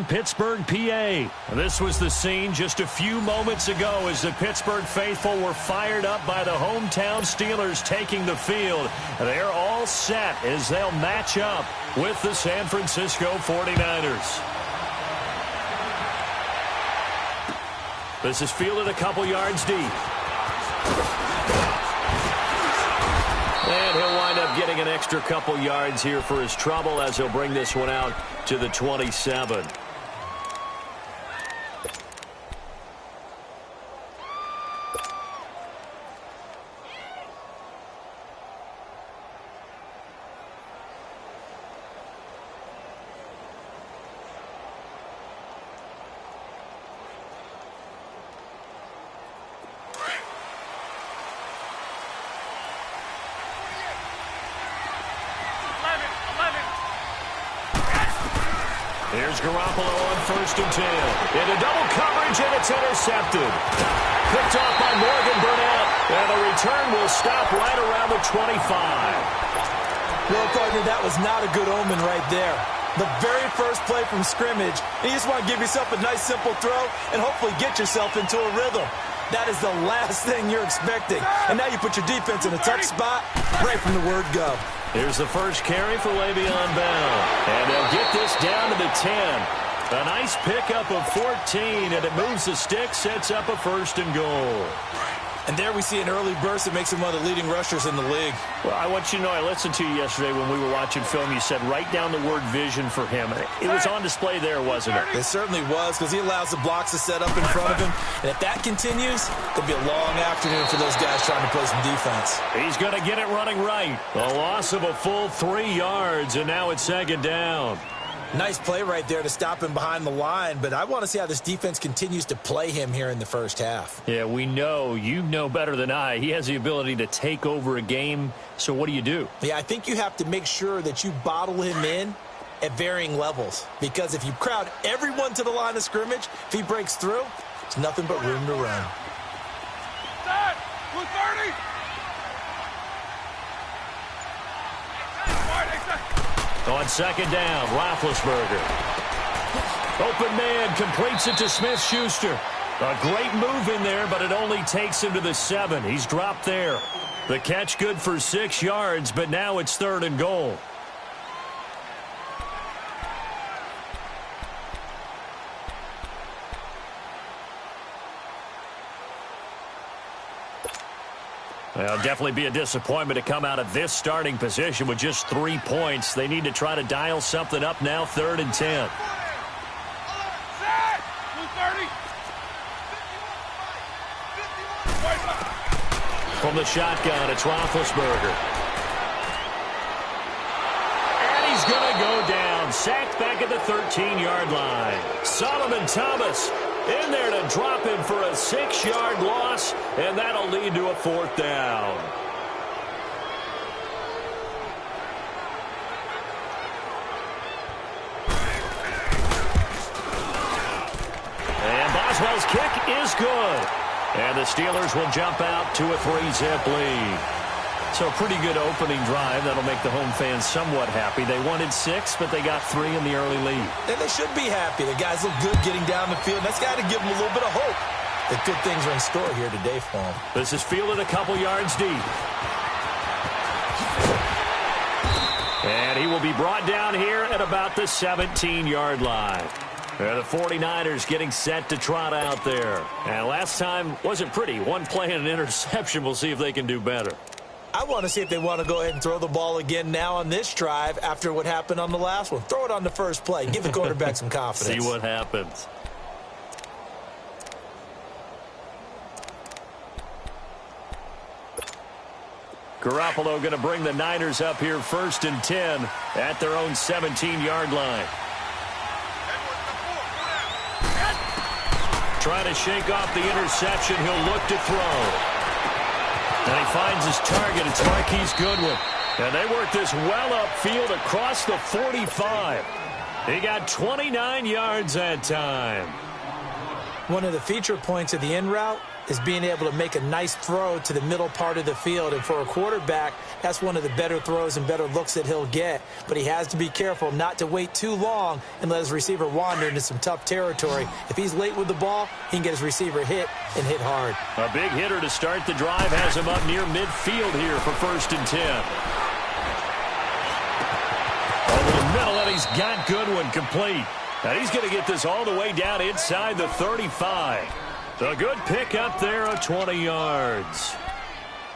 from Pittsburgh, PA. This was the scene just a few moments ago as the Pittsburgh faithful were fired up by the hometown Steelers taking the field. They're all set as they'll match up with the San Francisco 49ers. This is fielded a couple yards deep. And he'll wind up getting an extra couple yards here for his trouble as he'll bring this one out to the 27. Here's Garoppolo on 1st and 10. Into double coverage, and it's intercepted. Picked off by Morgan Burnett. And the return will stop right around the 25. Well, partner, that was not a good omen right there. The very first play from scrimmage, and you just want to give yourself a nice, simple throw and hopefully get yourself into a rhythm. That is the last thing you're expecting. And now you put your defense in a tough spot right from the word go. Here's the first carry for Le'Veon Bell. And they'll get this down to the 10. A nice pickup of 14, and it moves the stick, sets up a 1st and goal. And there we see an early burst that makes him one of the leading rushers in the league. Well, I want you to know, I listened to you yesterday when we were watching film. You said write down the word vision for him. It was on display there, wasn't it? It certainly was, because he allows the blocks to set up in front of him. And if that continues, it'll be a long afternoon for those guys trying to play some defense. He's going to get it running right. A loss of a full 3 yards, and now it's 2nd down. Nice play right there to stop him behind the line, but I want to see how this defense continues to play him here in the first half. Yeah, we know. You know better than I. He has the ability to take over a game, so what do? Yeah, I think you have to make sure that you bottle him in at varying levels, because if you crowd everyone to the line of scrimmage, if he breaks through, it's nothing but room to run. Set! 230! On 2nd down, Roethlisberger. Open man, completes it to Smith-Schuster. A great move in there, but it only takes him to the 7. He's dropped there. The catch good for 6 yards, but now it's 3rd and goal. Well, definitely be a disappointment to come out of this starting position with just 3 points. They need to try to dial something up now, 3rd and 10. From the shotgun, it's Roethlisberger. And he's going to go down. Sacked back at the 13-yard line. Solomon Thomas in there to drop him for a 6-yard loss, and that'll lead to a 4th down. And Boswell's kick is good. And the Steelers will jump out to a 3-zip lead. So pretty good opening drive. That'll make the home fans somewhat happy. They wanted 6, but they got 3 in the early lead. And they should be happy. The guys look good getting down the field. That's got to give them a little bit of hope that good things are in store here today for them. This is fielded a couple yards deep. And he will be brought down here at about the 17-yard line. And the 49ers getting set to trot out there. And last time wasn't pretty. One play and an interception. We'll see if they can do better. I want to see if they want to go ahead and throw the ball again now on this drive after what happened on the last one. Throw it on the first play. Give the quarterback some confidence. See what happens. Garoppolo going to bring the Niners up here 1st and 10 at their own 17-yard line. Trying to shake off the interception. He'll look to throw. And he finds his target. It's Marquise Goodwin. And they work this well upfield across the 45. He got 29 yards that time. One of the feature points of the in route is being able to make a nice throw to the middle part of the field. And for a quarterback, that's one of the better throws and better looks that he'll get. But he has to be careful not to wait too long and let his receiver wander into some tough territory. If he's late with the ball, he can get his receiver hit and hit hard. A big hitter to start the drive has him up near midfield here for 1st and 10. Over the middle, and he's got Goodwin complete. Now he's going to get this all the way down inside the 35. A good pick up there of 20 yards.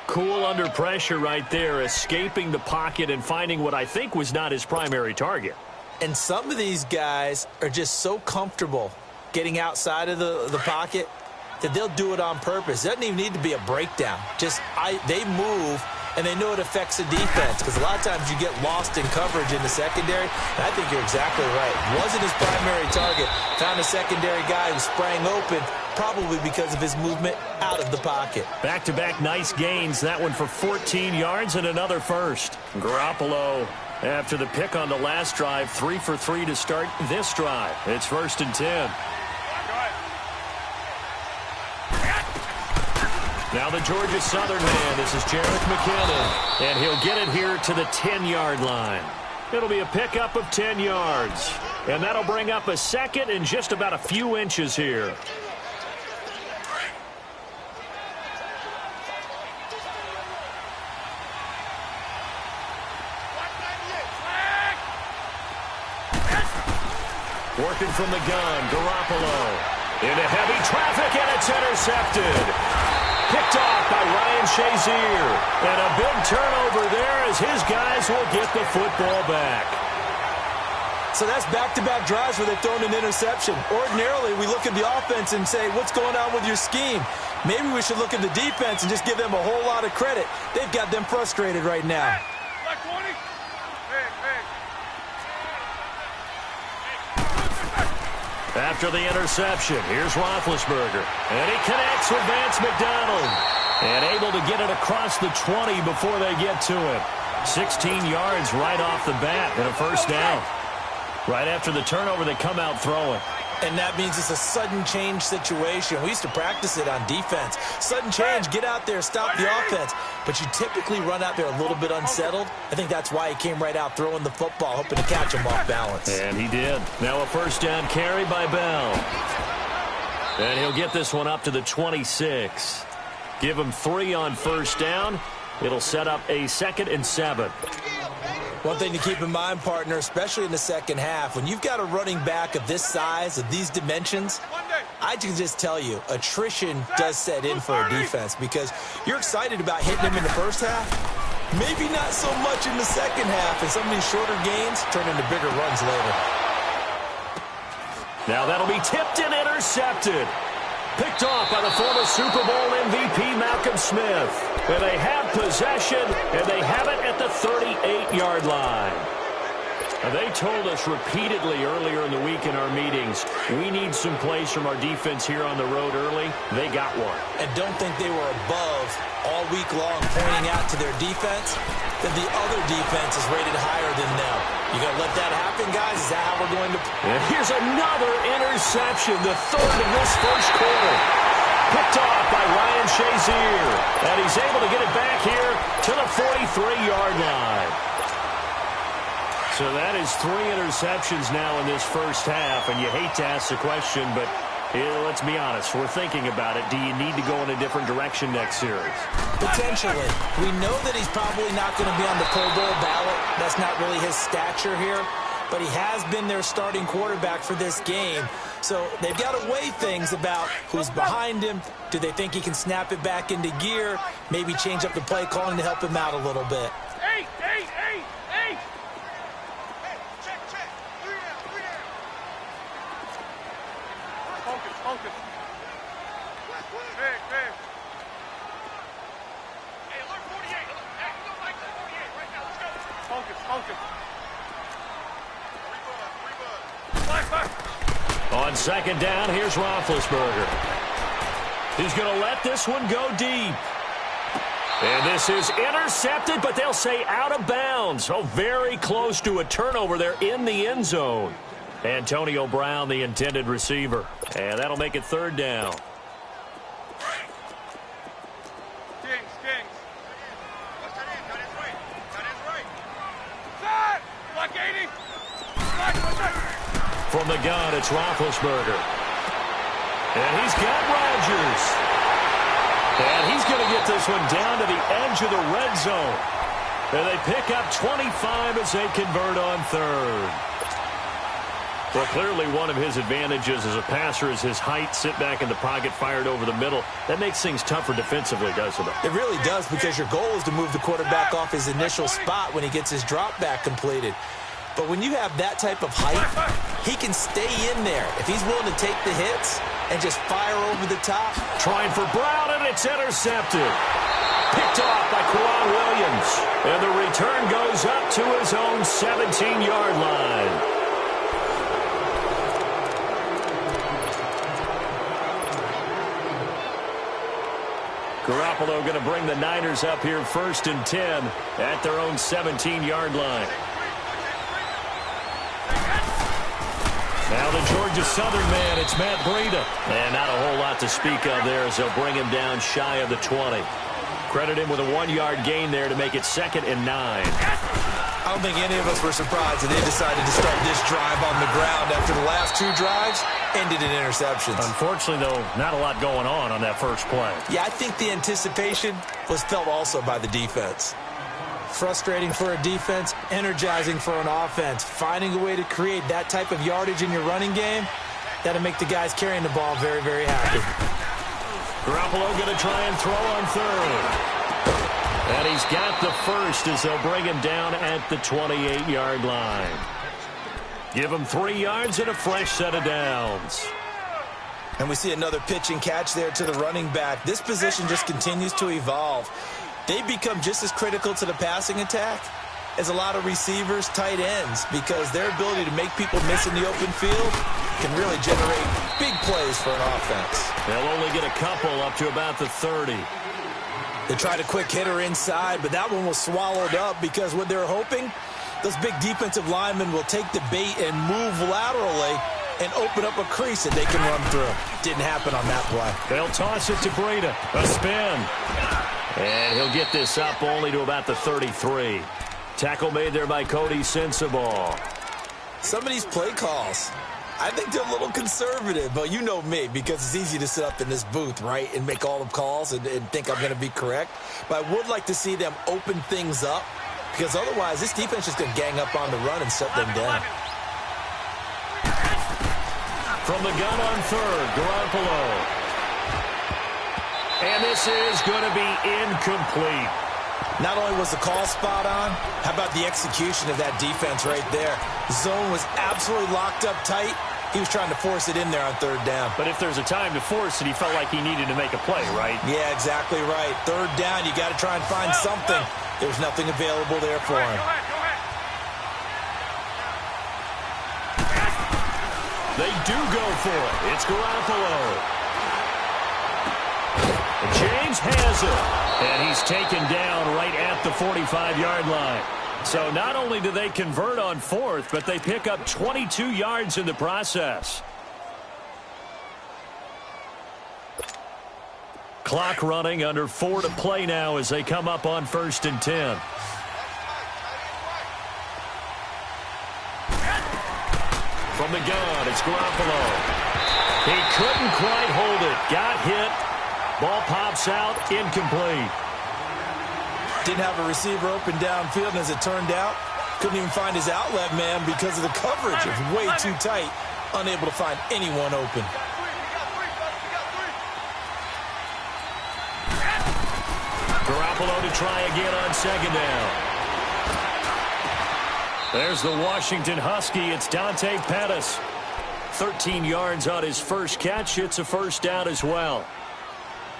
Cool under pressure right there, escaping the pocket and finding what I think was not his primary target. And some of these guys are just so comfortable getting outside of the pocket that they'll do it on purpose. It doesn't even need to be a breakdown. They move, and they know it affects the defense, because a lot of times you get lost in coverage in the secondary. And I think you're exactly right. Wasn't his primary target. Found a secondary guy who sprang open, probably because of his movement out of the pocket. Back-to-back nice gains. That one for 14 yards and another first. Garoppolo, after the pick on the last drive, 3 for 3 to start this drive. It's 1st and 10. Now the Georgia Southern man. This is Jerick McKinnon. And he'll get it here to the 10-yard line. It'll be a pickup of 10 yards. And that'll bring up a second and just about a few inches here. Working from the gun, Garoppolo. Into heavy traffic, and it's intercepted. Picked off by Ryan Shazier. And a big turnover there as his guys will get the football back. So that's back-to-back drives where they've thrown an interception. Ordinarily, we look at the offense and say, what's going on with your scheme? Maybe we should look at the defense and just give them a whole lot of credit. They've got them frustrated right now. After the interception, here's Roethlisberger. And he connects with Vance McDonald. And able to get it across the 20 before they get to it. 16 yards right off the bat and a first down. Right after the turnover, they come out throwing. And that means it's a sudden change situation. We used to practice it on defense. Sudden change, get out there, stop the offense. But you typically run out there a little bit unsettled. I think that's why he came right out throwing the football, hoping to catch him off balance. And he did. Now a first down carry by Bell. And he'll get this one up to the 26. Give him 3 on first down. It'll set up a 2nd and 7. One thing to keep in mind, partner, especially in the second half, when you've got a running back of this size, of these dimensions, I can just tell you, attrition does set in for a defense because you're excited about hitting him in the first half, maybe not so much in the second half, and some of these shorter gains turn into bigger runs later. Now that'll be tipped and intercepted. Picked off by the former Super Bowl MVP Malcolm Smith. And they have possession, and they have it at the 38-yard line. Now, they told us repeatedly earlier in the week in our meetings, we need some plays from our defense here on the road early. They got one. And don't think they were above all week long pointing out to their defense that the other defense is rated higher than them. You going to let that happen, guys? Is that how we're going to... And here's another interception, the 3rd of this first quarter. Picked off by Ryan Shazier. And he's able to get it back here to the 43-yard line. So that is 3 interceptions now in this first half. And you hate to ask the question, but let's be honest. We're thinking about it. Do you need to go in a different direction next series? Potentially. We know that he's probably not going to be on the Pro Bowl ballot. That's not really his stature here. But he has been their starting quarterback for this game. So they've got to weigh things about who's behind him. Do they think he can snap it back into gear? Maybe change up the play calling to help him out a little bit. Focus. Big. Hey, alert 48. Hey, you don't like that 48 right now. Let's go. Focus. Fire. On second down, here's Roethlisberger. He's going to let this one go deep. And this is intercepted, but they'll say out of bounds. Oh, very close to a turnover there in the end zone. Antonio Brown, the intended receiver. And that'll make it third down. Kings. Got his right. Set! Block 80. From the gun, it's Roethlisberger. And he's got Rodgers. And he's going to get this one down to the edge of the red zone. And they pick up 25 as they convert on third. Well, clearly one of his advantages as a passer is his height, sit back in the pocket, fired over the middle. That makes things tougher defensively, doesn't it? It really does, because your goal is to move the quarterback off his initial spot when he gets his drop back completed. But when you have that type of height, he can stay in there if he's willing to take the hits and just fire over the top. Trying for Brown, and it's intercepted. Picked off by Quan Williams. And the return goes up to his own 17-yard line. Garoppolo going to bring the Niners up here 1st and 10 at their own 17-yard line. Now the Georgia Southern man, it's Matt Breida. And not a whole lot to speak of there as they'll bring him down shy of the 20. Credit him with a 1-yard gain there to make it 2nd and 9. I don't think any of us were surprised that they decided to start this drive on the ground after the last 2 drives ended in interceptions. Unfortunately, though, not a lot going on that first play. Yeah, I think the anticipation was felt also by the defense. Frustrating for a defense, energizing for an offense. Finding a way to create that type of yardage in your running game, that'll make the guys carrying the ball very, very happy. Garoppolo going to try and throw on third. And he's got the first as they'll bring him down at the 28-yard line. Give him 3 yards and a fresh set of downs. And we see another pitch and catch there to the running back. This position just continues to evolve. They become just as critical to the passing attack as a lot of receivers, tight ends, because their ability to make people miss in the open field can really generate big plays for an offense. They'll only get a couple up to about the 30. They tried a quick hitter inside, but that one was swallowed up because what they're hoping, those big defensive linemen will take the bait and move laterally and open up a crease that they can run through. Didn't happen on that play. They'll toss it to Breida. A spin. And he'll get this up only to about the 33. Tackle made there by Cody Sensabaugh. Some of these play calls, I think they're a little conservative, but you know me, because it's easy to sit up in this booth, right, and make all the calls and think I'm going to be correct. But I would like to see them open things up, because otherwise this defense is going to gang up on the run and shut them down. From the gun on third, Garoppolo. And this is going to be incomplete. Not only was the call spot on, how about the execution of that defense right there? Zone was absolutely locked up tight. He was trying to force it in there on third down. But if there's a time to force it, he felt like he needed to make a play, right? Yeah, exactly right. Third down, you got to try and find something. There's nothing available there for him. They do go for it. It's Garoppolo. And James has it. And he's taken down right at the 45-yard line. So not only do they convert on fourth, but they pick up 22 yards in the process. Clock running, under 4 to play now as they come up on 1st and 10. From the gun, it's Garoppolo. He couldn't quite hold it. Got hit. Ball pops out, incomplete. Didn't have a receiver open downfield, and as it turned out, couldn't even find his outlet man because of the coverage. It was way too tight, unable to find anyone open. Garoppolo to try again on 2nd down. There's the Washington Husky. It's Dante Pettis. 13 yards on his first catch. It's a first down as well.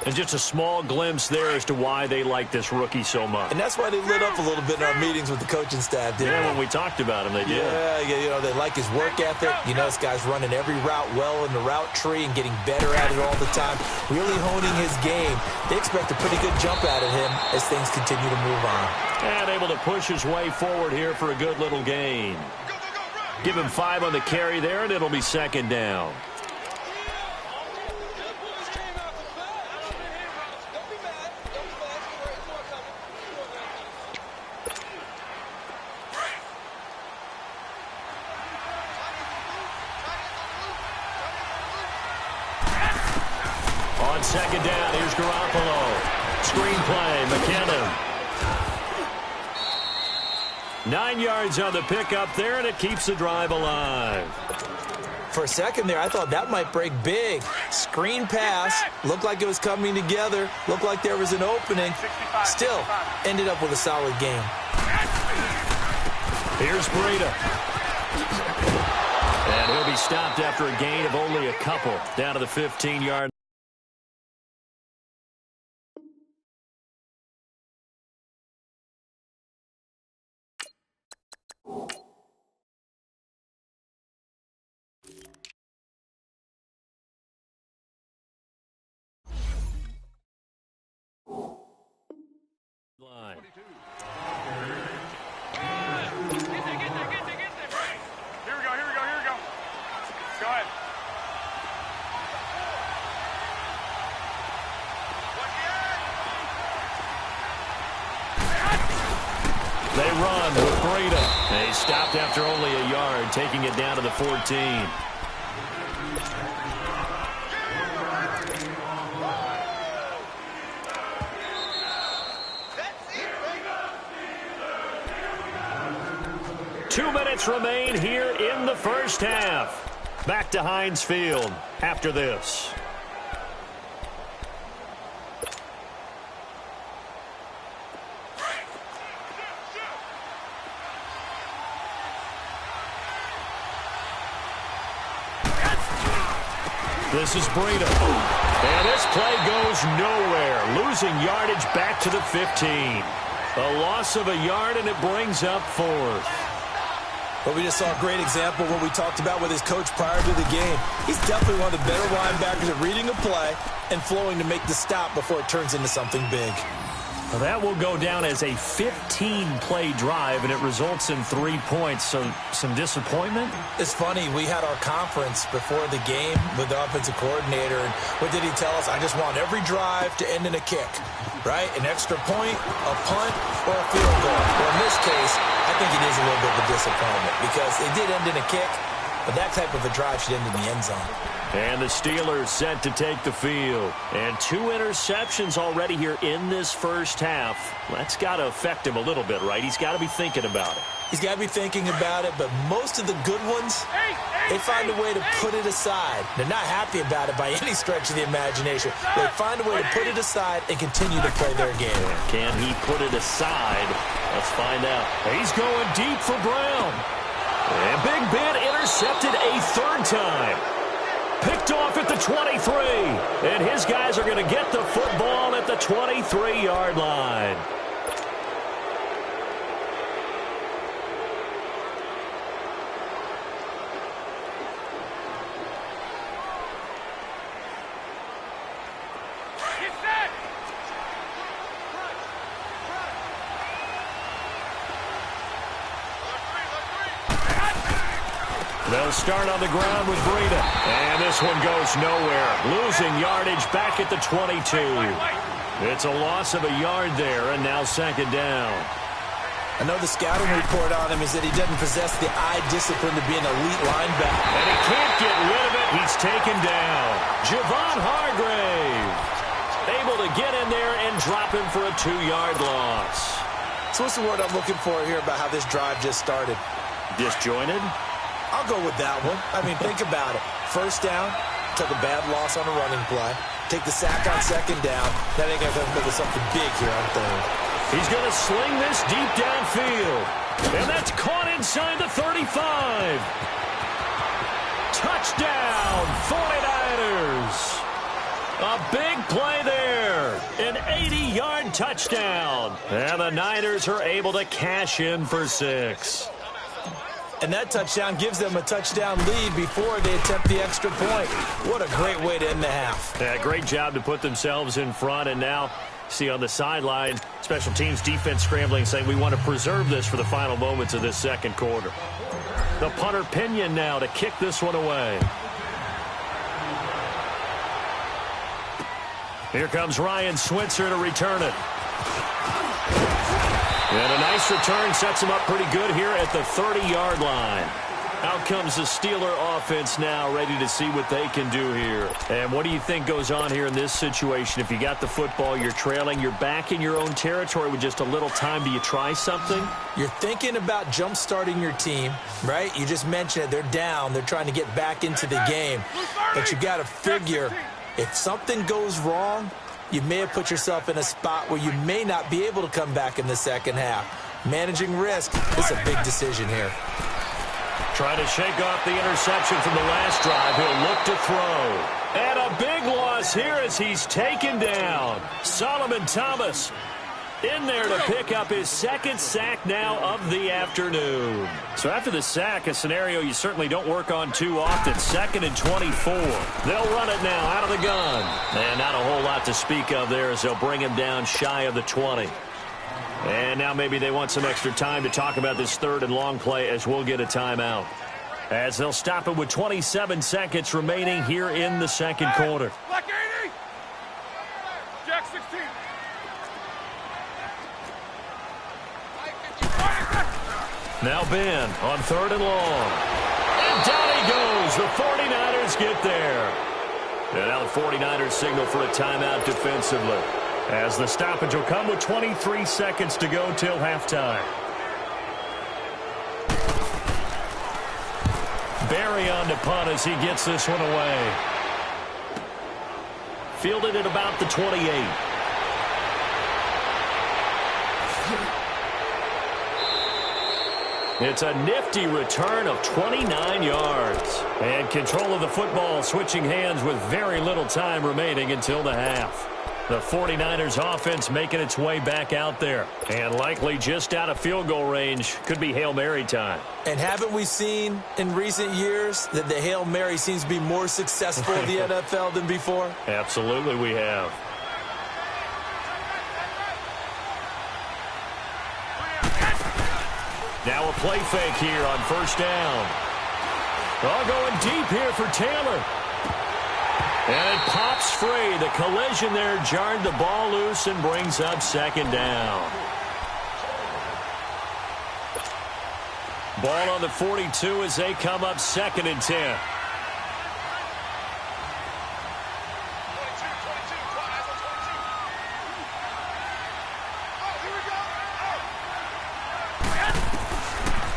And just a small glimpse there as to why they like this rookie so much. And that's why they lit up a little bit in our meetings with the coaching staff, didn't they? Yeah, when we talked about him, they did. Yeah, you know, they like his work ethic. You know, this guy's running every route well in the route tree and getting better at it all the time, really honing his game. They expect a pretty good jump out of him as things continue to move on. And able to push his way forward here for a good little gain. Give him 5 on the carry there, and it'll be second down. On second down, here's Garoppolo. Screen play, McKinnon. 9 yards on the pickup there, and it keeps the drive alive. For a second there, I thought that might break big. Screen pass, looked like it was coming together, looked like there was an opening. Still, ended up with a solid game. Here's Breida. And he'll be stopped after a gain of only a couple, down to the 15-yard. Line. Here we go. Go ahead. They run with Breida. And he stopped after only a yard, taking it down to the 14. Two minutes remain here in the first half. Back to Heinz Field after this. This is Breida. And this play goes nowhere. Losing yardage back to the 15. A loss of a yard, and it brings up 4th. But we just saw a great example of what we talked about with his coach prior to the game. He's definitely one of the better linebackers at reading a play and flowing to make the stop before it turns into something big. Well, that will go down as a 15-play drive, and it results in 3 points. So some disappointment? It's funny. We had our conference before the game with the offensive coordinator, and what did he tell us? I just want every drive to end in a kick, right? An extra point, a punt, or a field goal. Well, in this case, I think it is a little bit of a disappointment because it did end in a kick, but that type of a drive should end in the end zone. And the Steelers set to take the field. And 2 interceptions already here in this first half. That's got to affect him a little bit, right? He's got to be thinking about it. He's got to be thinking about it, but most of the good ones, they find a way to put it aside. They're not happy about it by any stretch of the imagination. They find a way to put it aside and continue to play their game. Can he put it aside? Let's find out. He's going deep for Brown. And Big Ben intercepted a 3rd time. Picked off at the 23. And his guys are going to get the football at the 23-yard line. They'll start on the ground with Breida. And this one goes nowhere. Losing yardage back at the 22. It's a loss of a yard there, and now second down. I know the scouting report on him is that he doesn't possess the eye discipline to be an elite linebacker. And he can't get rid of it. He's taken down. Javon Hargrave able to get in there and drop him for a 2-yard loss. So what's the word I'm looking for here about how this drive just started? Disjointed? I'll go with that one. I mean, think about it. First down, took a bad loss on a running play. Take the sack on second down. That ain't going to come up with something big here on 3rd. He's going to sling this deep downfield. And that's caught inside the 35. Touchdown, 49ers. A big play there. An 80-yard touchdown. And the Niners are able to cash in for 6. And that touchdown gives them a touchdown lead before they attempt the extra point. What a great way to end the half. Yeah, great job to put themselves in front. And now, see on the sideline, special teams defense scrambling, saying we want to preserve this for the final moments of this second quarter. The punter Pinion now to kick this one away. Here comes Ryan Switzer to return it. And a nice return sets him up pretty good here at the 30-yard line. Out comes the Steeler offense now, ready to see what they can do here. And what do you think goes on here in this situation? If you got the football, you're trailing, you're back in your own territory with just a little time. Do you try something? You're thinking about jump-starting your team, right? You just mentioned it. They're down. They're trying to get back into the game. But you got to figure, if something goes wrong, you may have put yourself in a spot where you may not be able to come back in the second half. Managing risk is a big decision here. Trying to shake off the interception from the last drive. He'll look to throw. And a big loss here as he's taken down. Solomon Thomas in there to pick up his second sack now of the afternoon. So after the sack, a scenario you certainly don't work on too often. 2nd and 24. They'll run it now out of the gun. And not a whole lot to speak of there as they'll bring him down shy of the 20. And now maybe they want some extra time to talk about this 3rd and long play as we'll get a timeout. As they'll stop it with 27 seconds remaining here in the second quarter. Black 80. Jack 16. Now Ben on 3rd and long. And down he goes. The 49ers get there. And now the 49ers signal for a timeout defensively. As the stoppage will come with 23 seconds to go till halftime. Barry on to punt as he gets this one away. Fielded at about the 28. It's a nifty return of 29 yards. And control of the football switching hands with very little time remaining until the half. The 49ers offense making its way back out there. And likely just out of field goal range. Could be Hail Mary time. And haven't we seen in recent years that the Hail Mary seems to be more successful in the NFL than before? Absolutely we have. Now a play fake here on 1st down. All going deep here for Taylor. And it pops free. The collision there jarred the ball loose and brings up 2nd down. Ball on the 42 as they come up 2nd and 10.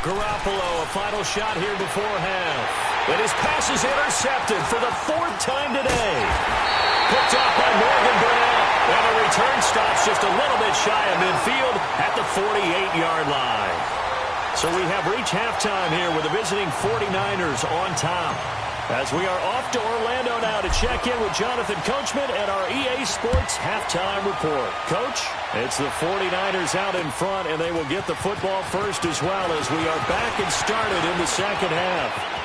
Garoppolo, a final shot here before half. And his pass is intercepted for the 4th time today. Picked off by Morgan Brown. And the return stops just a little bit shy of midfield at the 48-yard line. So we have reached halftime here with the visiting 49ers on top. As we are off to Orlando now to check in with Jonathan Coachman and our EA Sports halftime report. Coach, it's the 49ers out in front, and they will get the football first as well as we are back and started in the second half.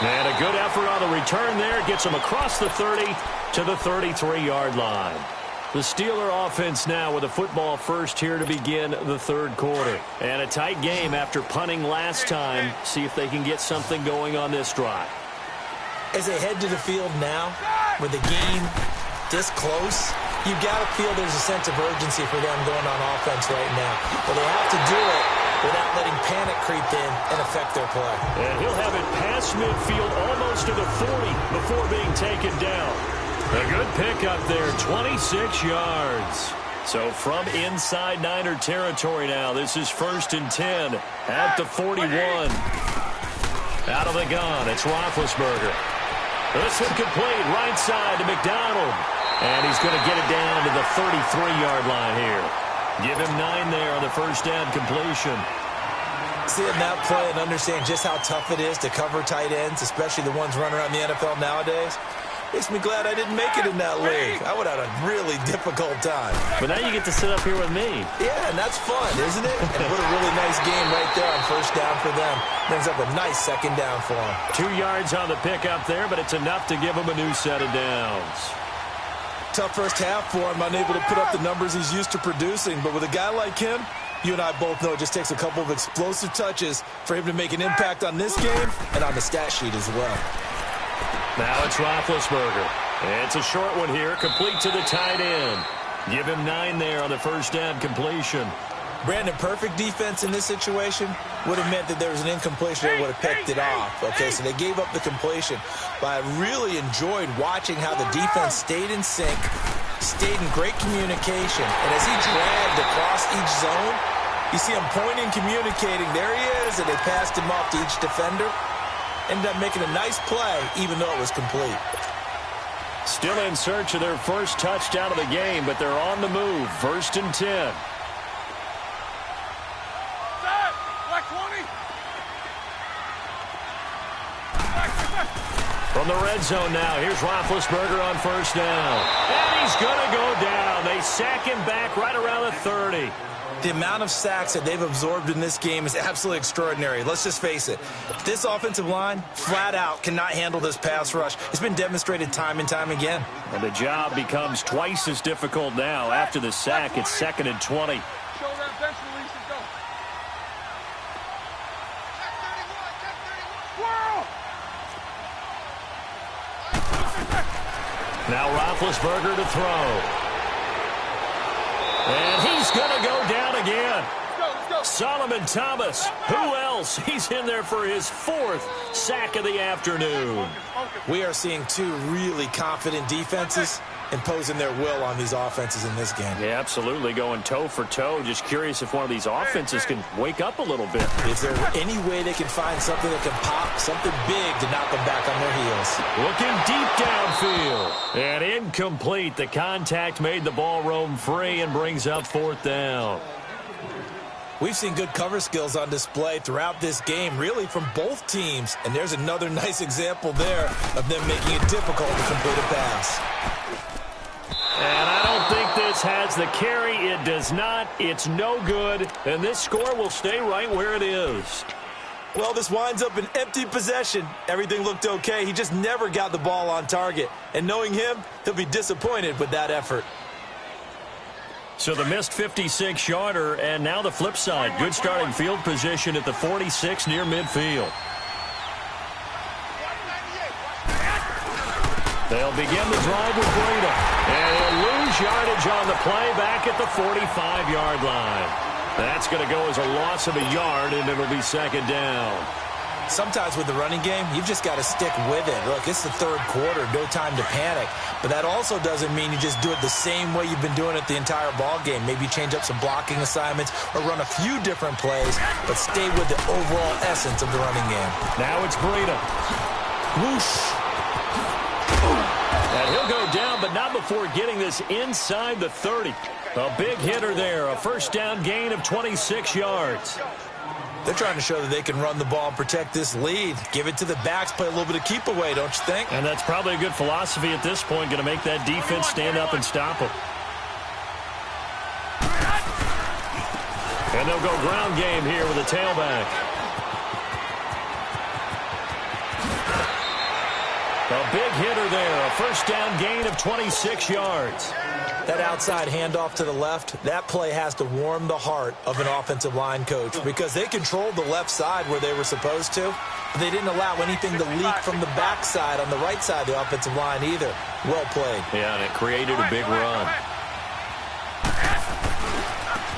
And a good effort on the return there. Gets them across the 30 to the 33-yard line. The Steeler offense now with a football first here to begin the 3rd quarter. And a tight game after punting last time. See if they can get something going on this drive. As they head to the field now, with the game this close, you've got to feel there's a sense of urgency for them going on offense right now. But they have to do it without letting panic creep in and affect their play. And he'll have it past midfield almost to the 40 before being taken down. A good pickup there, 26 yards. So from inside Niner territory now, this is 1st and 10 at the 41. Out of the gun, it's Roethlisberger. This one complete, right side to McDonald. And he's going to get it down to the 33-yard line here. Give him 9 there on the 1st down completion. Seeing that play and understand just how tough it is to cover tight ends, especially the ones running around the NFL nowadays, makes me glad I didn't make it in that league. I would have had a really difficult time. But now you get to sit up here with me. Yeah, and that's fun, isn't it? And what a really nice game right there on 1st down for them. Brings up a nice 2nd down for them. 2 yards on the pickup there, but it's enough to give them a new set of downs. Tough first half for him, unable to put up the numbers he's used to producing. But with a guy like him, You and I both know it just takes a couple of explosive touches for him to make an impact on this game and on the stat sheet as well. Now it's Roethlisberger. It's a short one here, complete to the tight end. Give him 9 there on the first down completion. Brandon, perfect defense in this situation would have meant that there was an incompletion that would have picked it off. Okay, so they gave up the completion. But I really enjoyed watching how the defense stayed in sync, stayed in great communication. And as he dragged across each zone, you see him pointing, communicating. There he is, and they passed him off to each defender. Ended up making a nice play, even though it was complete. Still in search of their first touchdown of the game, but they're on the move. 1st and 10. From the red zone now, here's Roethlisberger on first down. And he's going to go down. They sack him back right around the 30. The amount of sacks that they've absorbed in this game is absolutely extraordinary. Let's just face it. This offensive line, flat out, cannot handle this pass rush. It's been demonstrated time and time again. And the job becomes twice as difficult now. After the sack, it's 2nd and 20. Now Roethlisberger to throw. And he's going to go down again. Solomon Thomas. Who else? He's in there for his 4th sack of the afternoon. We are seeing 2 really confident defenses imposing their will on these offenses in this game. Yeah, absolutely. Going toe for toe. Just curious if one of these offenses can wake up a little bit. Is there any way they can find something that can pop, something big to knock them back on their heels? Looking deep downfield. And incomplete. The contact made the ball roam free and brings up 4th down. We've seen good cover skills on display throughout this game, really from both teams. And there's another nice example there of them making it difficult to complete a pass. And I don't think this has the carry. It does not. It's no good. And this score will stay right where it is. Well, this winds up an empty possession. Everything looked okay. He just never got the ball on target. And knowing him, he'll be disappointed with that effort. So the missed 56-yarder, and now the flip side. Good starting field position at the 46 near midfield. They'll begin the drive with Breida. And he'll lose yardage on the play back at the 45-yard line. That's going to go as a loss of a yard, and it'll be 2nd down. Sometimes with the running game, you've just got to stick with it. Look, it's the 3rd quarter, no time to panic. But that also doesn't mean you just do it the same way you've been doing it the entire ball game. Maybe change up some blocking assignments or run a few different plays, but stay with the overall essence of the running game. Now it's Breida. Whoosh. And he'll go down, but not before getting this inside the 30. A big hitter there, a first down gain of 26 yards. They're trying to show that they can run the ball and protect this lead. Give it to the backs, play a little bit of keep away, don't you think? And that's probably a good philosophy at this point, going to make that defense stand up and stop them. And they'll go ground game here with a tailback. A big hitter there, a first down gain of 26 yards. That outside handoff to the left, that play has to warm the heart of an offensive line coach because they controlled the left side where they were supposed to, but they didn't allow anything to leak from the backside on the right side of the offensive line either. Well played. Yeah, and it created a big run.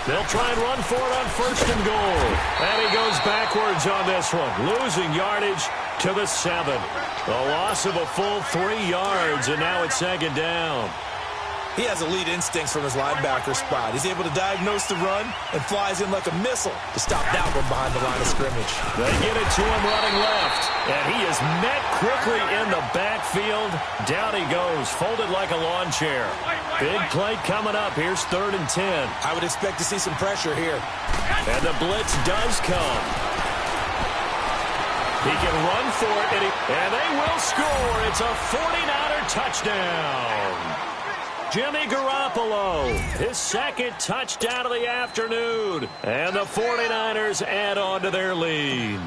They'll try and run for it on 1st and goal. And he goes backwards on this one, losing yardage to the 7. A loss of a full 3 yards, and now it's 2nd down. He has elite instincts from his linebacker spot. He's able to diagnose the run and flies in like a missile to stop that one behind the line of scrimmage. They get it to him running left, and he is met quickly in the backfield. Down he goes, folded like a lawn chair. Big play coming up. Here's 3rd and 10. I would expect to see some pressure here. And the blitz does come. He can run for it, and they will score. It's a 49er touchdown. Jimmy Garoppolo, his 2nd touchdown of the afternoon. And the 49ers add on to their lead.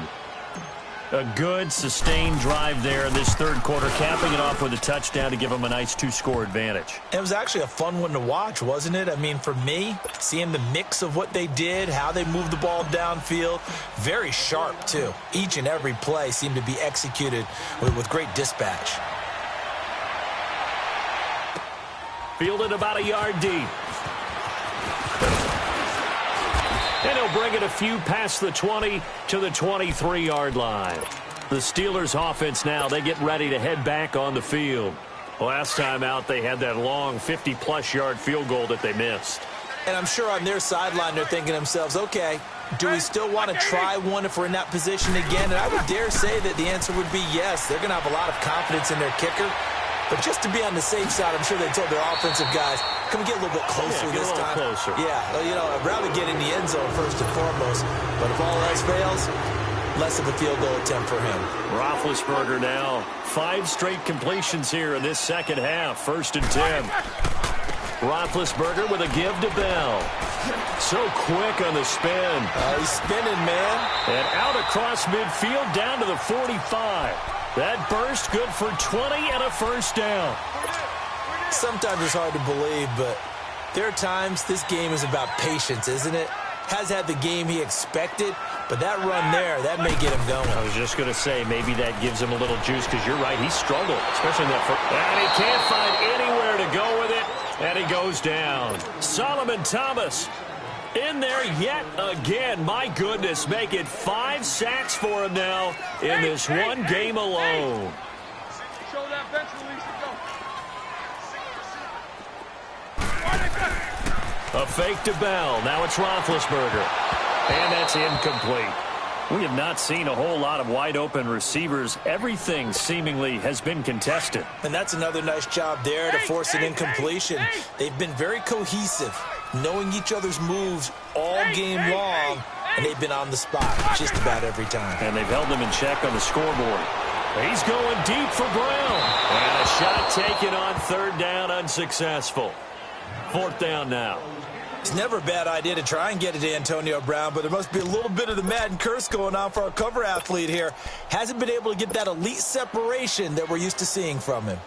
A good, sustained drive there in this third quarter, capping it off with a touchdown to give them a nice 2-score advantage. It was actually a fun one to watch, wasn't it? I mean, for me, seeing the mix of what they did, how they moved the ball downfield, very sharp, too. Each and every play seemed to be executed with great dispatch. Fielded about a yard deep. And he'll bring it a few past the 20 to the 23-yard line. The Steelers offense now, they get ready to head back on the field. Last time out, they had that long 50-plus yard field goal that they missed. And I'm sure on their sideline, they're thinking to themselves, okay, do we still want to try one if we're in that position again? And I would dare say that the answer would be yes. They're going to have a lot of confidence in their kicker. But just to be on the safe side, I'm sure they told their offensive guys, come get a little bit closer this time. Closer. Yeah, you know, I'd rather get in the end zone first and foremost. But if all else fails, less of a field goal attempt for him. Roethlisberger now, 5 straight completions here in this second half. 1st and 10. Roethlisberger with a give to Bell. So quick on the spin. He's spinning, man. And out across midfield down to the 45. That burst good for 20 and a first down. Sometimes it's hard to believe, but there are times this game is about patience, isn't it? Has had the game he expected, but that run there, that may get him going. I was just going to say, maybe that gives him a little juice, because you're right, he struggled, especially in that first. And he can't find anywhere to go with it, and he goes down. Solomon Thomas in there yet again. My goodness, make it 5 sacks for him now in this one game alone. Show that bench release to go. A fake to Bell. Now it's Roethlisberger. And that's incomplete. We have not seen a whole lot of wide-open receivers. Everything seemingly has been contested. And that's another nice job there to force an incompletion. They've been very cohesive, knowing each other's moves all game long, and they've been on the spot just about every time. And they've held them in check on the scoreboard. He's going deep for Brown. And a shot taken on 3rd down, unsuccessful. 4th down now. It's never a bad idea to try and get it to Antonio Brown, but there must be a little bit of the Madden curse going on for our cover athlete here. Hasn't been able to get that elite separation that we're used to seeing from him.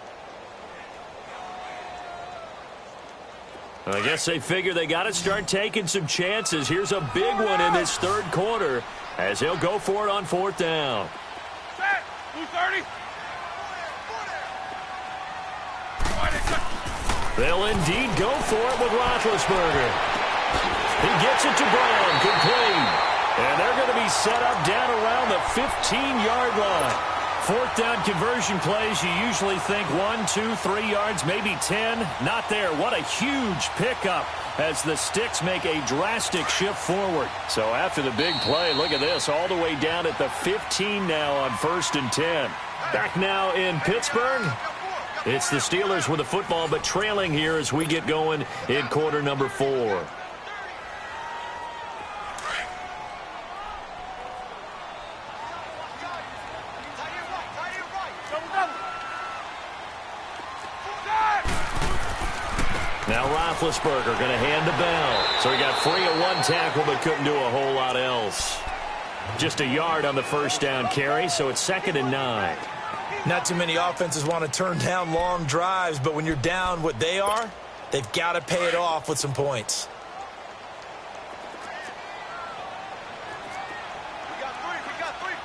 I guess they figure they got to start taking some chances. Here's a big one in this third quarter as he'll go for it on 4th down. Set. Blue 30. They'll indeed go for it with Roethlisberger. He gets it to Brown, complete. And they're going to be set up down around the 15-yard line. 4th down conversion plays, you usually think 1, 2, 3 yards, maybe 10. Not there. What a huge pickup as the Sticks make a drastic shift forward. So after the big play, look at this, all the way down at the 15 now on 1st and 10. Back now in Pittsburgh. It's the Steelers with the football, but trailing here as we get going in quarter number 4. Now Roethlisberger going to hand to Bell. So he got free of 1 tackle, but couldn't do a whole lot else. Just a yard on the 1st down carry, so it's 2nd and 9. Not too many offenses want to turn down long drives, but when you're down what they are, they've got to pay it off with some points. We got 3,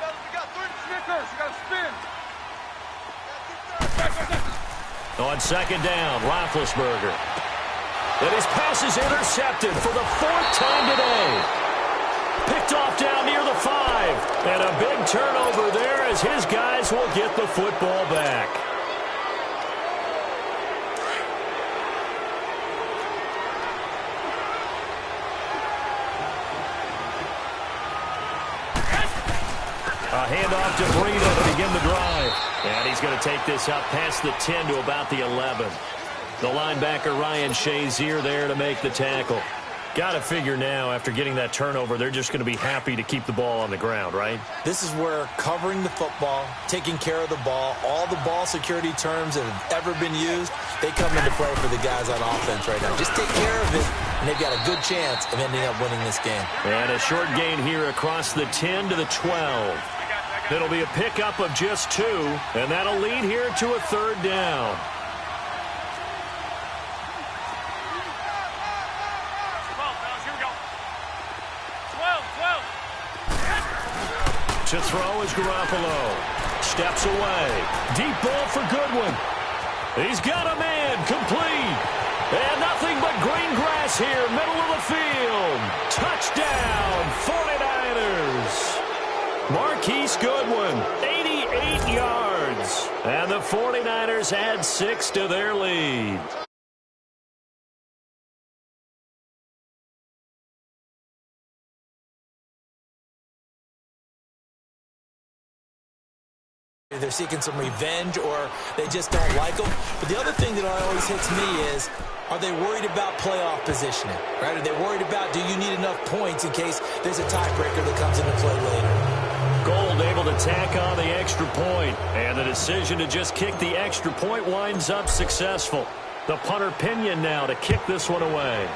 fellas. We got 3. Snickers, you got to spin. On 2nd down, Roethlisberger. And his pass is intercepted for the 4th time today. Picked off down near the 5. And a big turnover there as his guys will get the football back. A handoff to Breida to begin the drive. And he's going to take this up past the 10 to about the 11. The linebacker Ryan Shazier there to make the tackle. Got to figure now, after getting that turnover, they're just going to be happy to keep the ball on the ground, right? This is where covering the football, taking care of the ball, all the ball security terms that have ever been used, they come into play for the guys on offense right now. Just take care of it, and they've got a good chance of ending up winning this game. And a short gain here across the 10 to the 12. It'll be a pickup of just 2, and that'll lead here to a 3rd down. To throw is Garoppolo. Steps away. Deep ball for Goodwin. He's got a man. Complete. And nothing but green grass here, middle of the field. Touchdown, 49ers. Marquise Goodwin, 88 yards. And the 49ers add 6 to their lead. They're seeking some revenge or they just don't like them. But the other thing that always hits me is, are they worried about playoff positioning? Right? Are they worried about, do you need enough points in case there's a tiebreaker that comes into play later? Gold able to tack on the extra point, and the decision to just kick the extra point winds up successful. The punter Pinion now to kick this one away.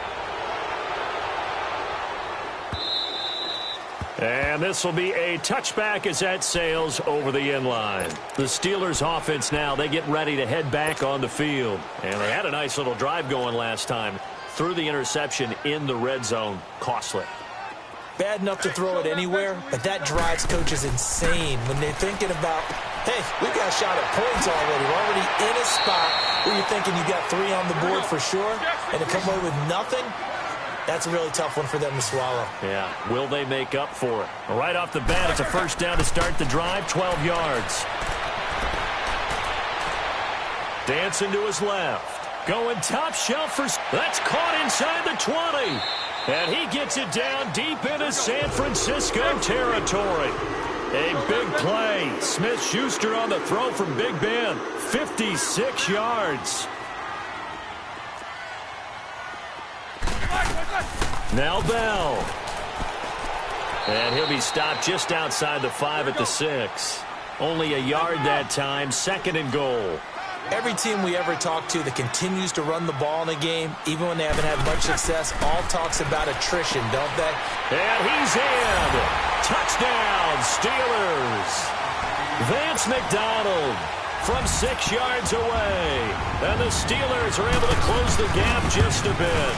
And this will be a touchback as that sails over the end line. The Steelers offense now, they get ready to head back on the field. And they had a nice little drive going last time. Threw the interception in the red zone. Costly. Bad enough to throw it anywhere, but that drives coaches insane when they're thinking about, hey, we've got a shot at points already. We're already in a spot where you're thinking you got 3 on the board for sure, and to come away with nothing, that's a really tough one for them to swallow. Yeah, will they make up for it? Right off the bat, it's a first down to start the drive, 12 yards. Dancing to his left. Going top shelf for... That's caught inside the 20. And he gets it down deep into San Francisco territory. A big play. Smith-Schuster on the throw from Big Ben. 56 yards. Now Bell. And he'll be stopped just outside the 5 at the 6. Only a yard that time, 2nd and goal. Every team we ever talk to that continues to run the ball in a game, even when they haven't had much success, all talks about attrition, don't they? And he's in. Touchdown, Steelers. Vance McDonald from 6 yards away. And the Steelers are able to close the gap just a bit.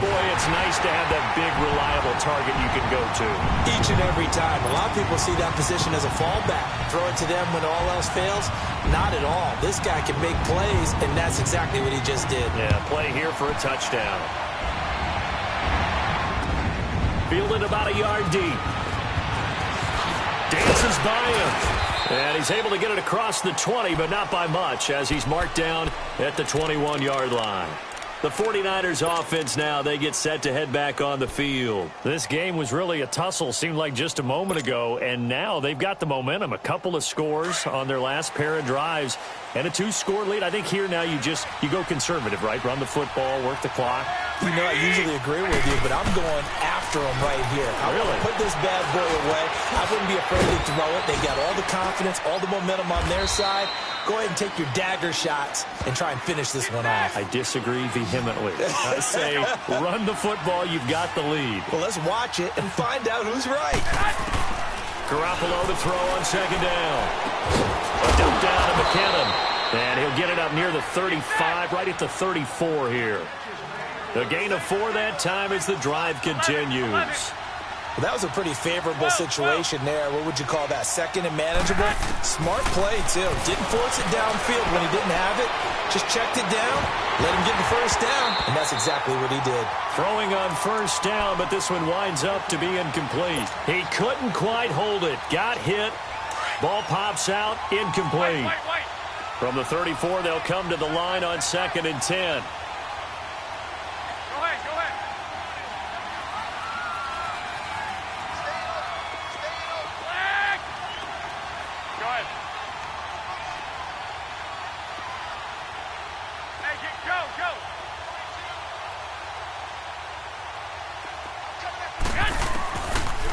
Boy, it's nice to have that big, reliable target you can go to. Each and every time. A lot of people see that position as a fallback. Throw it to them when all else fails. Not at all. This guy can make plays, and that's exactly what he just did. Yeah, play here for a touchdown. Fielded about a yard deep. Dances by him. And he's able to get it across the 20, but not by much, as he's marked down at the 21-yard line. The 49ers offense now, they get set to head back on the field. This game was really a tussle, seemed like just a moment ago, and now they've got the momentum. A couple of scores on their last pair of drives and a 2-score lead. I think here now you go conservative, right? Run the football, work the clock. You know, I usually agree with you, but I'm going after him right here. I'm going to put this bad boy away. I wouldn't be afraid to throw it. They've got all the confidence, all the momentum on their side. Go ahead and take your dagger shots and try and finish this one off. I disagree vehemently. I say run the football. You've got the lead. Well, let's watch it and find out who's right. Garoppolo to throw on 2nd down. A dump down to McKinnon. And he'll get it up near the 35, right at the 34 here. The gain of 4 that time as the drive continues. Well, that was a pretty favorable situation there. What would you call that? 2nd and manageable? Smart play, too. Didn't force it downfield when he didn't have it. Just checked it down, let him get the first down, and that's exactly what he did. Throwing on 1st down, but this one winds up to be incomplete. He couldn't quite hold it. Got hit. Ball pops out. Incomplete. From the 34, they'll come to the line on 2nd and 10.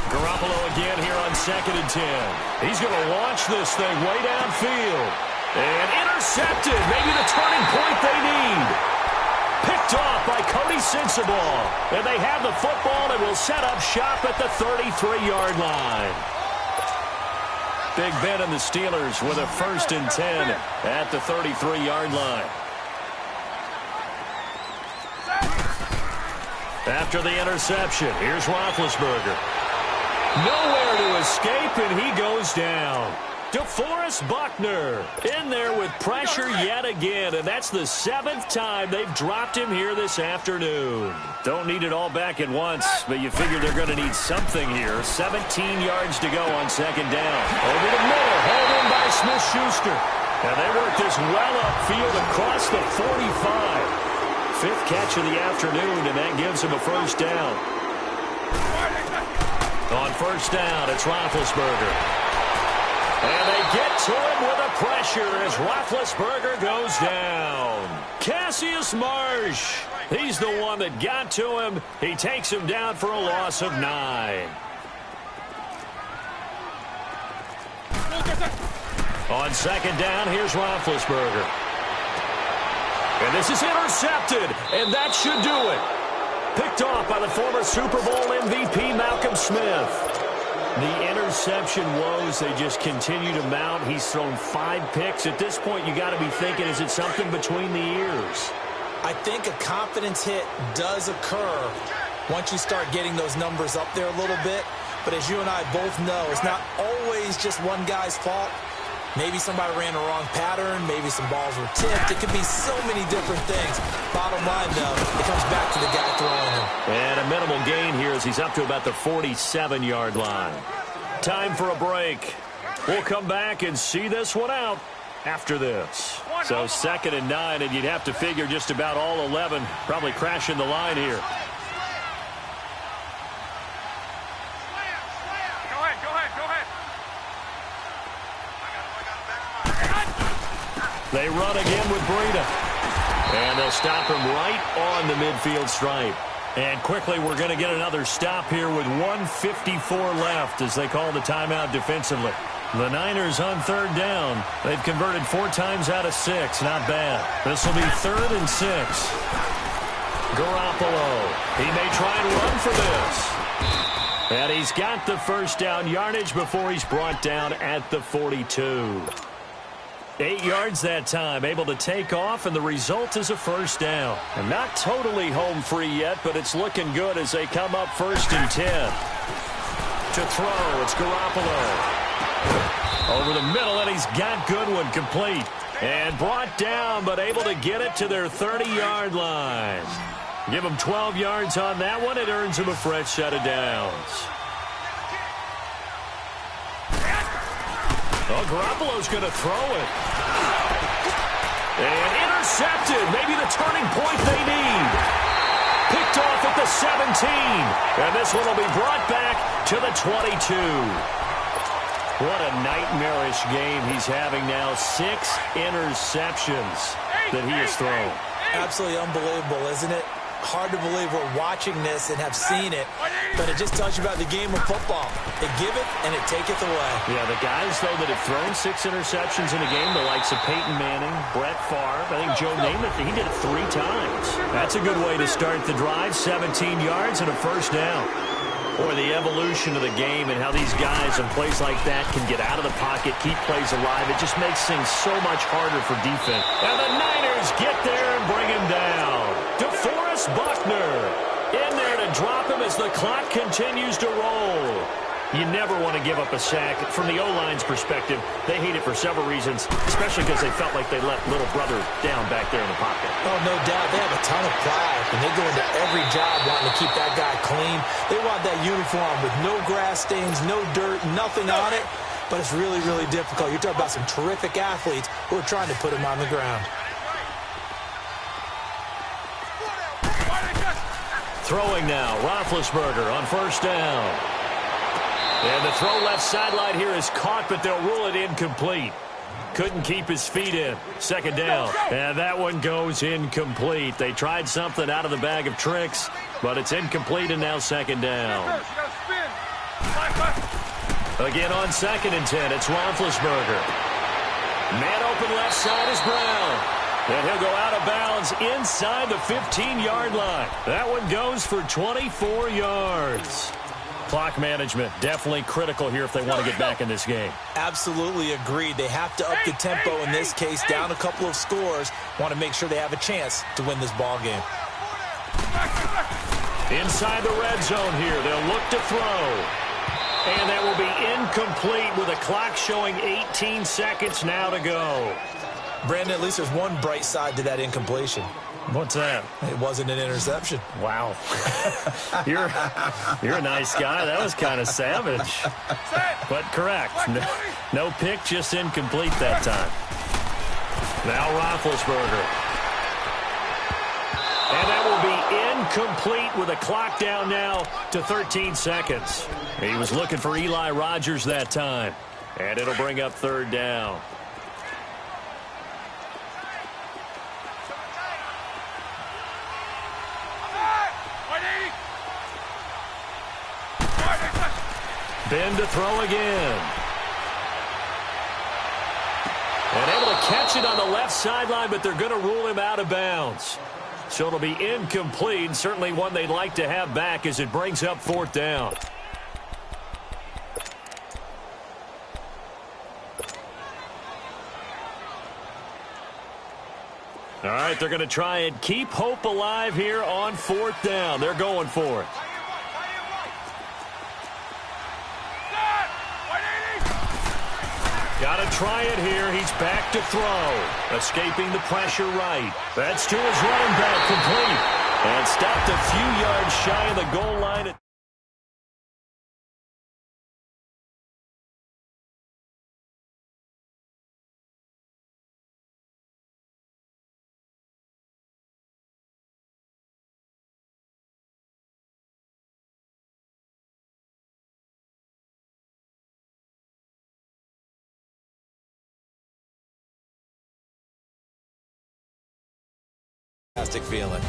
Garoppolo again here on 2nd and 10. He's going to launch this thing way downfield. And intercepted. Maybe the turning point they need. Picked off by Cody Sensabaugh. And they have the football and will set up shop at the 33-yard line. Big Ben and the Steelers with a 1st and 10 at the 33-yard line. After the interception, here's Roethlisberger. Nowhere to escape, and he goes down. DeForest Buckner in there with pressure yet again, and that's the 7th time they've dropped him here this afternoon. Don't need it all back at once, but you figure they're going to need something here. 17 yards to go on 2nd down. Over the middle, hauled in by Smith-Schuster. And they work this well upfield across the 45. 5th catch of the afternoon, and that gives him a 1st down. On 1st down, it's Roethlisberger. And they get to him with a pressure as Roethlisberger goes down. Cassius Marsh, he's the one that got to him. He takes him down for a loss of 9. On 2nd down, here's Roethlisberger. And this is intercepted, and that should do it. Picked off by the former Super Bowl MVP Malcolm Smith. The interception woes, they just continue to mount. He's thrown 5 picks. At this point, you got to be thinking, is it something between the ears? I think a confidence hit does occur once you start getting those numbers up there a little bit. But as you and I both know, it's not always just one guy's fault. Maybe somebody ran the wrong pattern. Maybe some balls were tipped. It could be so many different things. Bottom line, though, it comes back to the guy throwing him. And a minimal gain here as he's up to about the 47-yard line. Time for a break. We'll come back and see this one out after this. So 2nd and 9, and you'd have to figure just about all 11 probably crashing the line here. They run again with Breida. And they'll stop him right on the midfield stripe. And quickly, we're going to get another stop here with 1:54 left as they call the timeout defensively. The Niners on 3rd down. They've converted 4 times out of 6. Not bad. This will be 3rd and 6. Garoppolo. He may try and run for this. And he's got the 1st down yardage before he's brought down at the 42. 8 yards that time, able to take off, and the result is a 1st down. And not totally home free yet, but it's looking good as they come up 1st and 10. To throw, it's Garoppolo. Over the middle, and he's got Goodwin complete. And brought down, but able to get it to their 30-yard line. Give him 12 yards on that one. It earns him a fresh set of downs. Oh, Garoppolo's going to throw it. And intercepted. Maybe the turning point they need. Picked off at the 17. And this one will be brought back to the 22. What a nightmarish game he's having now. 6 interceptions that he has thrown. Absolutely unbelievable, isn't it? Hard to believe we're watching this and have seen it, but it just tells you about the game of football. It giveth and it taketh away. Yeah, the guys, though, that have thrown 6 interceptions in a game, the likes of Peyton Manning, Brett Favre, I think Joe Namath, he did it 3 times. That's a good way to start the drive, 17 yards and a 1st down. Boy, the evolution of the game and how these guys in plays like that can get out of the pocket, keep plays alive, it just makes things so much harder for defense. And the Niners get there and bring him down. DeForest Buckner in there to drop him as the clock continues to roll. You never want to give up a sack. From the O-line's perspective, they hate it for several reasons, especially because they felt like they let little brother down back there in the pocket. Oh, no doubt. They have a ton of pride, and they go into every job wanting to keep that guy clean. They want that uniform with no grass stains, no dirt, nothing on it, but it's really, really difficult. You're talking about some terrific athletes who are trying to put him on the ground. Throwing now, Roethlisberger on 1st down. And the throw left sideline here is caught, but they'll rule it incomplete. Couldn't keep his feet in. 2nd down. And that one goes incomplete. They tried something out of the bag of tricks, but it's incomplete, and now 2nd down. Again on 2nd and 10, it's Roethlisberger. Man open left side is Brown. And he'll go out of bounds inside the 15-yard line. That one goes for 24 yards. Clock management, definitely critical here if they want to get back in this game. Absolutely agreed. They have to up the tempo in this case, down a couple of scores. Want to make sure they have a chance to win this ball game. Inside the red zone here, they'll look to throw. And that will be incomplete with a clock showing 18 seconds now to go. Brandon, at least there's one bright side to that incompletion. What's that? It wasn't an interception. Wow. You're a nice guy. That was kind of savage. But correct. No pick, just incomplete that time. Now Roethlisberger. And that will be incomplete with a clock down now to 13 seconds. He was looking for Eli Rogers that time. And it'll bring up third down. Ben to throw again. And able to catch it on the left sideline, but they're going to rule him out of bounds. So it'll be incomplete, certainly one they'd like to have back as it brings up fourth down. All right, they're going to try and keep hope alive here on fourth down. They're going for it. Got to try it here. He's back to throw. Escaping the pressure right. That's to his running back, complete. And stopped a few yards shy of the goal line. Fantastic feeling.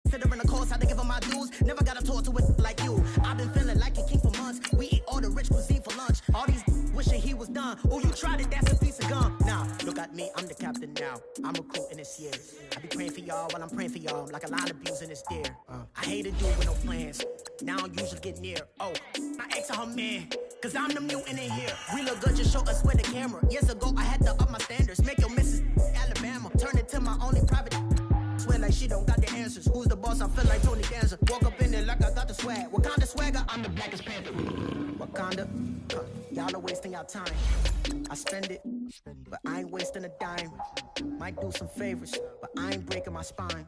Considering the course, how to give them my dues. Never got a tour to it like you. I've been feeling like a king for months. We eat all the rich cuisine for lunch. All these wishing he was done. Oh, you tried it, that's a piece of gum. Now, look at me, I'm the captain now. I'm recruiting this year. I be praying for y'all while I'm praying for y'all. Like a lot of abusing this deer. I hate to do it with no plans. Now I usually get near. Oh, my ex on her man. Cause I'm the mutant in here. We look good, just show us where the camera. Years ago, I had to up my standards. Make your missus Alabama. Turn it to my only private. Swear like she don't got the answers. Who's the boss? I feel like Tony Danza. Walk up in there like I got the swag. What kind of swagger? I'm the blackest panther. Wakanda. Y'all are wasting our time. I spend it, but I ain't wasting a dime. Might do some favors, but I ain't breaking my spine.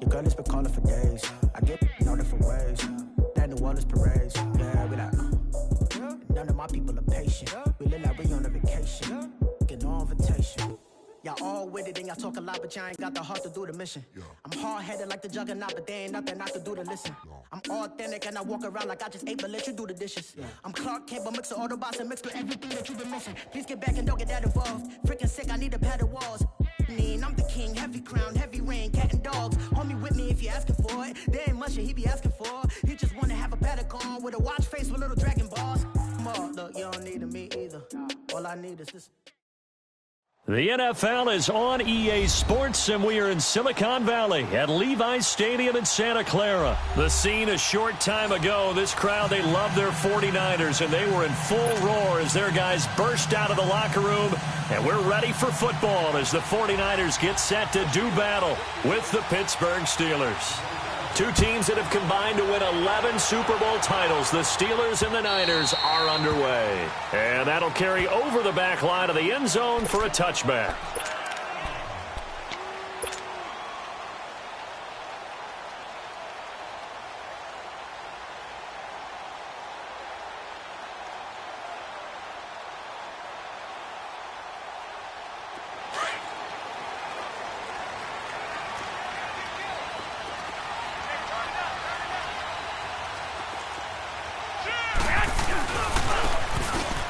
Your girl has been calling for days. I get in all different ways. That New Orleans parades. Yeah, we like. None of my people are patient. We live like we on a vacation. Get no invitation. Y'all all with it and y'all talk a lot, but y'all ain't got the heart to do the mission. I'm hard-headed like the juggernaut, but there ain't nothing I can do to listen. I'm authentic and I walk around like I just ate, but let you do the dishes. I'm Clark Kent, but mix the Autobots and mix with everything that you've been missing. Please get back and don't get that involved. Freaking sick, I need a padded walls. I'm the king, heavy crown, heavy rain, cat and dogs. Homie with me if you're asking for it. There ain't much that he be asking for. He just wanna have a paddock on with a watch face with little dragon balls. Look, you don't need me either. All I need is this. The NFL is on EA Sports, and we are in Silicon Valley at Levi's Stadium in Santa Clara. The scene a short time ago, this crowd, they love their 49ers, and they were in full roar as their guys burst out of the locker room, and we're ready for football as the 49ers get set to do battle with the Pittsburgh Steelers. Two teams that have combined to win 11 Super Bowl titles. The Steelers and the Niners are underway. And that'll carry over the back line of the end zone for a touchback.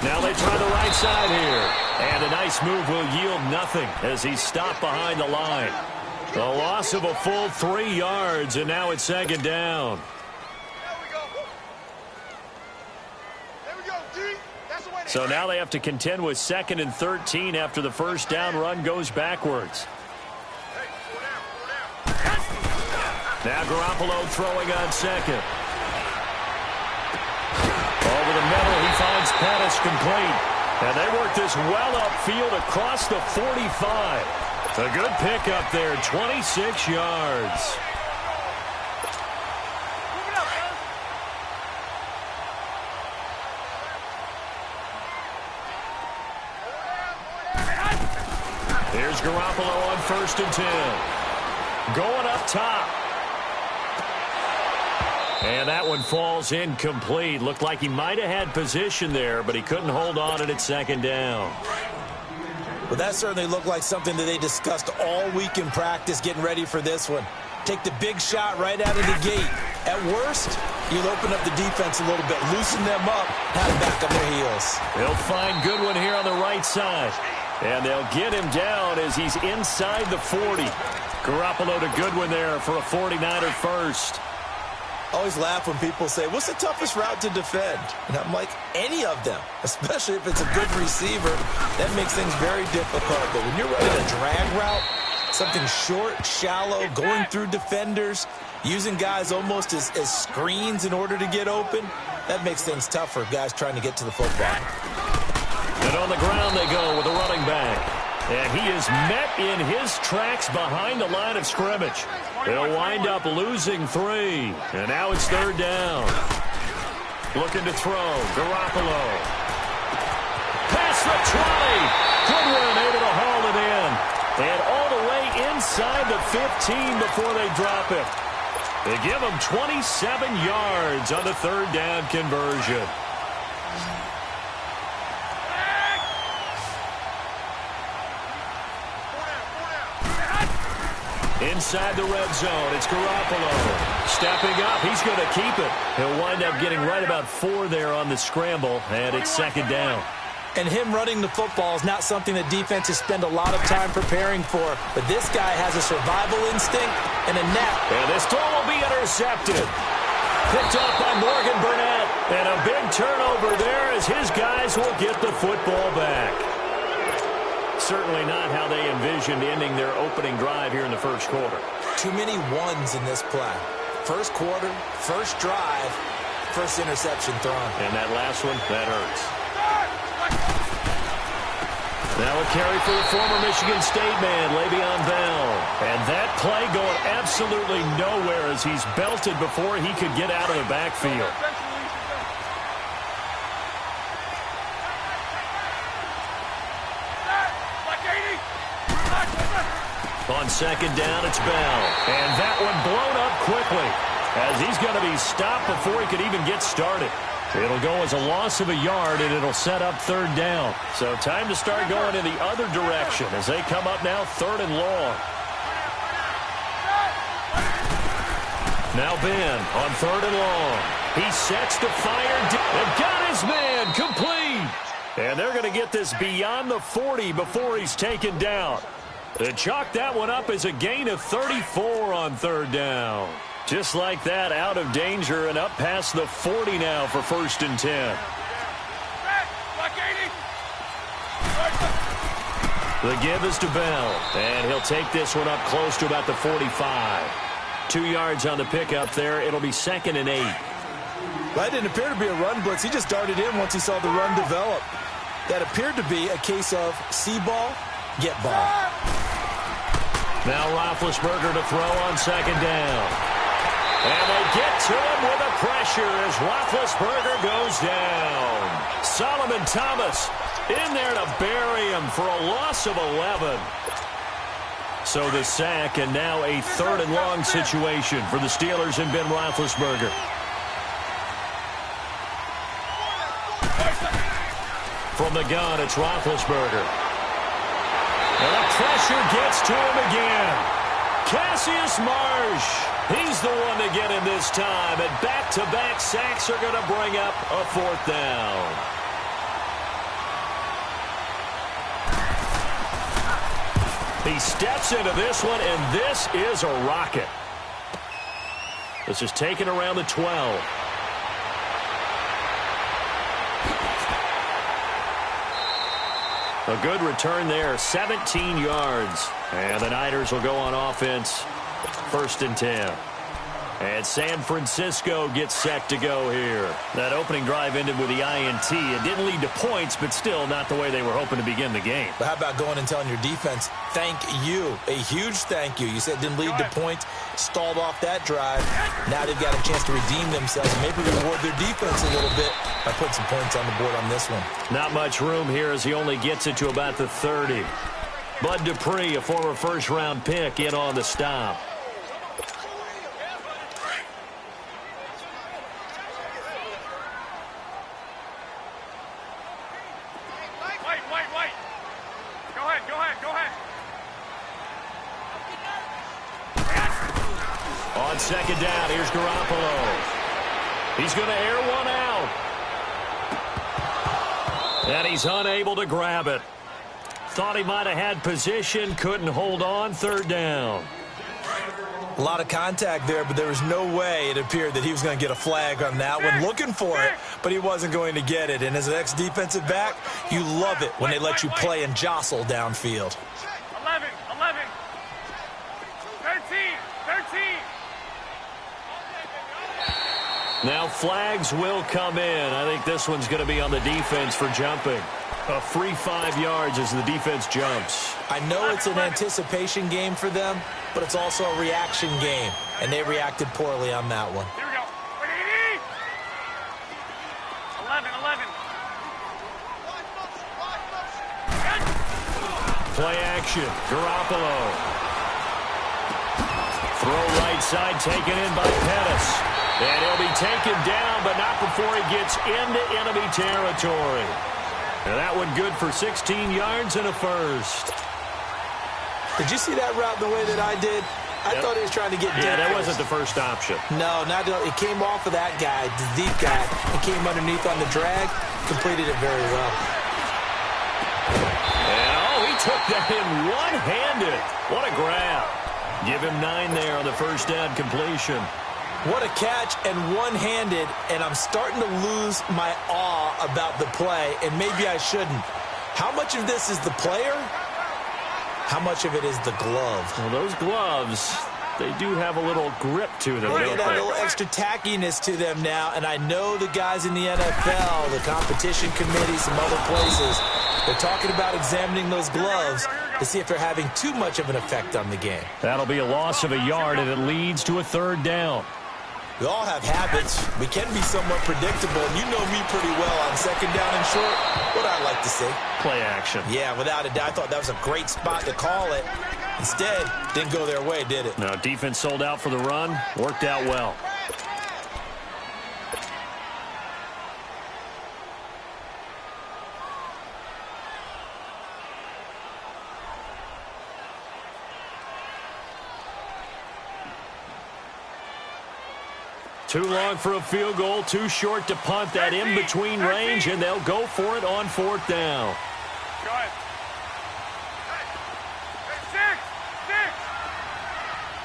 Now they try the right side here. And a nice move will yield nothing as he's stopped behind the line. The loss of a full 3 yards, and now it's second down. So now they have to contend with 2nd and 13 after the first down run goes backwards. Now Garoppolo throwing on second. Over the middle, he finds Pettis complete. And they work this well upfield across the 45. A good pickup there, 26 yards. Here's Garoppolo on 1st and 10. Going up top. And that one falls incomplete. Looked like he might have had position there, but he couldn't hold on it at second down. Well, that certainly looked like something that they discussed all week in practice getting ready for this one. Take the big shot right out of the gate. At worst, you'll open up the defense a little bit, loosen them up, have them back on their heels. They'll find Goodwin here on the right side. And they'll get him down as he's inside the 40. Garoppolo to Goodwin there for a 49er first. I always laugh when people say, what's the toughest route to defend? And I'm like, any of them, especially if it's a good receiver. That makes things very difficult. But when you're running a drag route, something short, shallow, going through defenders, using guys almost as screens in order to get open, that makes things tough for guys trying to get to the football. And on the ground they go with a running back. And he is met in his tracks behind the line of scrimmage. They'll wind up losing 3. And now it's 3rd down. Looking to throw. Garoppolo. Pass the 20. Goodwin able to haul it in. And all the way inside the 15 before they drop it. They give him 27 yards on the 3rd down conversion. Inside the red zone, it's Garoppolo. Stepping up, he's going to keep it. He'll wind up getting right about 4 there on the scramble, and it's second down. And him running the football is not something that defenses spend a lot of time preparing for. But this guy has a survival instinct and a knack. And this throw will be intercepted. Picked off by Morgan Burnett. And a big turnover there as his guys will get the football back. Certainly not how they envisioned ending their opening drive here in the first quarter. Too many ones in this play. First quarter, first drive, first interception thrown. And that last one, that hurts. Now a carry for the former Michigan State man, Le'Veon Bell. And that play going absolutely nowhere as he's belted before he could get out of the backfield. On second down, it's Bell. And that one blown up quickly as he's going to be stopped before he could even get started. It'll go as a loss of a yard, and it'll set up 3rd down. So time to start going in the other direction as they come up now 3rd and long. Now Ben on 3rd and long. He sets to fire. And got his man complete. And they're going to get this beyond the 40 before he's taken down. They chalk that one up as a gain of 34 on 3rd down. Just like that, out of danger and up past the 40 now for 1st and 10. The give is to Bell, and he'll take this one up close to about the 45. 2 yards on the pickup there. It'll be 2nd and 8. That didn't appear to be a run blitz. He just darted in once he saw the run develop. That appeared to be a case of see ball, get ball. Now Roethlisberger to throw on 2nd down. And they get to him with a pressure as Roethlisberger goes down. Solomon Thomas in there to bury him for a loss of 11. So the sack, and now a 3rd and long situation for the Steelers and Ben Roethlisberger. From the gun, it's Roethlisberger. And the pressure gets to him again. Cassius Marsh, he's the one to get him this time. And back-to-back sacks are going to bring up a 4th down. He steps into this one, and this is a rocket. This is taken around the 12. A good return there, 17 yards. And the Niners will go on offense, 1st and 10. And San Francisco gets set to go here. That opening drive ended with the INT. It didn't lead to points, but still not the way they were hoping to begin the game. But how about going and telling your defense, thank you, a huge thank you. You said it didn't lead to points, stalled off that drive. Now they've got a chance to redeem themselves and maybe reward their defense a little bit by putting some points on the board on this one. Not much room here as he only gets it to about the 30. Bud Dupree, a former first-round pick, in on the stop. On 2nd down, here's Garoppolo. He's going to air one out. And he's unable to grab it. Thought he might have had position, couldn't hold on, 3rd down. A lot of contact there, but there was no way it appeared that he was going to get a flag on that one. Looking for it, but he wasn't going to get it. And as an ex-defensive back, you love it when they let you play and jostle downfield. 11, 13. Now flags will come in. I think this one's going to be on the defense for jumping. A free 5 yards as the defense jumps. I know it's an anticipation game for them, but it's also a reaction game, and they reacted poorly on that one. Here we go. 11. Play action. Garoppolo. Throw right side, taken in by Pettis. And he'll be taken down, but not before he gets into enemy territory. And that one good for 16 yards and a 1st. Did you see that route the way that I did? I thought he was trying to get deep. Yeah, that wasn't the first option. No, it came off of that guy, the deep guy, and came underneath on the drag. Completed it very well. And, he took that in one-handed. What a grab. Give him 9 there on the first down completion. What a catch, and one-handed, and I'm starting to lose my awe about the play, and maybe I shouldn't. How much of this is the player? How much of it is the glove? Well, those gloves, they do have a little grip to them. They got a little extra tackiness to them now, and I know the guys in the NFL, the competition committee, some other places, they're talking about examining those gloves to see if they're having too much of an effect on the game. That'll be a loss of a yard, and it leads to a 3rd down. We all have habits. We can be somewhat predictable, and you know me pretty well on 2nd down and short. What I like to see. Play action. Yeah, without a doubt. I thought that was a great spot to call it. Instead, didn't go their way, did it? No, defense sold out for the run. Worked out well. Too long for a field goal, too short to punt that in-between range, and they'll go for it on 4th down. Go ahead. 6.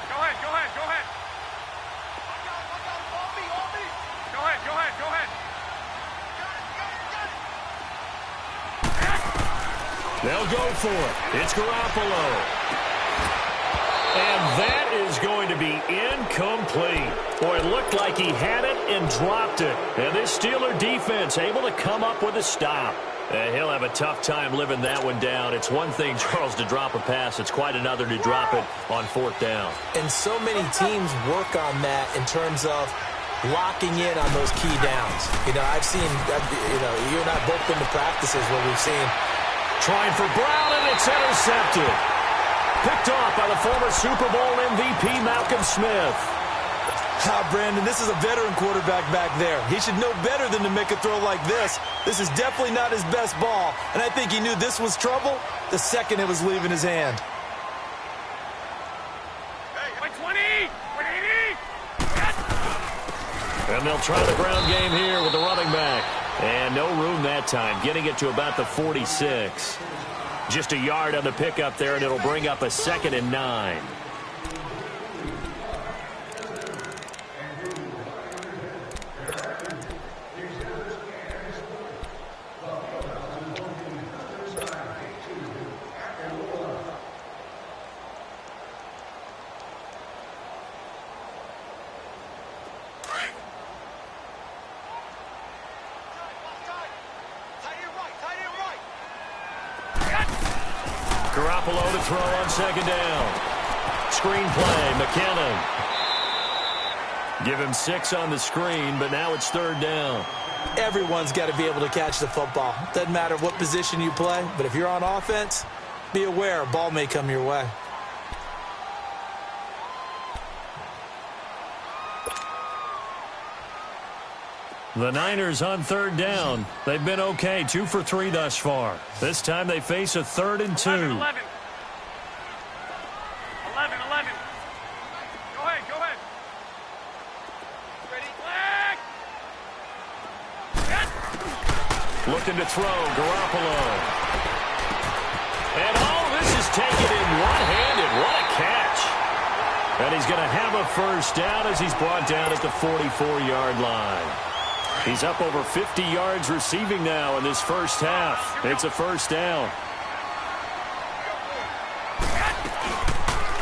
Go ahead. Go ahead. They'll go for it. It's Garoppolo. And that is going to be incomplete. Boy, it looked like he had it and dropped it. And this Steeler defense able to come up with a stop. He'll have a tough time living that one down. It's one thing, Charles, to drop a pass. It's quite another to drop it on 4th down. And so many teams work on that in terms of locking in on those key downs. You know, I've seen, you and I both been to practices where we've seen. Trying for Brown, and it's intercepted. Picked off by the former Super Bowl MVP, Malcolm Smith. Brandon, this is a veteran quarterback back there. He should know better than to make a throw like this. This is definitely not his best ball, and I think he knew this was trouble the second it was leaving his hand. Hey, 20! 180! And they'll try the ground game here with the running back. And no room that time, getting it to about the 46. Just a yard on the pickup there, and it'll bring up a 2nd and 9. Garoppolo to throw on 2nd down. Screen play, McKinnon. Give him 6 on the screen, but now it's 3rd down. Everyone's got to be able to catch the football. Doesn't matter what position you play, but if you're on offense, be aware a ball may come your way. The Niners on 3rd down. They've been okay, 2 for 3 thus far. This time they face a 3rd and 2. 11. Go ahead. Ready? Flag! Looking to throw, Garoppolo. And this is taken in one-handed. What a catch. And he's going to have a 1st down as he's brought down at the 44-yard line. He's up over 50 yards receiving now in this first half. It's a 1st down.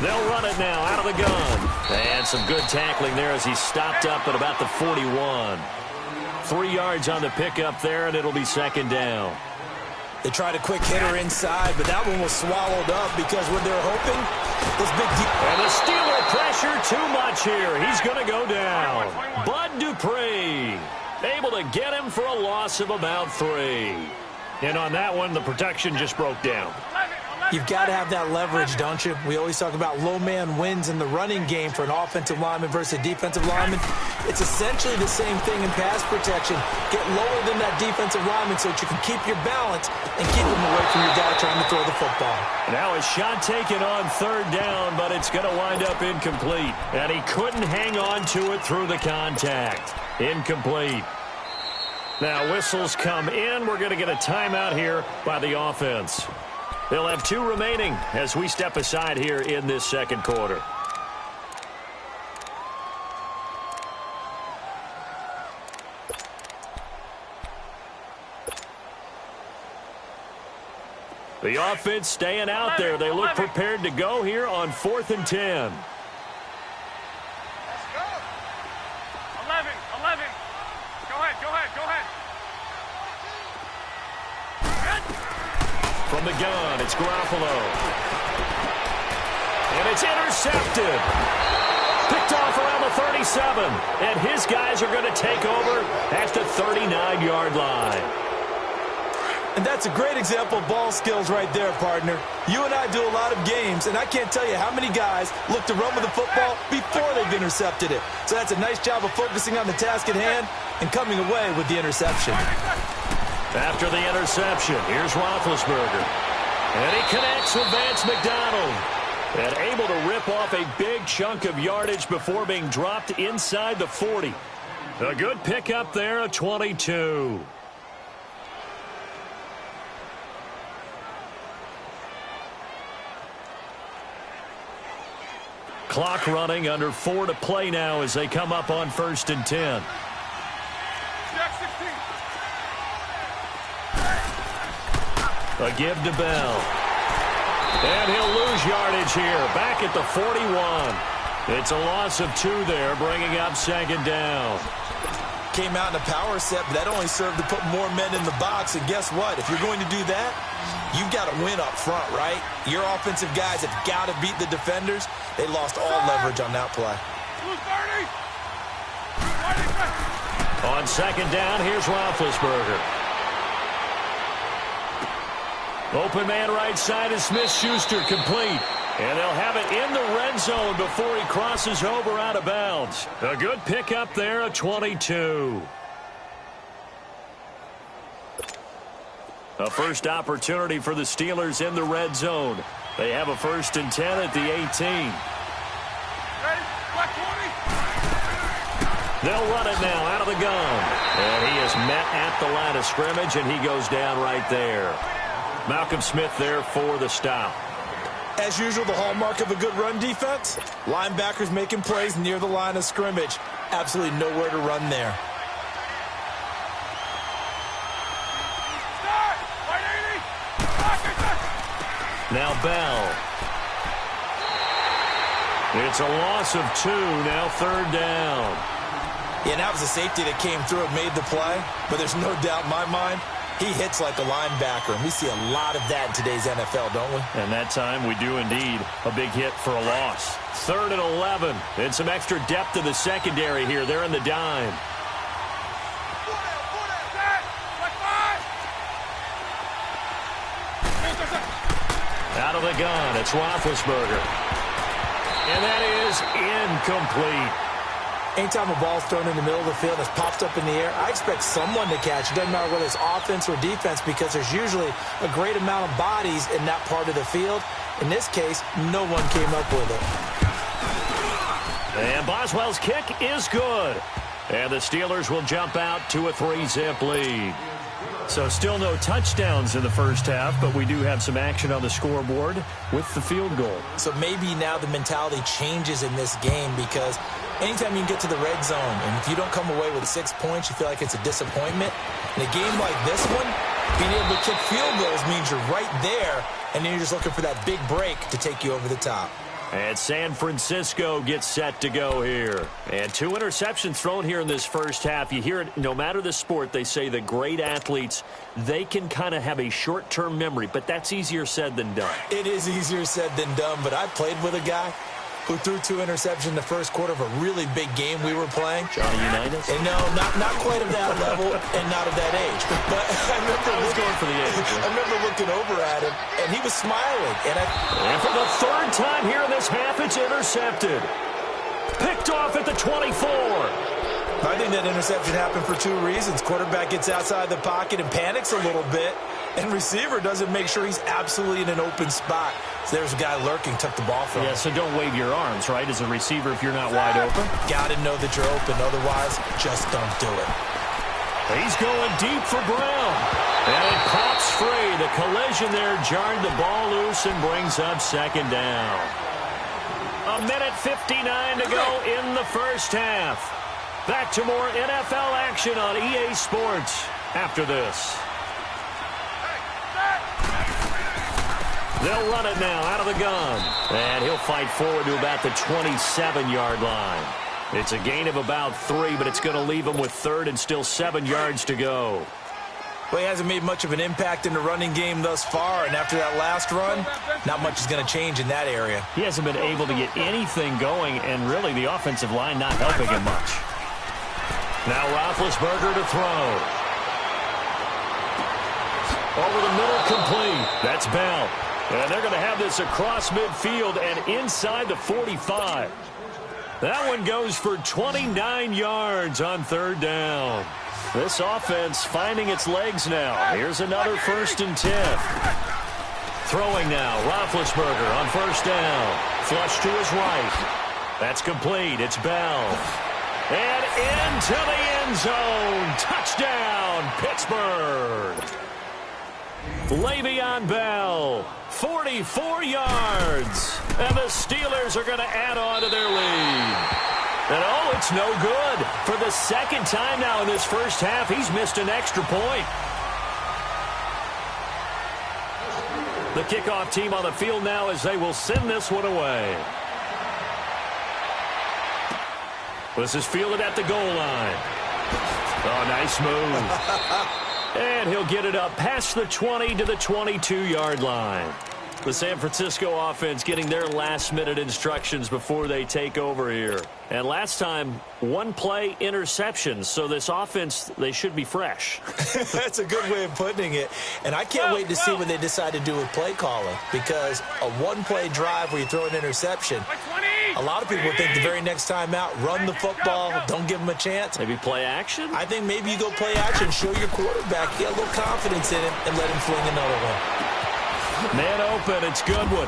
They'll run it now out of the gun. And some good tackling there as he stopped up at about the 41. 3 yards on the pickup there, and it'll be 2nd down. They tried a quick hitter inside, but that one was swallowed up because what they're hoping is big. And the Steeler pressure too much here. He's going to go down. Bud Dupree able to get him for a loss of about 3. And on that one, the protection just broke down. You've got to have that leverage, don't you? We always talk about low man wins in the running game for an offensive lineman versus a defensive lineman. It's essentially the same thing in pass protection. Get lower than that defensive lineman so that you can keep your balance and keep him away from your guy trying to throw the football. Now a shot taken on 3rd down, but it's going to wind up incomplete. And he couldn't hang on to it through the contact. Incomplete. Now whistles come in. We're going to get a timeout here by the offense. They'll have 2 remaining as we step aside here in this 2nd quarter. The offense staying out there. They look prepared to go here on 4th and 10. Let's go. 11. Go ahead. From the gun, it's Garoppolo. And it's intercepted. Picked off around the 37. And his guys are going to take over at the 39-yard line. And that's a great example of ball skills right there, partner. You and I do a lot of games, and I can't tell you how many guys look to run with the football before they've intercepted it. So that's a nice job of focusing on the task at hand and coming away with the interception. After the interception, here's Roethlisberger. And he connects with Vance McDonald. And able to rip off a big chunk of yardage before being dropped inside the 40. A good pickup there, a 22. Clock running, under 4 to play now as they come up on 1st and 10. A give to Bell. And he'll lose yardage here. Back at the 41. It's a loss of 2 there, bringing up second down. Came out in a power set, but that only served to put more men in the box. And guess what? If you're going to do that, you've got to win up front, right? Your offensive guys have got to beat the defenders. They lost all leverage on that play. On second down, here's Roethlisberger. Open man right side is Smith-Schuster, complete. And they'll have it in the red zone before he crosses over out of bounds. A good pickup there, a 22. A first opportunity for the Steelers in the red zone. They have a 1st and 10 at the 18. They'll run it now out of the gun. And he is met at the line of scrimmage, and he goes down right there. Malcolm Smith there for the stop. As usual, the hallmark of a good run defense, linebackers making plays near the line of scrimmage. Absolutely nowhere to run there. Now Bell. It's a loss of 2, now 3rd down. Yeah, and that was a safety that came through and made the play, but there's no doubt in my mind, he hits like a linebacker, and we see a lot of that in today's NFL, don't we? And that time we do indeed. A big hit for a loss. 3rd and 11. And some extra depth to the secondary here. They're in the dime. Out of the gun, it's Roethlisberger. And that is incomplete. Anytime a ball's thrown in the middle of the field and it's popped up in the air, I expect someone to catch. It doesn't matter whether it's offense or defense, because there's usually a great amount of bodies in that part of the field. In this case, no one came up with it. And Boswell's kick is good. And the Steelers will jump out to a 3-zip lead. So still no touchdowns in the first half, but we do have some action on the scoreboard with the field goal. So maybe now the mentality changes in this game, because anytime you can get to the red zone, and if you don't come away with 6 points, you feel like it's a disappointment. In a game like this one, being able to kick field goals means you're right there, and then you're just looking for that big break to take you over the top. And San Francisco gets set to go here. And 2 interceptions thrown here in this first half. You hear it, no matter the sport, they say the great athletes, they can kind of have a short-term memory, but that's easier said than done. It is easier said than done, but I played with a guy who threw 2 interceptions in the first quarter of a really big game we were playing. Johnny Unitas? And no, not quite of that level and not of that age. But I remember looking over at him, and he was smiling. And for the 3rd time here in this half, it's intercepted. Picked off at the 24. I think that interception happened for 2 reasons. Quarterback gets outside the pocket and panics a little bit, and receiver doesn't make sure he's absolutely in an open spot. So there's a guy lurking, took the ball from him. Yeah, so don't wave your arms, right, as a receiver if you're not wide open. Got to know that you're open. Otherwise, just don't do it. He's going deep for Brown. And it pops free. The collision there jarred the ball loose and brings up second down. 1:59 to go in the first half. Back to more NFL action on EA Sports after this. They'll run it now out of the gun. And he'll fight forward to about the 27-yard line. It's a gain of about 3, but it's going to leave him with 3rd and still 7 yards to go. Well, he hasn't made much of an impact in the running game thus far, and after that last run, not much is going to change in that area. He hasn't been able to get anything going, and really the offensive line not helping him much. Now Roethlisberger to throw. Over the middle, complete. That's Bell. And they're going to have this across midfield and inside the 45. That one goes for 29 yards on 3rd down. This offense finding its legs now. Here's another 1st and 10. Throwing now, Roethlisberger on 1st down. Flush to his right. That's complete. It's Bell. And into the end zone. Touchdown, Pittsburgh. Le'Veon Bell, 44 yards. And the Steelers are going to add on to their lead. And oh, it's no good. For the 2nd time now in this first half, he's missed an extra point. The kickoff team on the field now as they will send this one away. This is fielded at the goal line. Oh, nice move. And he'll get it up past the 20 to the 22-yard line. The San Francisco offense getting their last-minute instructions before they take over here. And last time, one-play interceptions. So this offense, they should be fresh. That's a good way of putting it. And I can't wait to see what they decide to do with play calling. Because a one-play drive where you throw an interception, a lot of people think the very next time out, run the football, don't give them a chance. Maybe play action? I think maybe you go play action, show your quarterback, get a little confidence in him, and let him fling another one. Man open, it's Goodwin.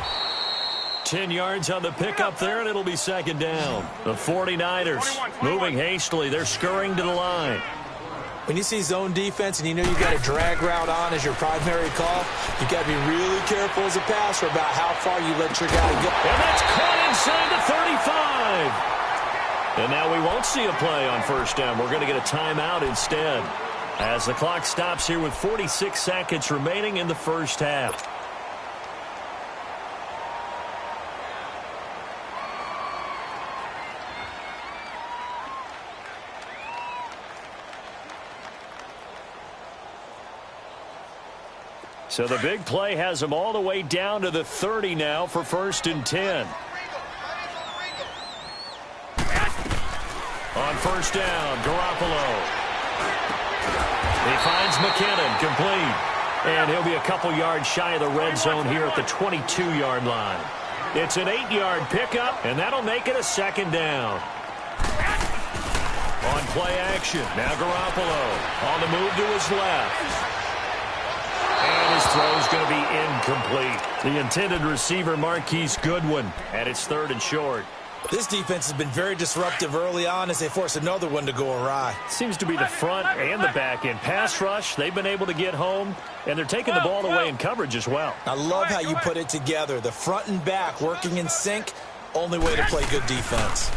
10 yards on the pickup there, and it'll be second down. The 49ers moving hastily. They're scurrying to the line. When you see zone defense and you know you've got a drag route on as your primary call, you've got to be really careful as a passer about how far you let your guy go. And that's caught inside the 35. And now we won't see a play on first down. We're going to get a timeout instead as the clock stops here with 46 seconds remaining in the first half. So the big play has them all the way down to the 30 now for 1st and 10. On first down, Garoppolo. He finds McKinnon, complete. And he'll be a couple yards shy of the red zone here at the 22-yard line. It's an 8-yard pickup, and that'll make it a second down. On play action, now Garoppolo on the move to his left. And his throw's going to be incomplete. The intended receiver, Marquise Goodwin, and it's 3rd and short. This defense has been very disruptive early on as they force another one to go awry. Seems to be the front and the back end. Pass rush, they've been able to get home, and they're taking the ball away in coverage as well. I love how you put it together. The front and back working in sync, only way to play good defense.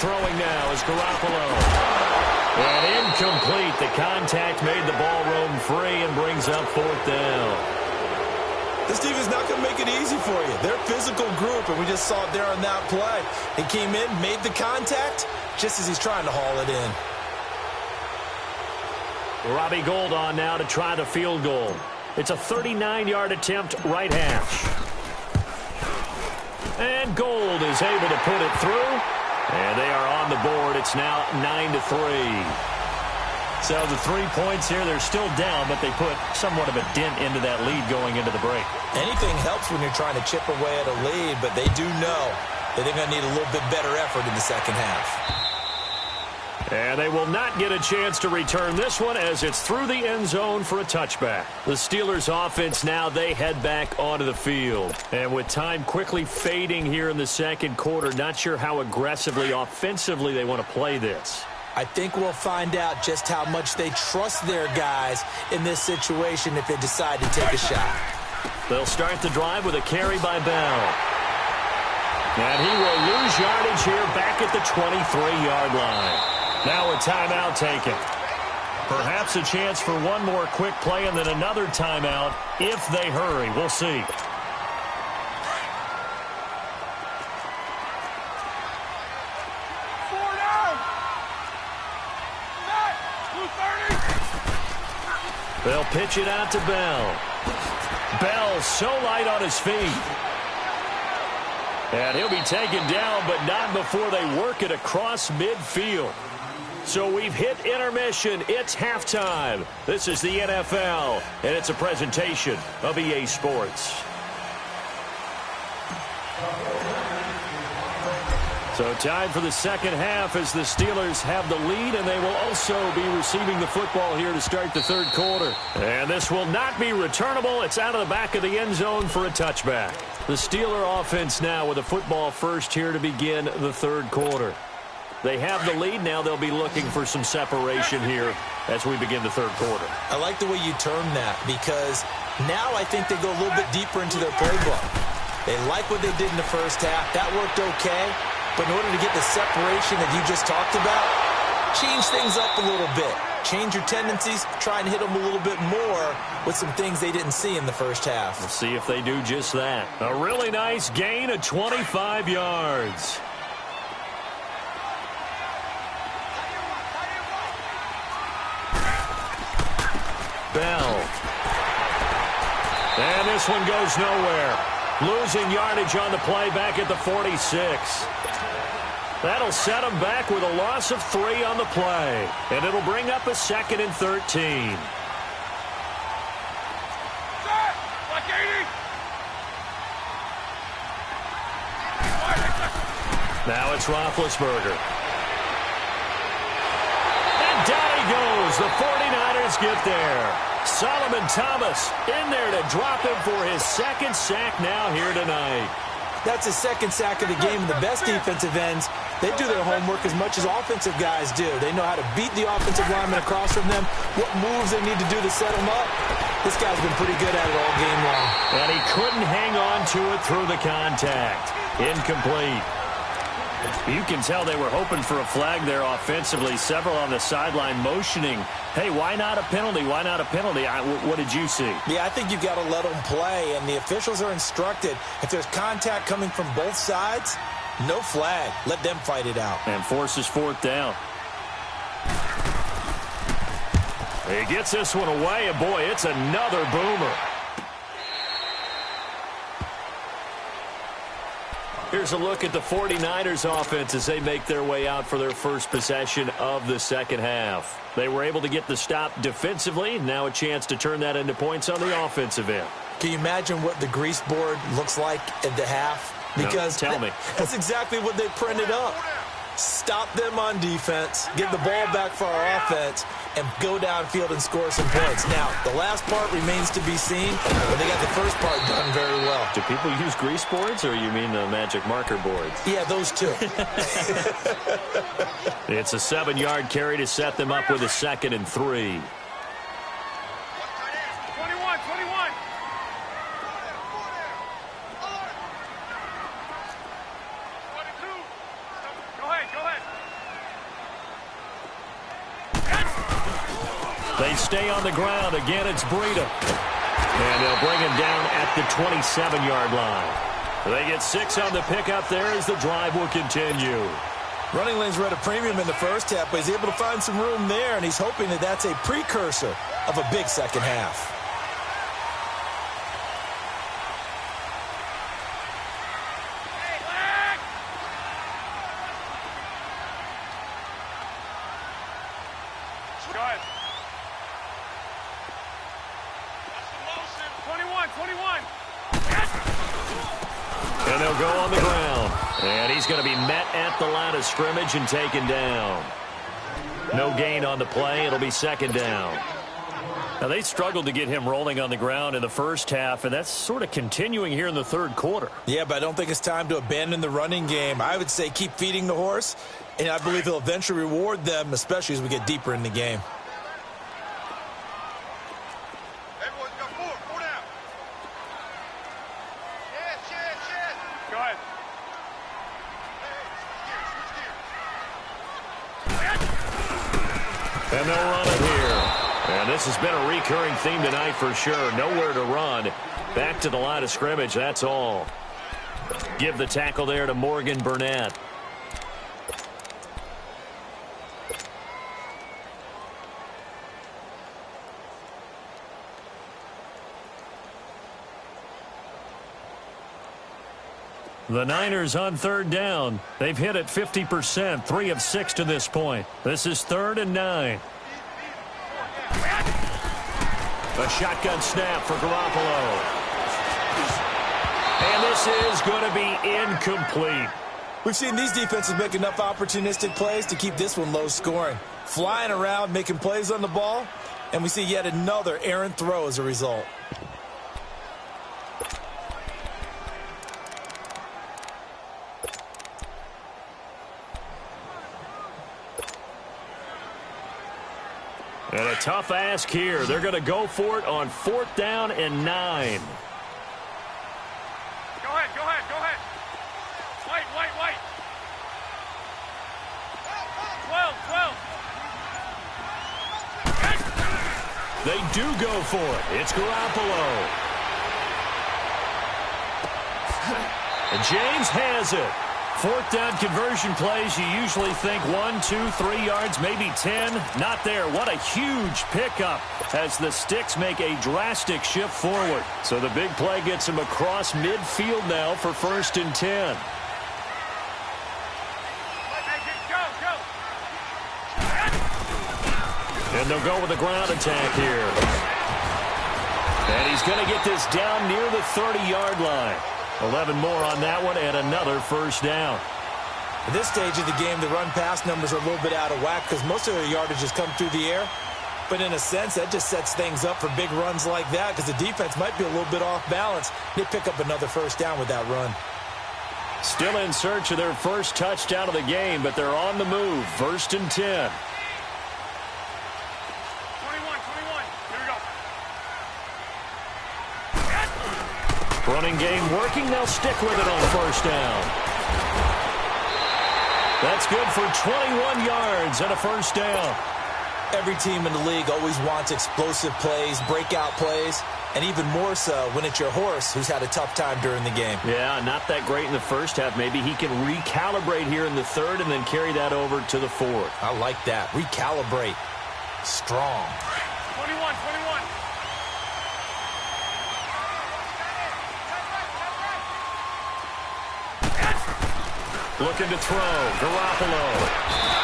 Throwing now is Garoppolo. And incomplete. The contact made the ball roam free and brings up 4th down. This defense is not going to make it easy for you. They're a physical group, and we just saw it there on that play. He came in, made the contact, just as he's trying to haul it in. Robbie Gould on now to try the field goal. It's a 39-yard attempt, right hash. And Gould is able to put it through. And they are on the board. It's now 9-3. So the 3 points here, they're still down, but they put somewhat of a dent into that lead going into the break. Anything helps when you're trying to chip away at a lead, but they do know that they're going to need a little bit better effort in the second half. And they will not get a chance to return this one as it's through the end zone for a touchback. The Steelers offense now, they head back onto the field. And with time quickly fading here in the second quarter, not sure how aggressively, offensively they want to play this. I think we'll find out just how much they trust their guys in this situation if they decide to take a shot. They'll start the drive with a carry by Bell. And he will lose yardage here back at the 23-yard line. Now a timeout taken. Perhaps a chance for one more quick play and then another timeout if they hurry. We'll see. They'll pitch it out to Bell. Bell so light on his feet. And he'll be taken down, but not before they work it across midfield. So we've hit intermission. It's halftime. This is the NFL, and it's a presentation of EA Sports. So time for the second half as the Steelers have the lead, and they will also be receiving the football here to start the third quarter. And this will not be returnable. It's out of the back of the end zone for a touchback. The Steeler offense now with a football first here to begin the third quarter. They have the lead. Now they'll be looking for some separation here as we begin the third quarter. I like the way you term that because now I think they go a little bit deeper into their playbook. They like what they did in the first half. That worked okay. But in order to get the separation that you just talked about, change things up a little bit. change your tendencies, try and hit them a little bit more with some things they didn't see in the first half. We'll see if they do just that. A really nice gain of 25 yards. Bell. And this one goes nowhere. Losing yardage on the play back at the 46. That'll set them back with a loss of 3 on the play. And it'll bring up a 2nd and 13. Now it's Roethlisberger. And down he goes. The 49ers get there. Solomon Thomas in there to drop him for his 2nd sack now here tonight. That's his 2nd sack of the game. And the best defensive ends, they do their homework as much as offensive guys do. They know how to beat the offensive lineman across from them, what moves they need to do to set them up. This guy's been pretty good at it all game long. And he couldn't hang on to it through the contact. Incomplete. You can tell they were hoping for a flag there offensively. Several on the sideline motioning, hey, why not a penalty? Why not a penalty? What did you see? Yeah, I think you've got to let them play, and the officials are instructed. If there's contact coming from both sides, no flag. Let them fight it out. And forces 4th down. He gets this one away, and boy, it's another boomer. Here's a look at the 49ers offense as they make their way out for their first possession of the second half. They were able to get the stop defensively. Now a chance to turn that into points on the offensive end. Can you imagine what the grease board looks like at the half? Because no, tell me. That's exactly what they printed up. Stop them on defense, get the ball back for our offense, and go downfield and score some points. Now, the last part remains to be seen, but they got the first part done very well. Do people use grease boards, or you mean the magic marker boards? Yeah, those two. It's a 7-yard carry to set them up with a 2nd and 3. 21. They stay on the ground. Again, it's Breida. And they'll bring him down at the 27-yard line. They get 6 on the pickup there as the drive will continue. Running lanes were at a premium in the first half, but he's able to find some room there, and he's hoping that that's a precursor of a big second half. Go ahead. 21. And they'll go on the ground. And he's going to be met at the line of scrimmage and taken down. No gain on the play. It'll be 2nd down. Now, they struggled to get him rolling on the ground in the first half, and that's sort of continuing here in the 3rd quarter. Yeah, but I don't think it's time to abandon the running game. I would say keep feeding the horse, and I believe he'll eventually reward them, especially as we get deeper in the game. Everyone's got 4 down. Go ahead. And they'll run it here. And this has been a recurring theme tonight for sure. Nowhere to run. Back to the line of scrimmage, that's all. Give the tackle there to Morgan Burnett. The Niners on 3rd down. They've hit it 50%, 3 of 6 to this point. This is 3rd and 9. A shotgun snap for Garoppolo. And this is going to be incomplete. We've seen these defenses make enough opportunistic plays to keep this one low scoring. Flying around, making plays on the ball, and we see yet another errant throw as a result. And a tough ask here. They're going to go for it on 4th down and 9. Go ahead. White. 12. They do go for it. It's Garoppolo. And James has it. Fourth down conversion plays, you usually think 1, 2, 3 yards, maybe 10. Not there. What a huge pickup as the Sticks make a drastic shift forward. So the big play gets them across midfield now for 1st and 10. And they'll go with a ground attack here. And he's going to get this down near the 30-yard line. 11 more on that one and another first down. At this stage of the game, the run-pass numbers are a little bit out of whack because most of their yardage has come through the air. But in a sense, that just sets things up for big runs like that because the defense might be a little bit off balance. They pick up another first down with that run. Still in search of their first touchdown of the game, but they're on the move. 1st and 10. 21. Here we go. Running game working. They'll stick with it on 1st down. That's good for 21 yards and a first down. Every team in the league always wants explosive plays, breakout plays, and even more so when it's your horse who's had a tough time during the game. Yeah, not that great in the first half. Maybe he can recalibrate here in the third and then carry that over to the fourth. I like that. Recalibrate. Strong. 21. Looking to throw. Garoppolo.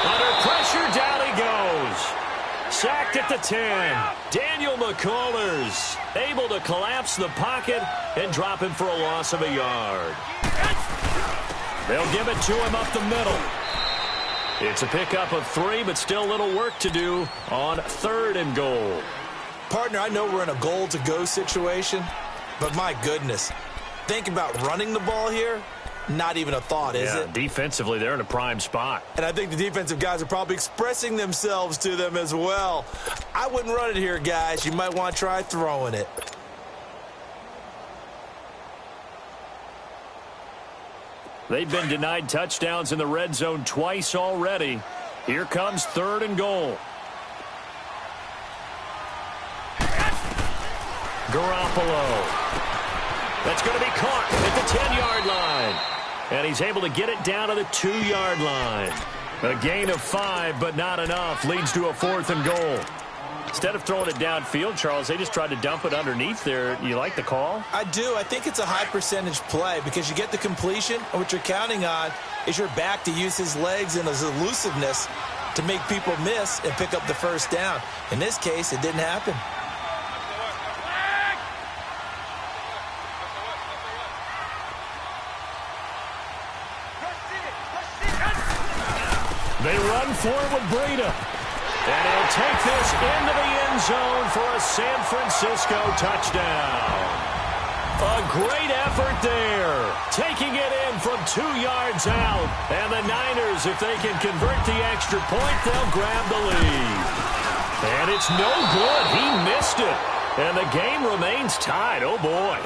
Under pressure, down he goes. Sacked at the 10. Daniel McCullers able to collapse the pocket and drop him for a loss of a yard. They'll give it to him up the middle. It's a pickup of 3, but still a little work to do on 3rd and goal. Partner, I know we're in a goal-to-go situation, but my goodness, think about running the ball here. Not even a thought, is it? Defensively, they're in a prime spot. And I think the defensive guys are probably expressing themselves to them as well. I wouldn't run it here, guys. You might want to try throwing it. They've been denied touchdowns in the red zone twice already. Here comes 3rd and goal. Garoppolo. That's going to be caught at the 10-yard line. And he's able to get it down to the 2-yard line. A gain of 5, but not enough. Leads to a 4th and goal. Instead of throwing it downfield, Charles, they just tried to dump it underneath there. You like the call? I do. I think it's a high-percentage play because you get the completion, and what you're counting on is your back to use his legs and his elusiveness to make people miss and pick up the first down. In this case, it didn't happen. They run for it with Breida. And he'll take this into the end zone for a San Francisco touchdown. A great effort there. Taking it in from 2 yards out. And the Niners, if they can convert the extra point, they'll grab the lead. And it's no good. He missed it. And the game remains tied. Oh, boy.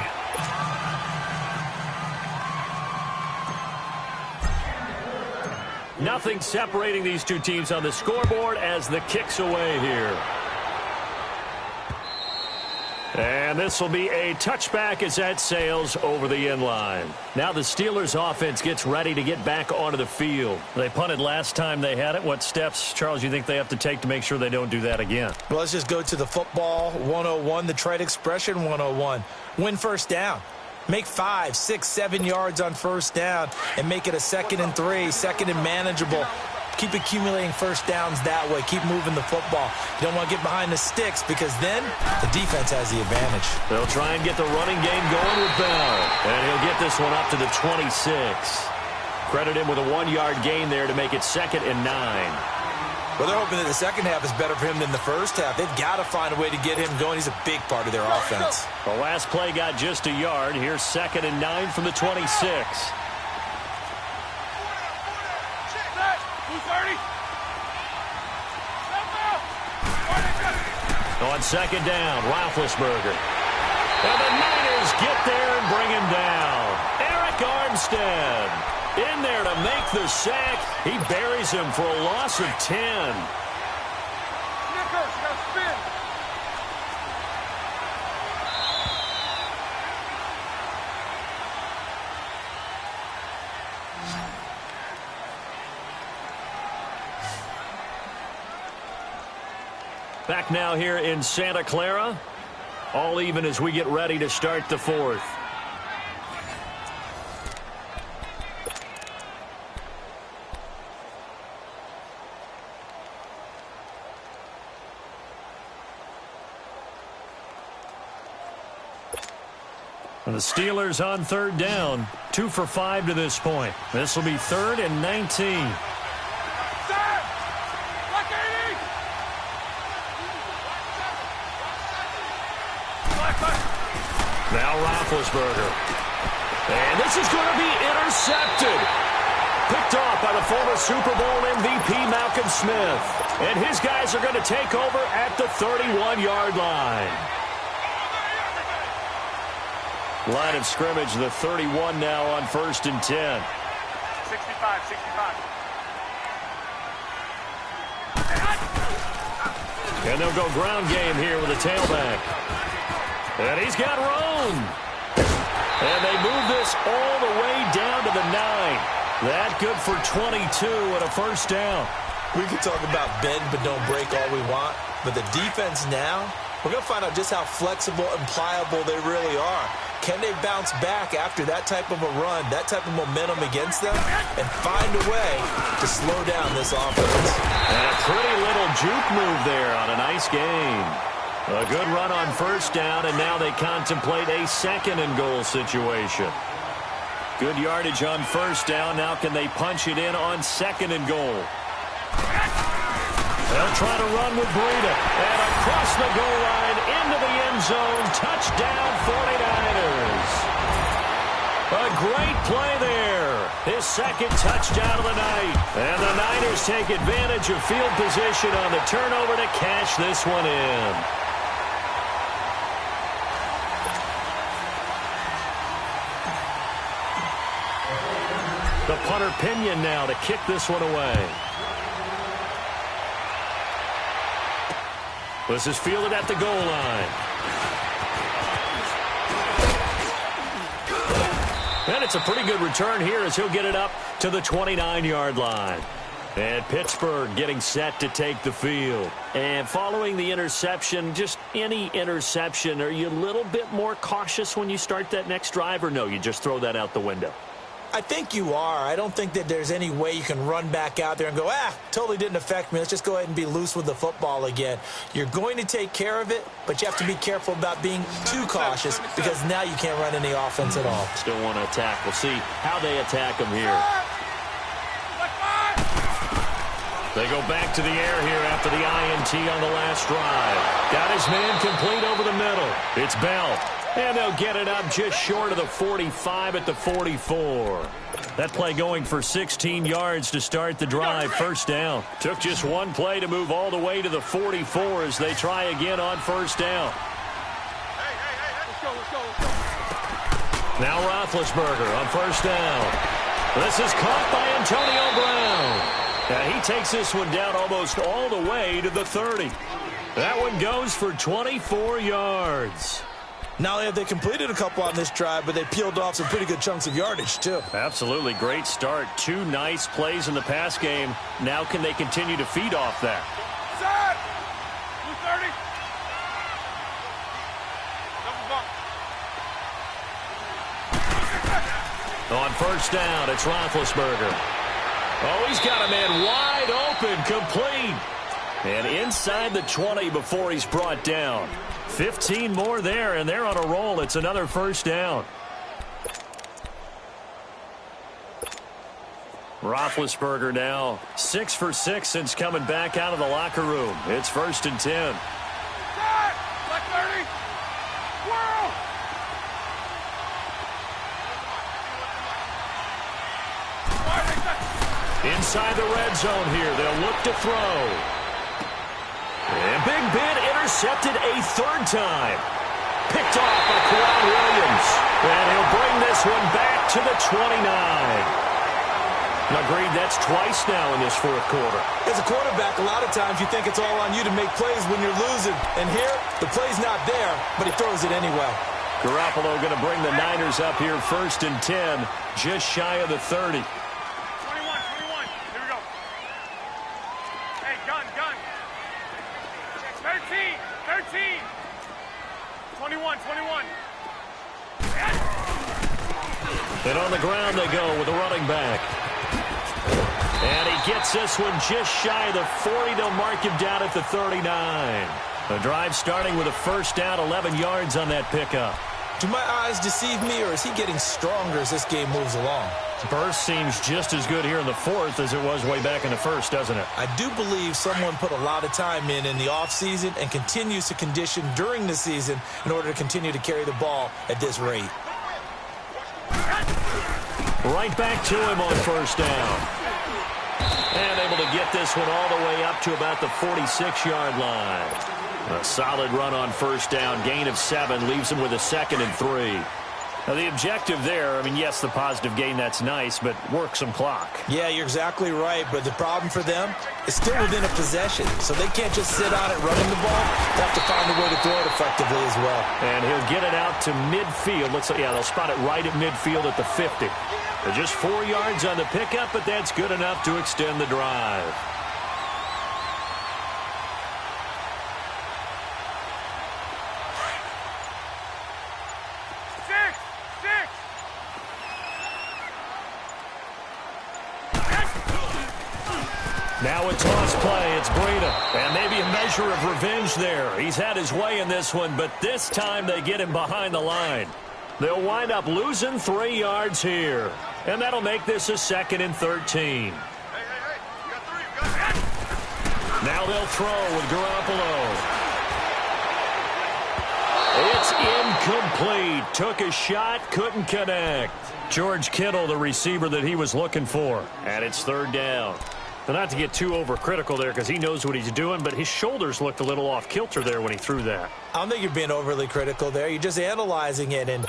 Nothing separating these two teams on the scoreboard as the kick's away here. And this will be a touchback as that sails over the end line. Now the Steelers offense gets ready to get back onto the field. They punted last time they had it. What steps, Charles, you think they have to take to make sure they don't do that again? Well, let's just go to the football 101, the trade expression 101. Win first down. Make 5, 6, 7 yards on first down and make it a 2nd and 3, 2nd and manageable. Keep accumulating first downs that way. Keep moving the football. You don't want to get behind the sticks because then the defense has the advantage. They'll try and get the running game going with Bell. And he'll get this one up to the 26. Credit him with a 1-yard gain there to make it 2nd and 9. Well, they're hoping that the second half is better for him than the first half. They've got to find a way to get him going. He's a big part of their offense. The last play got just a yard. Here's 2nd and 9 from the 26. On 2nd down, Roethlisberger. And the Niners get there and bring him down. Eric Armstead in there to make the sack. He buries him for a loss of 10. Back now here in Santa Clara. All even as we get ready to start the fourth. The Steelers on third down. 2 for 5 to this point. This will be 3rd and 19. Now Roethlisberger. And this is going to be intercepted. Picked off by the former Super Bowl MVP Malcolm Smith. And his guys are going to take over at the 31-yard line. Line of scrimmage, the 31 now on 1st and 10. 65. And they'll go ground game here with a tailback. And he's got room. And they move this all the way down to the 9. That good for 22 and a first down. We can talk about bend but don't break all we want, but the defense now, we're going to find out just how flexible and pliable they really are. Can they bounce back after that type of a run, that type of momentum against them, and find a way to slow down this offense? And a pretty little juke move there on a nice game. A good run on first down, and now they contemplate a 2nd and goal situation. Good yardage on first down. Now can they punch it in on 2nd and goal? They'll try to run with Breida. And across the goal line into the end zone. Touchdown 49ers. A great play there. His 2nd touchdown of the night. And the Niners take advantage of field position on the turnover to cash this one in. The punter Pinion now to kick this one away. This is fielded at the goal line. And it's a pretty good return here as he'll get it up to the 29-yard line. And Pittsburgh getting set to take the field. And following the interception, just any interception, are you a little bit more cautious when you start that next drive, or no, you just throw that out the window? I think you are. I don't think that there's any way you can run back out there and go, totally didn't affect me. Let's just go ahead and be loose with the football again. You're going to take care of it, but you have to be careful about being too cautious because now you can't run any offense at all. Still want to attack. We'll see how they attack him here. They go back to the air here after the INT on the last drive. Got his man complete over the middle. It's Bell. And they'll get it up just short of the 45 at the 44. That play going for 16 yards to start the drive. First down. Took just one play to move all the way to the 44 as they try again on first down. Let's go. Now Roethlisberger on first down. This is caught by Antonio Brown. He takes this one down almost all the way to the 30. That one goes for 24 yards. Not only have they completed a couple on this drive, but they peeled off some pretty good chunks of yardage, too. Absolutely. Great start. 2 nice plays in the pass game. Now can they continue to feed off that? Set! 230. Double bump. On first down, it's Roethlisberger. Oh, he's got a man wide open, complete. And inside the 20 before he's brought down. 15 more there, and they're on a roll. It's another first down. Roethlisberger now 6 for 6 since coming back out of the locker room. It's 1st and 10. Set! Black 30. Whirl! Inside the red zone here. They'll look to throw. And Big Ben intercepted a 3rd time. Picked off by Kwan Williams. And he'll bring this one back to the 29. Agreed, that's twice now in this 4th quarter. As a quarterback, a lot of times you think it's all on you to make plays when you're losing. And here, the play's not there, but he throws it anyway. Garoppolo going to bring the Niners up here 1st and 10, just shy of the 30. 21. Here we go. Hey, gun. 21, 21. And on the ground they go with a running back. And he gets this one just shy of the 40. They'll mark him down at the 39. The drive starting with a first down, 11 yards on that pickup. Do my eyes deceive me, or is he getting stronger as this game moves along? Burst seems just as good here in the fourth as it was way back in the first, doesn't it? I do believe someone put a lot of time in the offseason and continues to condition during the season in order to continue to carry the ball at this rate. Right back to him on first down. And able to get this one all the way up to about the 46-yard line. A solid run on first down, gain of 7, leaves him with a 2nd and 3. Now, the objective there, I mean, yes, the positive gain, that's nice, but work some clock. Yeah, you're exactly right, but the problem for them is still within a possession, so they can't just sit on it running the ball. They have to find a way to throw it effectively as well. And he'll get it out to midfield. Looks like, yeah, they'll spot it right at midfield at the 50. Just 4 yards on the pickup, but that's good enough to extend the drive. Now a toss play. It's Breida. And maybe a measure of revenge there. He's had his way in this one, but this time they get him behind the line. They'll wind up losing 3 yards here. And that'll make this a 2nd and 13. Hey, you got 3, you got 3. Now they'll throw with Garoppolo. It's incomplete. Took a shot, couldn't connect. George Kittle, the receiver that he was looking for. And it's 3rd down. But not to get too overcritical there because he knows what he's doing, but his shoulders looked a little off kilter there when he threw that. I don't think you're being overly critical there. You're just analyzing it, and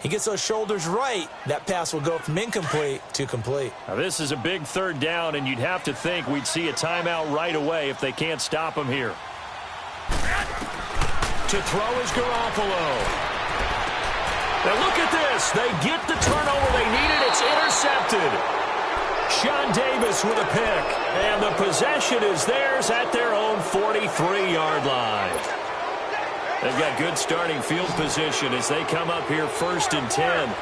he gets those shoulders right. That pass will go from incomplete to complete. Now, this is a big 3rd down, and you'd have to think we'd see a timeout right away if they can't stop him here. To throw is Garoppolo. Now look at this. They get the turnover they needed. It's intercepted. Sean Davis with a pick. And the possession is theirs at their own 43-yard line. They've got good starting field position as they come up here 1st and 10.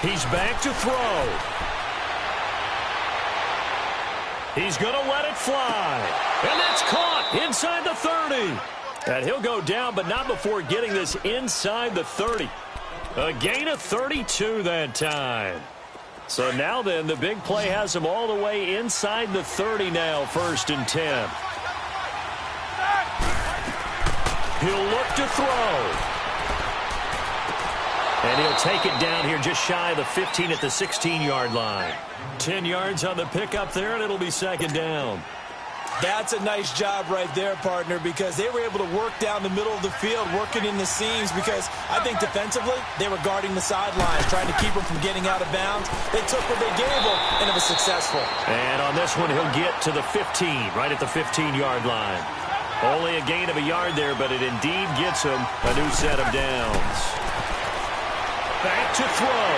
He's back to throw. He's going to let it fly. And that's caught inside the 30. And he'll go down, but not before getting this inside the 30. A gain of 32 that time. So now then, the big play has him all the way inside the 30 now, 1st and 10. He'll look to throw. And he'll take it down here just shy of the 15 at the 16-yard line. 10 yards on the pickup there, and it'll be 2nd down. That's a nice job right there, partner, because they were able to work down the middle of the field, working in the seams, because I think defensively they were guarding the sidelines, trying to keep them from getting out of bounds. They took what they gave them, and it was successful. And on this one, he'll get to the 15, right at the 15-yard line. Only a gain of a yard there, but it indeed gets him a new set of downs. Back to throw.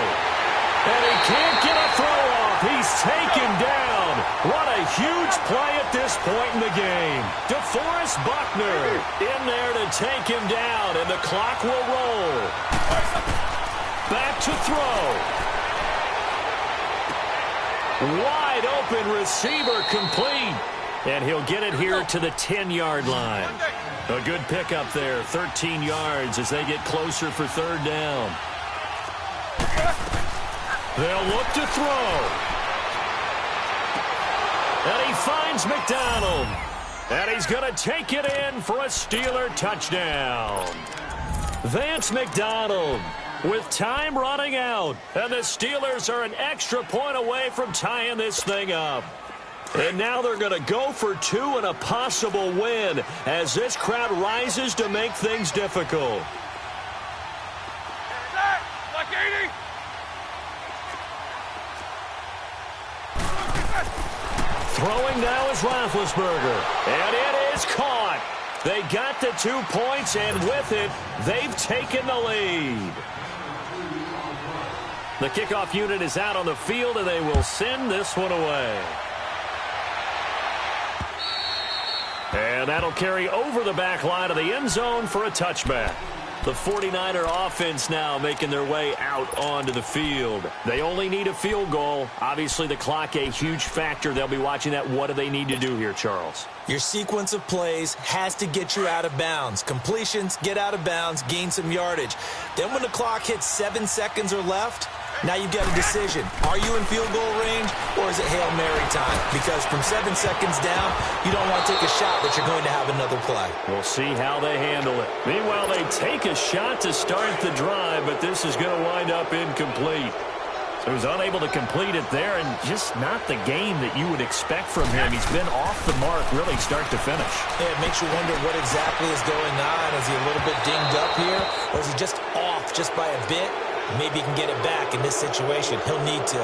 And he can't get a throw off. He's taken down. What a huge play at this point in the game. DeForest Buckner in there to take him down, and the clock will roll. Back to throw. Wide open receiver complete. And he'll get it here to the 10-yard line. A good pickup there, 13 yards as they get closer for 3rd down. They'll look to throw. And he finds McDonald. And he's going to take it in for a Steeler touchdown. Vance McDonald with time running out. And the Steelers are an extra point away from tying this thing up. And now they're going to go for 2 and a possible win as this crowd rises to make things difficult. Like 80. Throwing now is Roethlisberger. And it is caught. They got the 2 points, and with it, they've taken the lead. The kickoff unit is out on the field, and they will send this one away. And that'll carry over the back line of the end zone for a touchback. The 49er offense now making their way out onto the field. They only need a field goal. Obviously, the clock a huge factor. They'll be watching that. What do they need to do here, Charles? Your sequence of plays has to get you out of bounds. Completions, get out of bounds, gain some yardage. Then when the clock hits 7 seconds or left, now you've got a decision. Are you in field goal range, or is it Hail Mary time? Because from 7 seconds down, you don't want to take a shot that you're going to have another play. We'll see how they handle it. Meanwhile, they take a shot to start the drive, but this is going to wind up incomplete. So he was unable to complete it there, and just not the game that you would expect from him. He's been off the mark really start to finish. Yeah, it makes you wonder what exactly is going on. Is he a little bit dinged up here, or is he just off just by a bit? Maybe he can get it back in this situation. He'll need to.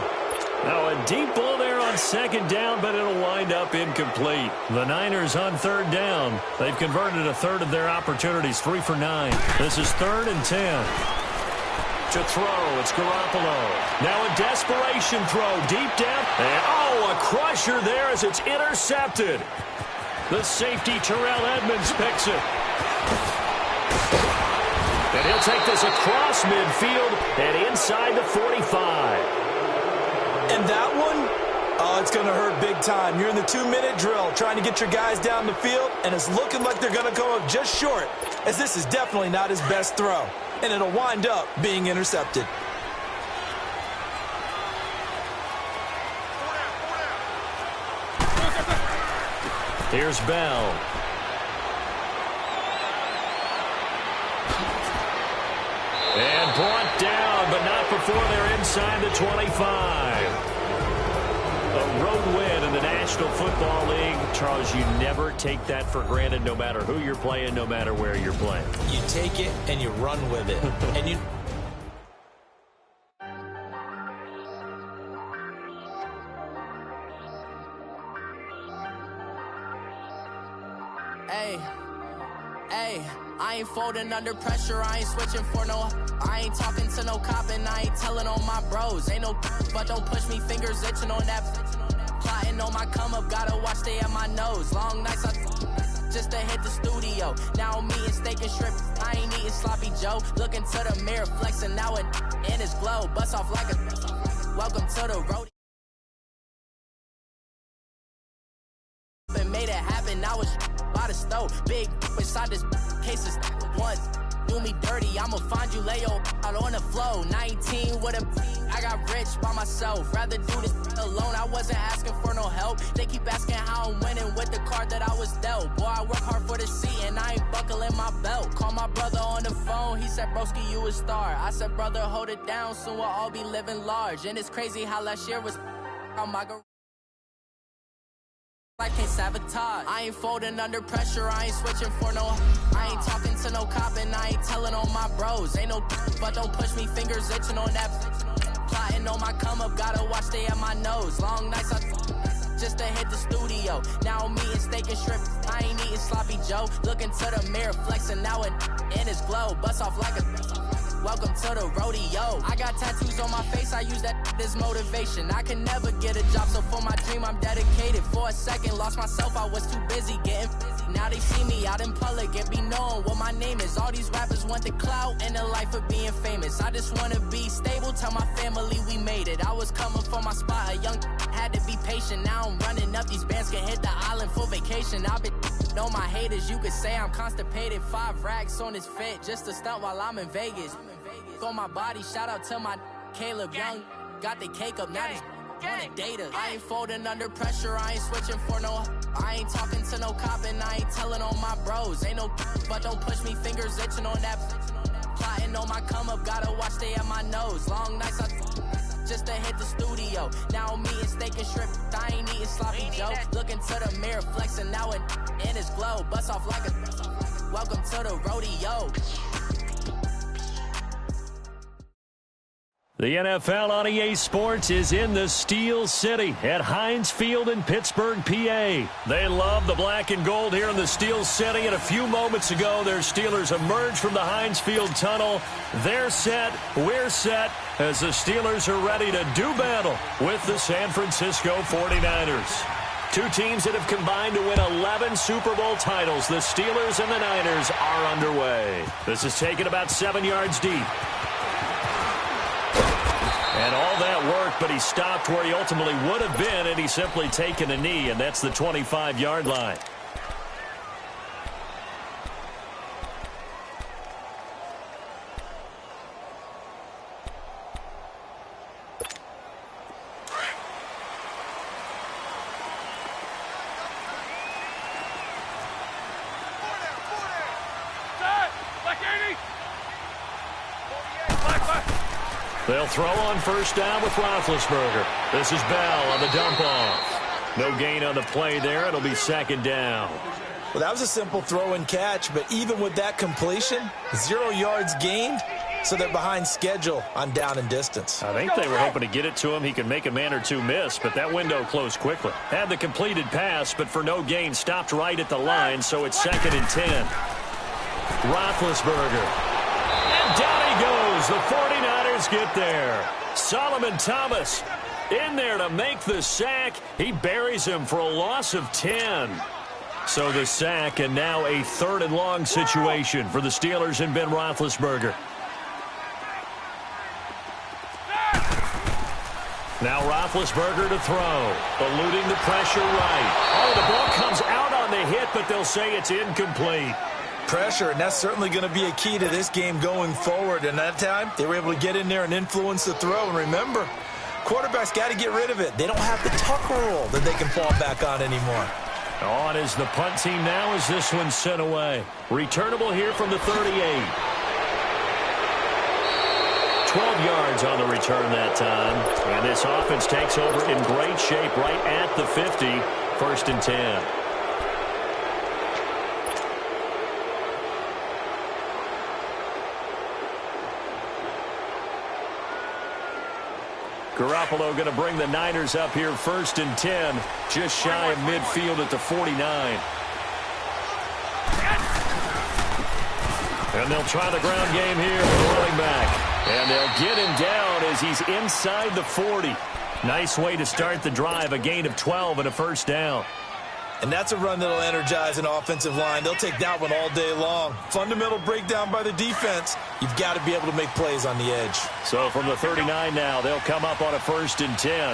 Now a deep ball there on second down, but it'll wind up incomplete. The Niners on third down. They've converted a third of their opportunities, 3 for 9. This is 3rd and 10. To throw, it's Garoppolo. Now a desperation throw deep down. And a crusher there as it's intercepted. The safety, Terrell Edmonds, picks it. And he'll take this across midfield and inside the 45. And that one, it's going to hurt big time. You're in the 2-minute drill trying to get your guys down the field, and it's looking like they're going to come up just short, as this is definitely not his best throw. And it'll wind up being intercepted. Here's Bell. And brought down, but not before they're inside the 25. A road win in the National Football League. Charles, you never take that for granted, no matter who you're playing, no matter where you're playing. You take it and you run with it. And you... Hey, I ain't folding under pressure, I ain't switching for no. I ain't talking to no cop and I ain't telling on my bros. Ain't no but don't push me, fingers itching on that. Plotting on my come up, gotta watch stay at my nose. Long nights just to hit the studio. Now I'm eating steak and shrimp, I ain't eating sloppy Joe. Looking to the mirror, flexing now it in his glow. Bust off like a welcome to the road. And made it happen, now it's by the stove. Big inside this cases once do me dirty, I'ma find you lay out on the floor. 19 with a I got rich by myself, rather do this alone. I wasn't asking for no help, they keep asking how I'm winning with the card that I was dealt. Boy, I work hard for the seat and I ain't buckling my belt. Call my brother on the phone, he said broski you a star. I said brother hold it down, soon we'll all be living large. And it's crazy how last year was on my I can't sabotage. I ain't folding under pressure, I ain't switching for no. I ain't talking to no cop and I ain't telling on my bros. Ain't no but don't push me, fingers itching on that. Plotting on my come up, gotta watch stay at my nose. Long nights just to hit the studio. Now I'm eating steak and shrimp, I ain't eating sloppy Joe. Looking to the mirror, flexing now it in his glow. Bust off like a welcome to the rodeo. I got tattoos on my face, I use that as motivation. I can never get a job, so for my dream I'm dedicated. For a second, lost myself, I was too busy getting busy. Now they see me out in public and be knowing what my name is. All these rappers want the clout and the life of being famous. I just wanna be stable, tell my family we made it. I was coming for my spot, a young had to be patient. Now I'm running up, these bands can hit the island for vacation. I've been on my haters, you could say I'm constipated. 5 racks on his fit, just to stunt while I'm in Vegas. On my body, shout out to my Caleb Young. Got the cake up, now these wanna data. I ain't folding under pressure, I ain't switching for no. I ain't talking to no cop and I ain't telling on my bros. Ain't no but don't push me, fingers itching on that. Plotting on my come up, gotta watch stay at my nose. Long nights just to hit the studio. Now I'm eating steak and shrimp, I ain't eating sloppy Joe. Looking to the mirror, flexing now it in his glow. Bust off like a welcome to the rodeo. The NFL on EA Sports is in the Steel City at Heinz Field in Pittsburgh, PA. They love the black and gold here in the Steel City, and a few moments ago, their Steelers emerged from the Heinz Field tunnel. They're set, we're set, as the Steelers are ready to do battle with the San Francisco 49ers. Two teams that have combined to win 11 Super Bowl titles. The Steelers and the Niners are underway. This is taken about 7 yards deep. And all that work, but he stopped where he ultimately would have been, and he's simply taken a knee, and that's the 25-yard line. They'll throw on first down with Roethlisberger. This is Bell on the dump-off. No gain on the play there. It'll be second down. Well, that was a simple throw and catch, but even with that completion, 0 yards gained, so they're behind schedule on down and distance. I think they were hoping to get it to him. He could make a man or two miss, but that window closed quickly. Had the completed pass, but for no gain, stopped right at the line, so it's 2nd and 10. Roethlisberger. And down he goes. The 49ers get there. Solomon Thomas in there to make the sack. He buries him for a loss of 10. So the sack, and now a 3rd and long situation for the Steelers and Ben Roethlisberger. Now Roethlisberger to throw. Eluding the pressure right. Oh, the ball comes out on the hit, but they'll say it's incomplete. Pressure, and that's certainly going to be a key to this game going forward. And that time, they were able to get in there and influence the throw. And remember, quarterbacks got to get rid of it. They don't have the tuck rule that they can fall back on anymore. On is the punt team now as this one's sent away. Returnable here from the 38. 12 yards on the return that time. And this offense takes over in great shape right at the 50. 1st and 10. Garoppolo going to bring the Niners up here 1st and 10, just shy of midfield at the 49. And they'll try the ground game here with the running back. And they'll get him down as he's inside the 40. Nice way to start the drive, a gain of 12 and a 1st down. And that's a run that'll energize an offensive line. They'll take that one all day long. Fundamental breakdown by the defense. You've got to be able to make plays on the edge. So from the 39 now, they'll come up on a 1st and 10.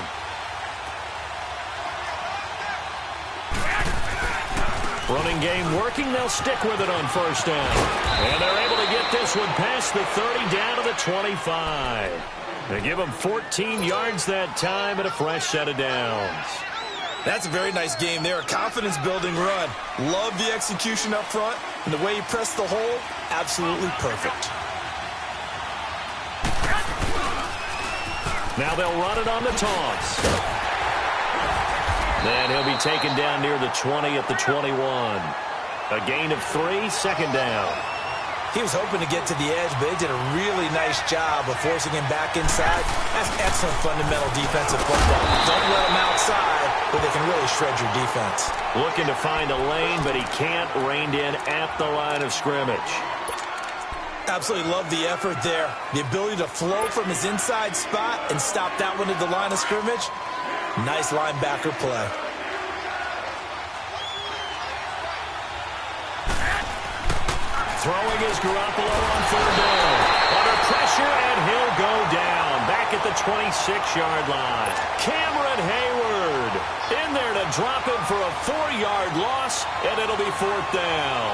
Running game working. They'll stick with it on 1st down. And they're able to get this one past the 30 down to the 25. They give them 14 yards that time and a fresh set of downs. That's a very nice game there. A confidence-building run. Love the execution up front. And the way he pressed the hole, absolutely perfect. Now they'll run it on the toss. Then he'll be taken down near the 20 at the 21. A gain of 3, 2nd down. He was hoping to get to the edge, but they did a really nice job of forcing him back inside. That's excellent fundamental defensive football. Don't let him outside, but they can really shred your defense. Looking to find a lane, but he can't. Reined in at the line of scrimmage. Absolutely love the effort there. The ability to flow from his inside spot and stop that one at the line of scrimmage. Nice linebacker play. Throwing is Garoppolo on 3rd down. Under pressure, and he'll go down. Back at the 26-yard line. Cameron Hayward in there to drop him for a 4-yard loss, and it'll be 4th down.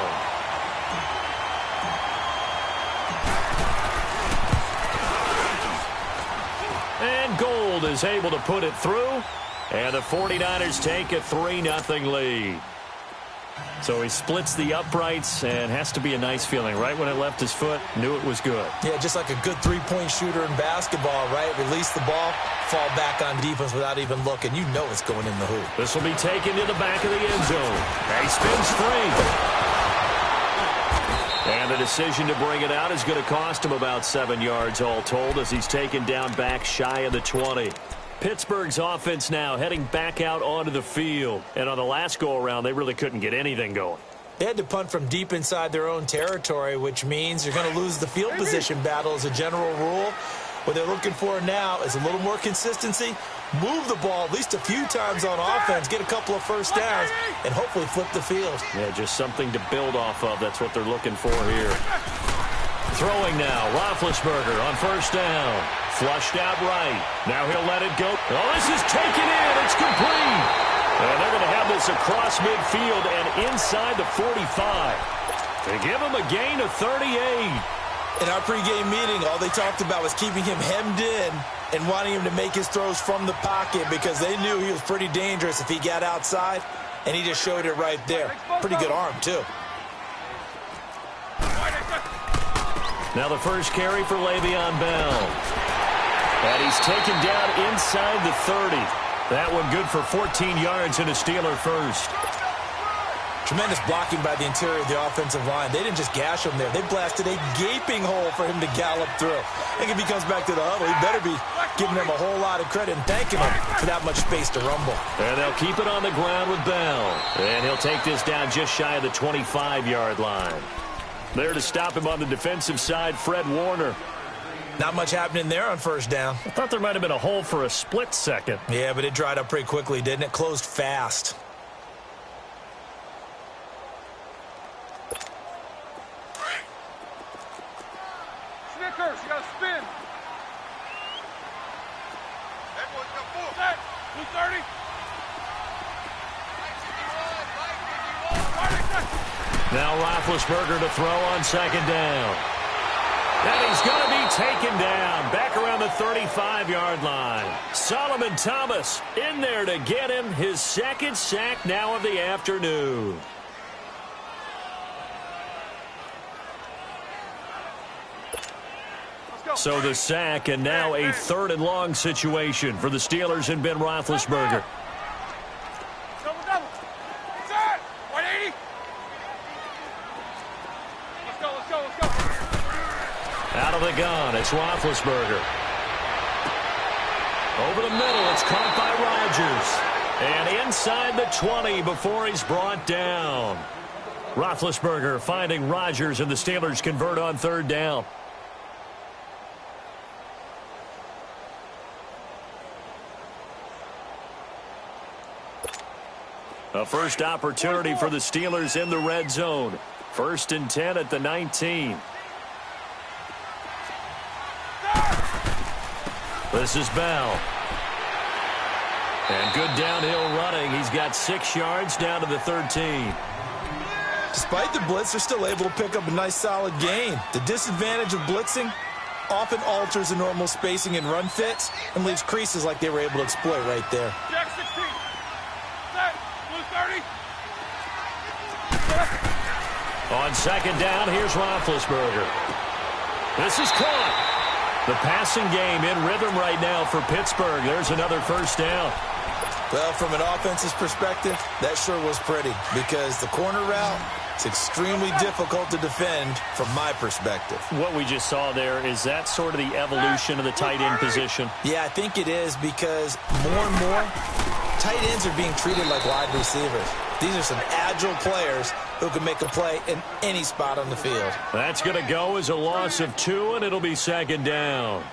And Gold is able to put it through, and the 49ers take a 3-0 lead. So he splits the uprights, and has to be a nice feeling. Right when it left his foot, knew it was good. Yeah, just like a good three-point shooter in basketball, right? Release the ball, fall back on defense without even looking. You know it's going in the hoop. This will be taken to the back of the end zone. He spins free. And the decision to bring it out is going to cost him about 7 yards all told as he's taken down back shy of the 20. Pittsburgh's offense now heading back out onto the field. And on the last go-around, they really couldn't get anything going. They had to punt from deep inside their own territory, which means you're going to lose the field position battle as a general rule. What they're looking for now is a little more consistency, move the ball at least a few times on offense, get a couple of first downs, and hopefully flip the field. Yeah, just something to build off of. That's what they're looking for here. Throwing now, Roethlisberger on first down. Flushed out right. Now he'll let it go. Oh, this is taken in. It's complete. And they're going to have this across midfield and inside the 45. They give him a gain of 38. In our pregame meeting, all they talked about was keeping him hemmed in and wanting him to make his throws from the pocket because they knew he was pretty dangerous if he got outside, and he just showed it right there. Pretty good arm, too. Now the first carry for Le'Veon Bell. And he's taken down inside the 30. That one good for 14 yards and a Steeler first. Tremendous blocking by the interior of the offensive line. They didn't just gash him there. They blasted a gaping hole for him to gallop through. I think if he comes back to the huddle, he better be giving him a whole lot of credit and thanking him for that much space to rumble. And they'll keep it on the ground with Bell. And he'll take this down just shy of the 25-yard line. There to stop him on the defensive side, Fred Warner. Not much happening there on first down. I thought there might have been a hole for a split second. Yeah, but it dried up pretty quickly, didn't it? Closed fast. Snickers, you gotta spin. Everyone's got full. Set. Blue 30. Now Roethlisberger to throw on second down. And he's going to be taken down back around the 35-yard line. Solomon Thomas in there to get him his second sack now of the afternoon. So the sack, and now a third and long situation for the Steelers and Ben Roethlisberger. Double. Set. 180. Let's go. Out of the gun, it's Roethlisberger. Over the middle, it's caught by Rodgers. And inside the 20 before he's brought down. Roethlisberger finding Rodgers, and the Steelers convert on third down. A first opportunity for the Steelers in the red zone. 1st and 10 at the 19. This is Bell. And good downhill running. He's got 6 yards down to the 13. Despite the blitz, they're still able to pick up a nice solid gain. The disadvantage of blitzing often alters the normal spacing and run fits and leaves creases like they were able to exploit right there. Jack 16. Set. Blue 30. On second down, here's Roethlisberger. This is caught. The passing game in rhythm right now for Pittsburgh. There's another first down. Well, from an offense's perspective, that sure was pretty because the corner route is extremely difficult to defend from my perspective. What we just saw there, is that sort of the evolution of the tight end position? Yeah, I think it is because more and more tight ends are being treated like wide receivers. These are some agile players who can make a play in any spot on the field. That's going to go as a loss of 2, and it'll be second down.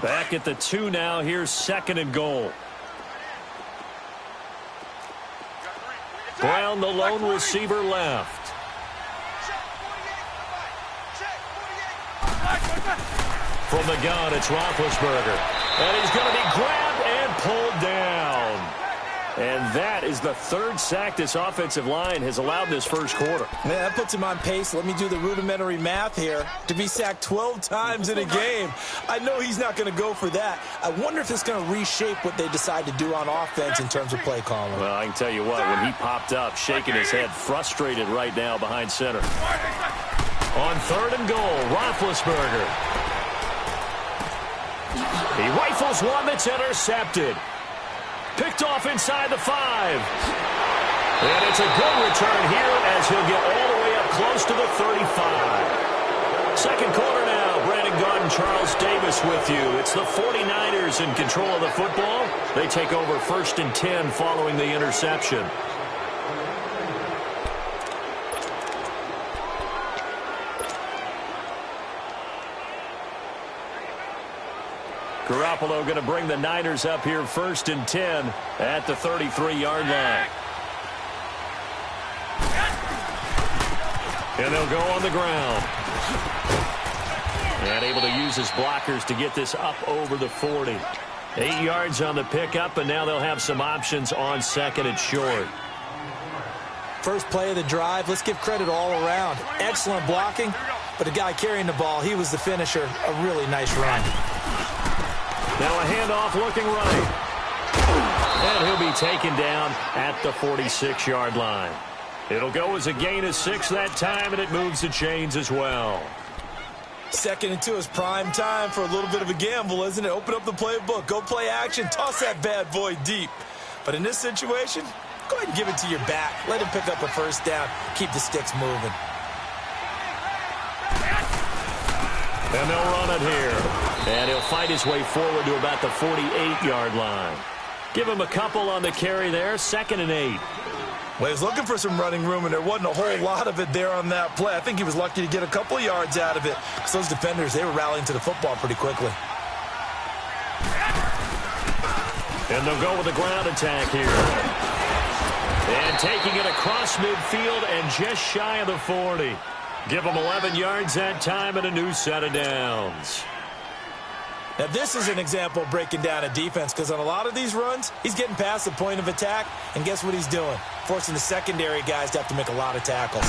Back at the 2 now. Here's 2nd and goal. Brown, the lone receiver, left. From the gun, it's Roethlisberger. And he's going to be grabbed and pulled down. And that is the 3rd sack this offensive line has allowed this first quarter. Man, that puts him on pace. Let me do the rudimentary math here. To be sacked 12 times in a game, I know he's not going to go for that. I wonder if it's going to reshape what they decide to do on offense in terms of play calling. Well, I can tell you what, when he popped up, shaking his head, frustrated right now behind center. On 3rd and goal, Roethlisberger. He rifles one that's intercepted. Picked off inside the 5. And it's a good return here as he'll get all the way up close to the 35. Second quarter now. Brandon Garden, Charles Davis with you. It's the 49ers in control of the football. They take over 1st and 10 following the interception. Garoppolo going to bring the Niners up here 1st and 10 at the 33-yard line. And they'll go on the ground. And able to use his blockers to get this up over the 40. 8 yards on the pickup, and now they'll have some options on 2nd and short. First play of the drive, let's give credit all around. Excellent blocking, but the guy carrying the ball, he was the finisher. A really nice run. Now a handoff looking right. And he'll be taken down at the 46-yard line. It'll go as a gain of 6 that time, and it moves the chains as well. 2nd and 2 is prime time for a little bit of a gamble, isn't it? Open up the playbook, go play action, toss that bad boy deep. But in this situation, go ahead and give it to your back. Let him pick up a first down. Keep the sticks moving. And they'll run it here. And he'll fight his way forward to about the 48-yard line. Give him a couple on the carry there. 2nd and 8. Well, he was looking for some running room, and there wasn't a whole lot of it there on that play. I think he was lucky to get a couple of yards out of it. Because those defenders, they were rallying to the football pretty quickly. And they'll go with a ground attack here. And taking it across midfield and just shy of the 40. Give him 11 yards that time and a new set of downs. Now, this is an example of breaking down a defense, because on a lot of these runs, he's getting past the point of attack, and guess what he's doing? Forcing the secondary guys to have to make a lot of tackles.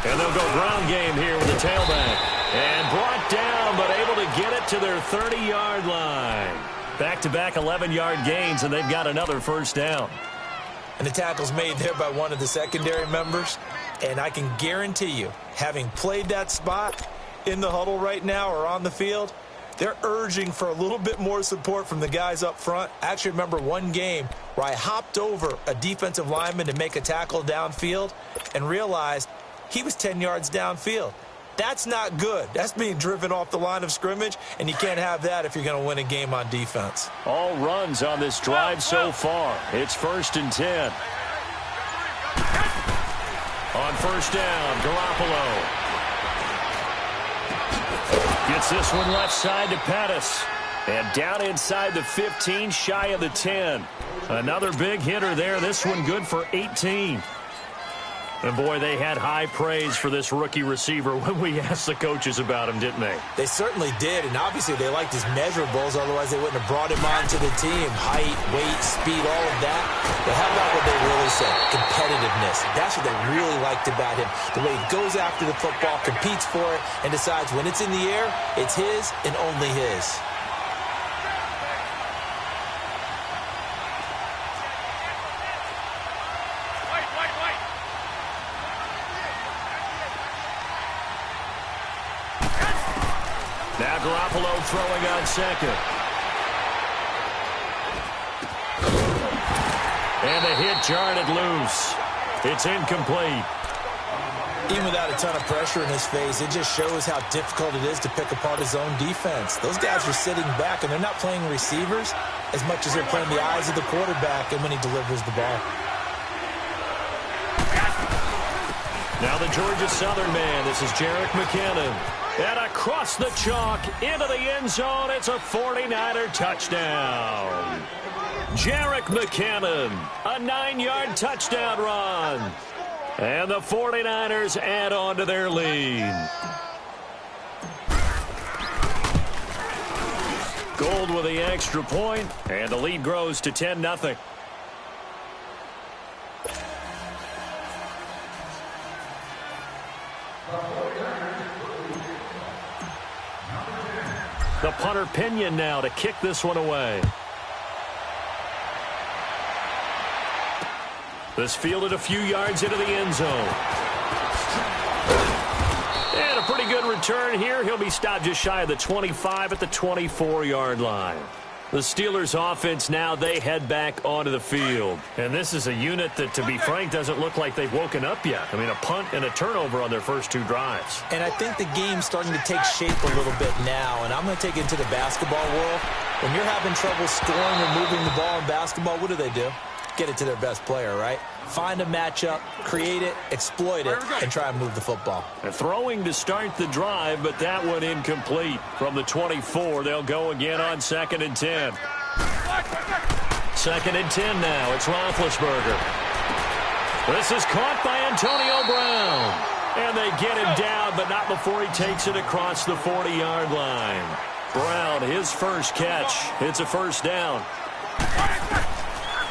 And they'll go ground game here with the tailback. And brought down, but able to get it to their 30-yard line. Back-to-back 11-yard gains, and they've got another first down. And the tackle's made there by one of the secondary members. And I can guarantee you, having played that spot in the huddle right now or on the field, they're urging for a little bit more support from the guys up front. I actually remember one game where I hopped over a defensive lineman to make a tackle downfield and realized he was 10 yards downfield. That's not good. That's being driven off the line of scrimmage, and you can't have that if you're going to win a game on defense. All runs on this drive so far. It's 1st and 10. On first down, Garoppolo gets this one left side to Pettis. And down inside the 15, shy of the 10. Another big hitter there. This one good for 18. And, boy, they had high praise for this rookie receiver when we asked the coaches about him, didn't they? They certainly did, and obviously they liked his measurables. Otherwise, they wouldn't have brought him onto the team. Height, weight, speed, all of that. But how about what they really said? Competitiveness. That's what they really liked about him. The way he goes after the football, competes for it, and decides when it's in the air, it's his and only his. Now Garoppolo throwing on 2nd. And the hit jarred it loose. It's incomplete. Even without a ton of pressure in his face, it just shows how difficult it is to pick apart his own defense. Those guys are sitting back, and they're not playing receivers as much as they're playing the eyes of the quarterback and when he delivers the ball. Now the Georgia Southern man. This is Jerick McKinnon. And across the chalk into the end zone. It's a 49er touchdown. Jerick McKinnon, a 9-yard touchdown run. And the 49ers add on to their lead. Gold with the extra point, and the lead grows to 10-0. The punter Pinion now to kick this one away. This fielded a few yards into the end zone. And a pretty good return here. He'll be stopped just shy of the 25 at the 24-yard line. The Steelers offense now, they head back onto the field. And this is a unit that, to be frank, doesn't look like they've woken up yet. I mean, a punt and a turnover on their first 2 drives. And I think the game's starting to take shape a little bit now. And I'm going to take it into the basketball world. When you're having trouble scoring or moving the ball in basketball, what do? Get it to their best player, right? Find a matchup, create it, exploit it, and try and move the football. They're throwing to start the drive, but that one incomplete. From the 24, they'll go again on 2nd and 10. 2nd and 10 now. It's Roethlisberger. This is caught by Antonio Brown. And they get him down, but not before he takes it across the 40-yard line. Brown, his first catch. It's a first down.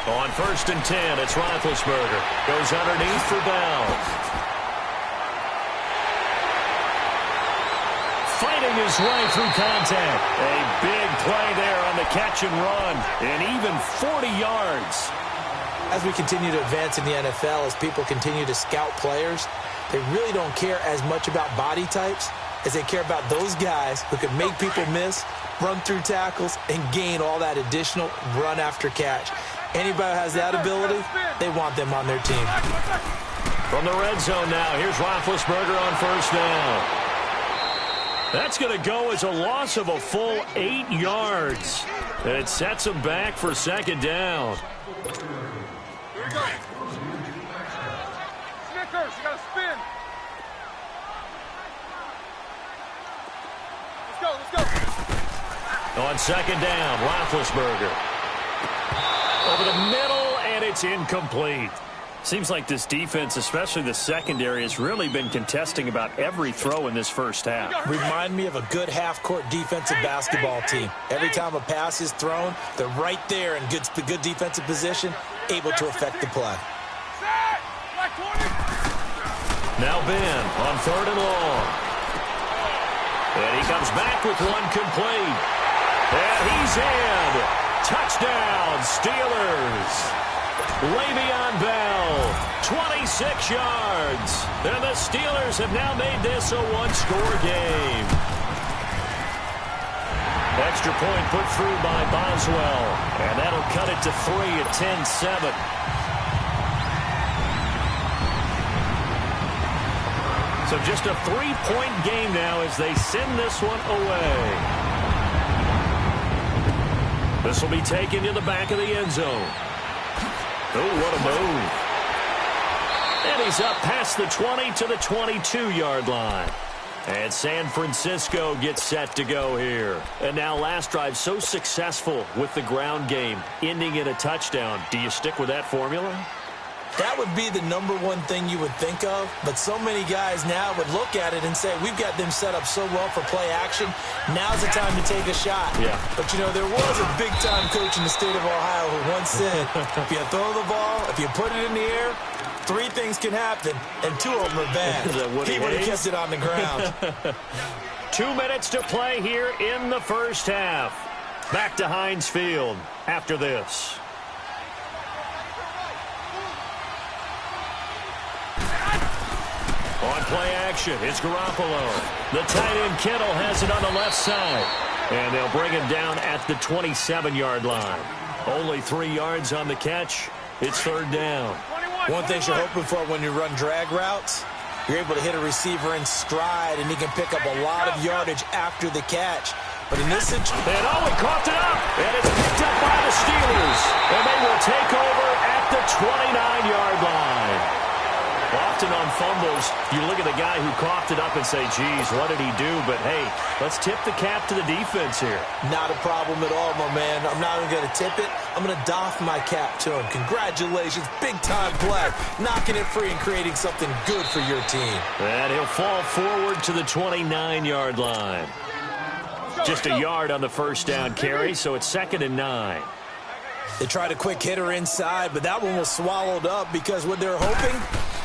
On 1st and 10, it's Roethlisberger. Goes underneath for Bell. Fighting his way through contact. A big play there on the catch and run. And even 40 yards. As we continue to advance in the NFL, as people continue to scout players, they really don't care as much about body types as they care about those guys who can make people miss, run through tackles, and gain all that additional run after catch. Anybody who has that ability, they want them on their team. From the red zone now, here's Roethlisberger on 1st down. That's going to go as a loss of a full 8 yards. It sets him back for 2nd down. Here we go. Snickers, you got to spin. Let's go. On 2nd down, Roethlisberger. Over the middle, and it's incomplete. Seems like this defense, especially the secondary, has really been contesting about every throw in this first half. Remind me of a good half-court defensive basketball team. Every time a pass is thrown, they're right there in good defensive position, able to affect the play. Now Ben on 3rd and long. And he comes back with one complete. And he's in. Touchdown, Steelers. Le'Veon Bell, 26 yards. And the Steelers have now made this a one-score game. Extra point put through by Boswell. And that'll cut it to 3 at 10-7. So just a 3-point game now as they send this one away. This will be taken to the back of the end zone. Oh, what a move. And he's up past the 20 to the 22-yard line. And San Francisco gets set to go here. And now last drive so successful with the ground game, ending in a touchdown. Do you stick with that formula? That would be the #1 thing you would think of, but so many guys now would look at it and say, we've got them set up so well for play action, now's the time to take a shot. Yeah. But, you know, there was a big-time coach in the state of Ohio who once said, if you throw the ball, if you put it in the air, 3 things can happen, and 2 of them are bad. He would have kept it on the ground. 2 minutes to play here in the first half. Back to Heinz Field after this. On play action, it's Garoppolo. The tight end Kittle has it on the left side. And they'll bring him down at the 27-yard line. Only 3 yards on the catch. It's 3rd down. One thing you're hoping for when you run drag routes, you're able to hit a receiver in stride, and he can pick up a lot of yardage after the catch. But in this situation... And he coughed it up. And it's picked up by the Steelers. And they will take over at the 29-yard line. Often on fumbles, you look at the guy who coughed it up and say, geez, what did he do? But, hey, let's tip the cap to the defense here. Not a problem at all, my man. I'm not even going to tip it. I'm going to doff my cap to him. Congratulations. Big-time play. Knocking it free and creating something good for your team. And he'll fall forward to the 29-yard line. Just a yard on the first down carry, so it's 2nd and 9. They tried a quick hitter inside, but that one was swallowed up because what they're hoping,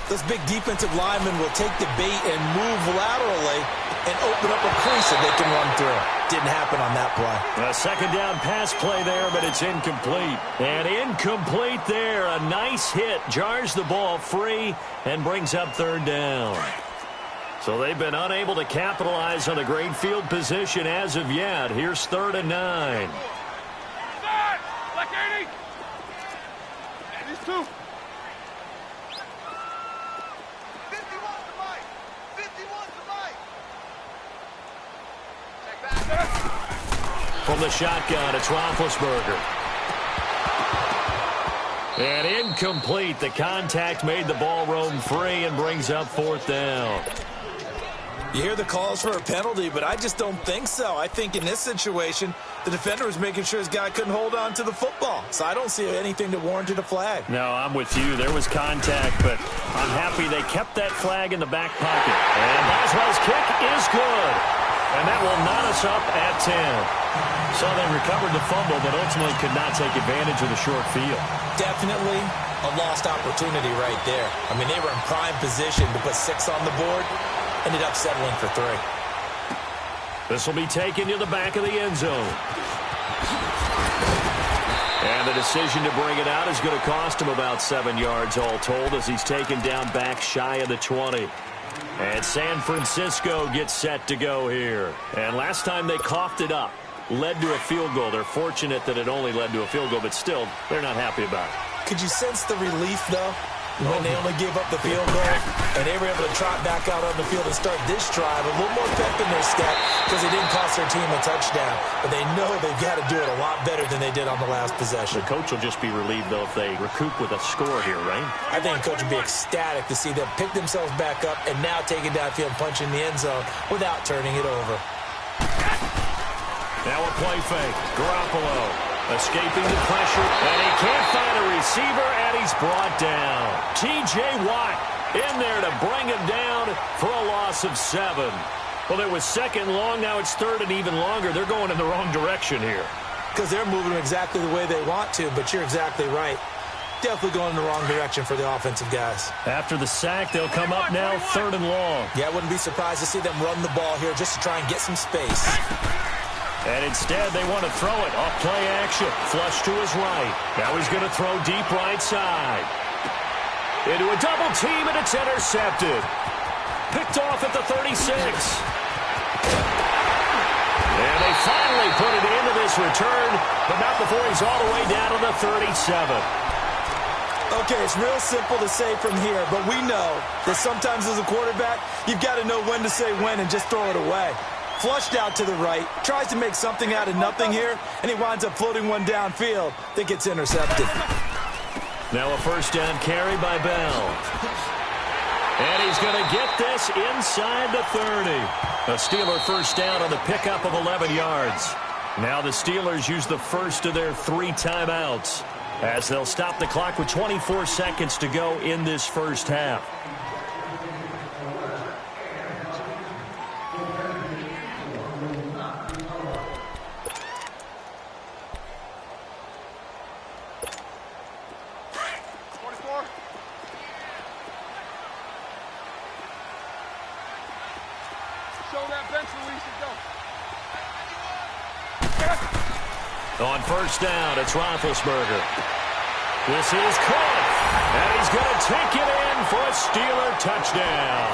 those big defensive linemen will take the bait and move laterally and open up a crease that they can run through. Didn't happen on that play. A 2nd down pass play there, but it's incomplete. And incomplete there. A nice hit. Jars the ball free and brings up 3rd down. So they've been unable to capitalize on a great field position as of yet. Here's 3rd and 9. Ready? These two. 51's the mic. 51's the mic. Check back. From the shotgun, it's Roethlisberger. And incomplete. The contact made the ball roam free and brings up 4th down. You hear the calls for a penalty, but I just don't think so. I think in this situation, the defender was making sure his guy couldn't hold on to the football. So I don't see anything that warranted a flag. No, I'm with you. There was contact, but I'm happy they kept that flag in the back pocket. And Boswell's kick is good. And that will knot us up at 10. So they recovered the fumble, but ultimately could not take advantage of the short field. Definitely a lost opportunity right there. I mean, they were in prime position to put 6 on the board. Ended up settling for 3. This will be taken to the back of the end zone. And the decision to bring it out is going to cost him about 7 yards all told as he's taken down back shy of the 20. And San Francisco gets set to go here. And last time they coughed it up, led to a field goal. They're fortunate that it only led to a field goal, but still, they're not happy about it. Could you sense the relief, though, when they only gave up the field goal and they were able to trot back out on the field and start this drive a little more pep in their step because they didn't cost their team a touchdown, but they know they've got to do it a lot better than they did on the last possession. The coach will just be relieved, though, if they recoup with a score here, right? I think the coach would be ecstatic to see them pick themselves back up and now take it downfield and punch in the end zone without turning it over. Now a play fake. Garoppolo escaping the pressure, and he can't find a receiver, and he's brought down. T.J. Watt in there to bring him down for a loss of 7. Well, it was 2nd and long. Now it's 3rd and even longer. They're going in the wrong direction here. Because they're moving exactly the way they want to, but you're exactly right. Definitely going in the wrong direction for the offensive guys. After the sack, they'll come up now 3rd and long. Yeah, I wouldn't be surprised to see them run the ball here just to try and get some space. And instead, they want to throw it off play action. Flush to his right. Now he's going to throw deep right side. Into a double team, and it's intercepted. Picked off at the 36. And they finally put it into this return, but not before he's all the way down to the 37. Okay, it's real simple to say from here, but we know that sometimes as a quarterback, you've got to know when to say when and just throw it away. Flushed out to the right, tries to make something out of nothing here, and he winds up floating one downfield that gets intercepted. Now a 1st down carry by Bell. And he's going to get this inside the 30. A Steeler 1st down on the pickup of 11 yards. Now the Steelers use the first of their 3 timeouts as they'll stop the clock with 24 seconds to go in this first half. On 1st down, it's Roethlisberger. This is caught, and he's going to take it in for a Steeler touchdown.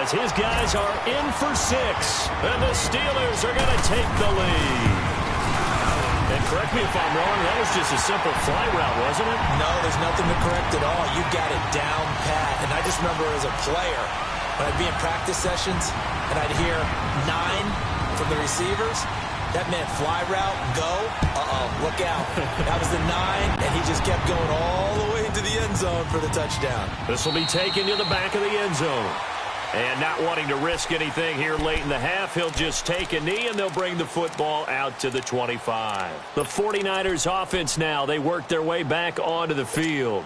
As his guys are in for 6, and the Steelers are going to take the lead. And correct me if I'm wrong, that was just a simple fly route, wasn't it? No, there's nothing to correct at all. You got it down pat. And I just remember as a player, when I'd be in practice sessions, and I'd hear 9 from the receivers, that meant fly route, go, look out. That was the 9, and he just kept going all the way into the end zone for the touchdown. This will be taken to the back of the end zone. And not wanting to risk anything here late in the half, he'll just take a knee, and they'll bring the football out to the 25. The 49ers offense now, they work their way back onto the field.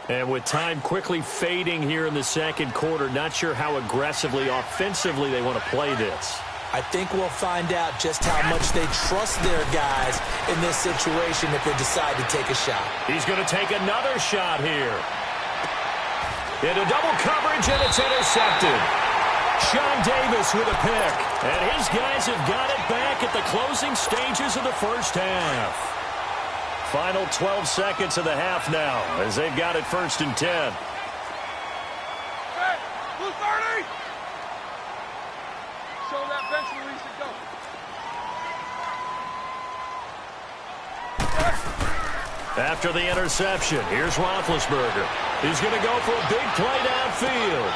And with time quickly fading here in the 2nd quarter, not sure how aggressively, offensively they want to play this. I think we'll find out just how much they trust their guys in this situation if they decide to take a shot. He's going to take another shot here. Into double coverage, and it's intercepted. Sean Davis with a pick. And his guys have got it back at the closing stages of the first half. Final 12 seconds of the half now as they've got it 1st and 10. Hey, blue 30! Show that bench release and go. After the interception, here's Roethlisberger. He's going to go for a big play downfield.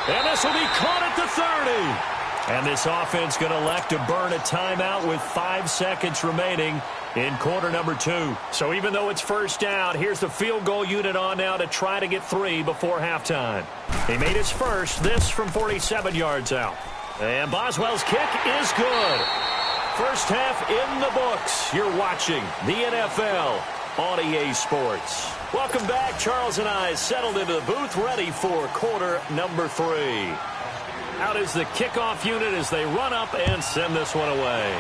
And this will be caught at the 30. And this offense going to elect to burn a timeout with 5 seconds remaining in quarter number 2. So even though it's first down, here's the field goal unit on now to try to get 3 before halftime. He made his first, this from 47 yards out. And Boswell's kick is good. First half in the books. You're watching the NFL on EA Sports. Welcome back. Charles and I settled into the booth, ready for quarter number 3. Out is the kickoff unit as they run up and send this one away.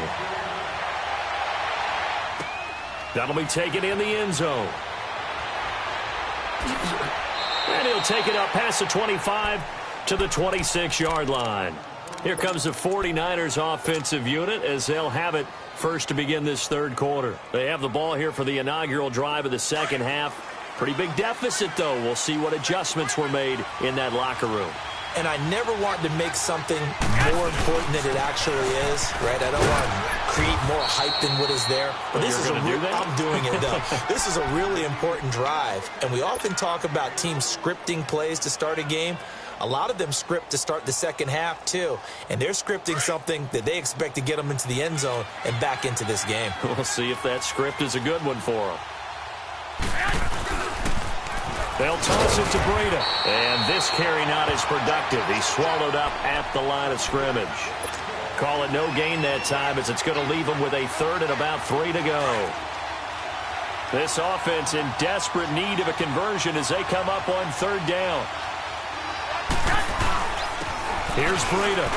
That'll be taken in the end zone. And he'll take it up past the 25 to the 26-yard line. Here comes the 49ers offensive unit as they'll have it first to begin this third quarter. They have the ball here for the inaugural drive of the second half. Pretty big deficit, though. We'll see what adjustments were made in that locker room. And I never want to make something more important than it actually is, right? I don't want to create more hype than what is there. But this is I'm doing it, though. This is a really important drive. And we often talk about teams scripting plays to start a game. A lot of them script to start the second half, too. And they're scripting something that they expect to get them into the end zone and back into this game. We'll see if that script is a good one for them. They'll toss it to Breida. And this carry not as productive. He's swallowed up at the line of scrimmage. Call it no gain that time as it's going to leave him with a third and about 3 to go. This offense in desperate need of a conversion as they come up on third down. Here's Breida.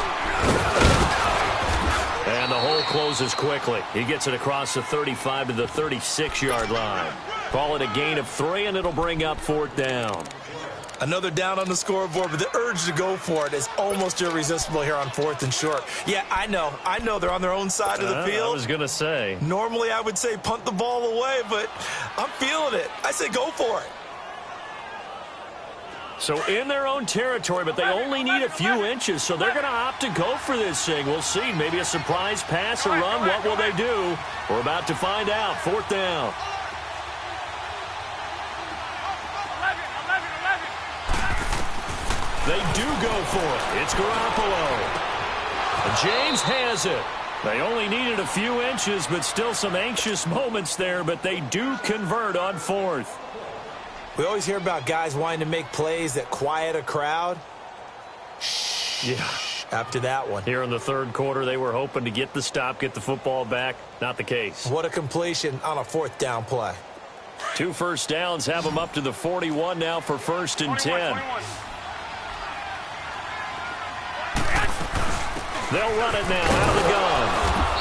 And the hole closes quickly. He gets it across the 35 to the 36-yard line. Call it a gain of 3, and it'll bring up fourth down. Another down on the scoreboard, but the urge to go for it is almost irresistible here on fourth and short. Yeah, I know they're on their own side of the field. I was going to say. Normally I would say punt the ball away, but I'm feeling it. I say go for it. So in their own territory, but they only need a few inches, so they're going to opt to go for this thing. We'll see. Maybe a surprise pass or run. What will they do? We're about to find out. Fourth down. They do go for it. It's Garoppolo. And James has it. They only needed a few inches, but still some anxious moments there, but they do convert on fourth. We always hear about guys wanting to make plays that quiet a crowd. Yeah. After that one. Here in the third quarter, they were hoping to get the stop, get the football back. Not the case. What a completion on a fourth down play. 2 first downs have them up to the 41 now for first and 10. They'll run it now out of the gun.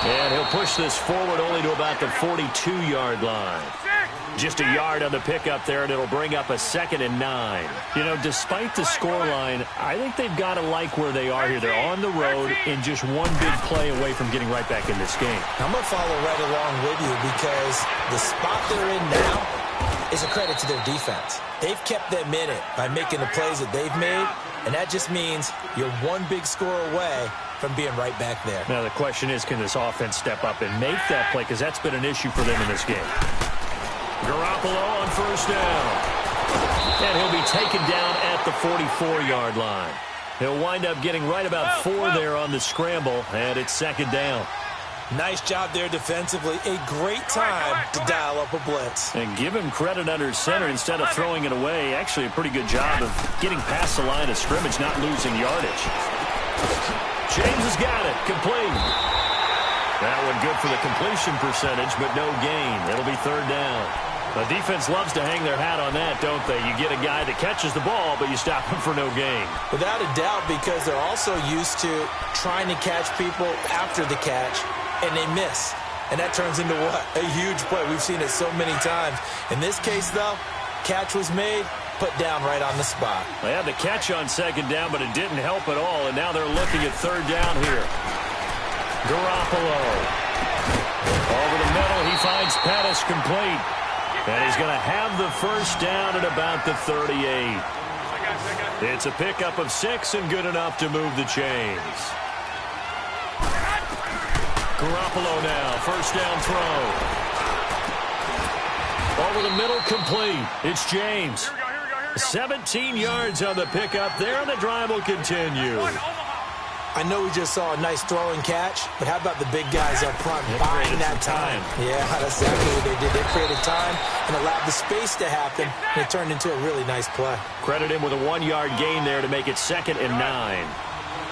And he'll push this forward only to about the 42-yard line. Just a yard on the pickup there, and it'll bring up a 2nd and 9. You know, despite the scoreline, I think they've got to like where they are here. They're on the road and just one big play away from getting right back in this game. I'm going to follow right along with you because the spot they're in now is a credit to their defense. They've kept them in it by making the plays that they've made, and that just means you're one big score away from being right back there. Now, the question is, can this offense step up and make that play? Because that's been an issue for them in this game. Garoppolo on first down. And he'll be taken down at the 44-yard line. He'll wind up getting right about 4 there on the scramble, and it's 2nd down. Nice job there defensively. A great time to dial up a blitz. And give him credit under center instead of throwing it away. Actually, a pretty good job of getting past the line of scrimmage, not losing yardage. James has got it. Complete. That one good for the completion percentage, but no gain. It'll be 3rd down. The defense loves to hang their hat on that, don't they? You get a guy that catches the ball, but you stop him for no gain. Without a doubt, because they're also used to trying to catch people after the catch, and they miss. And that turns into what? A huge play. We've seen it so many times. In this case, though, catch was made, put down right on the spot. They had the catch on 2nd down, but it didn't help at all, and now they're looking at 3rd down here. Garoppolo. Over the middle, he finds Pettis complete. And he's going to have the first down at about the 38. It's a pickup of 6 and good enough to move the chains. Garoppolo now, first down throw. Over the middle, complete. It's James. 17 yards on the pickup there, and the drive will continue. I know we just saw a nice throw and catch, but how about the big guys up front buying that time? Yeah, that's exactly what they did. They created time and allowed the space to happen, and it turned into a really nice play. Credit him with a 1-yard gain there to make it 2nd and 9.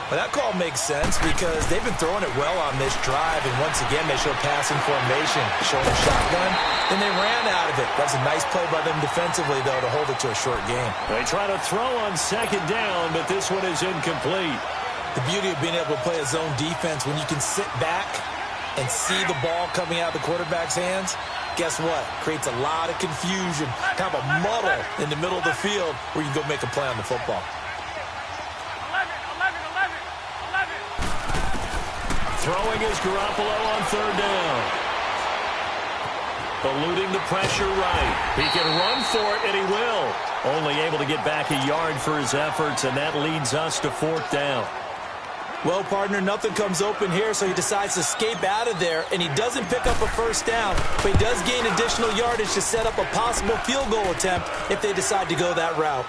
Well, that call makes sense because they've been throwing it well on this drive, and once again, they show passing formation, showing a shotgun, and they ran out of it. That's a nice play by them defensively, though, to hold it to a short game. They try to throw on 2nd down, but this one is incomplete. The beauty of being able to play a zone defense when you can sit back and see the ball coming out of the quarterback's hands, guess what? Creates a lot of confusion, kind of a muddle in the middle of the field where you can go make a play on the football. 11. Throwing is Garoppolo on 3rd down. Eluding the pressure right. He can run for it, and he will. Only able to get back a yard for his efforts, and that leads us to 4th down. Well, partner, nothing comes open here, so he decides to escape out of there, and he doesn't pick up a 1st down, but he does gain additional yardage to set up a possible field goal attempt if they decide to go that route.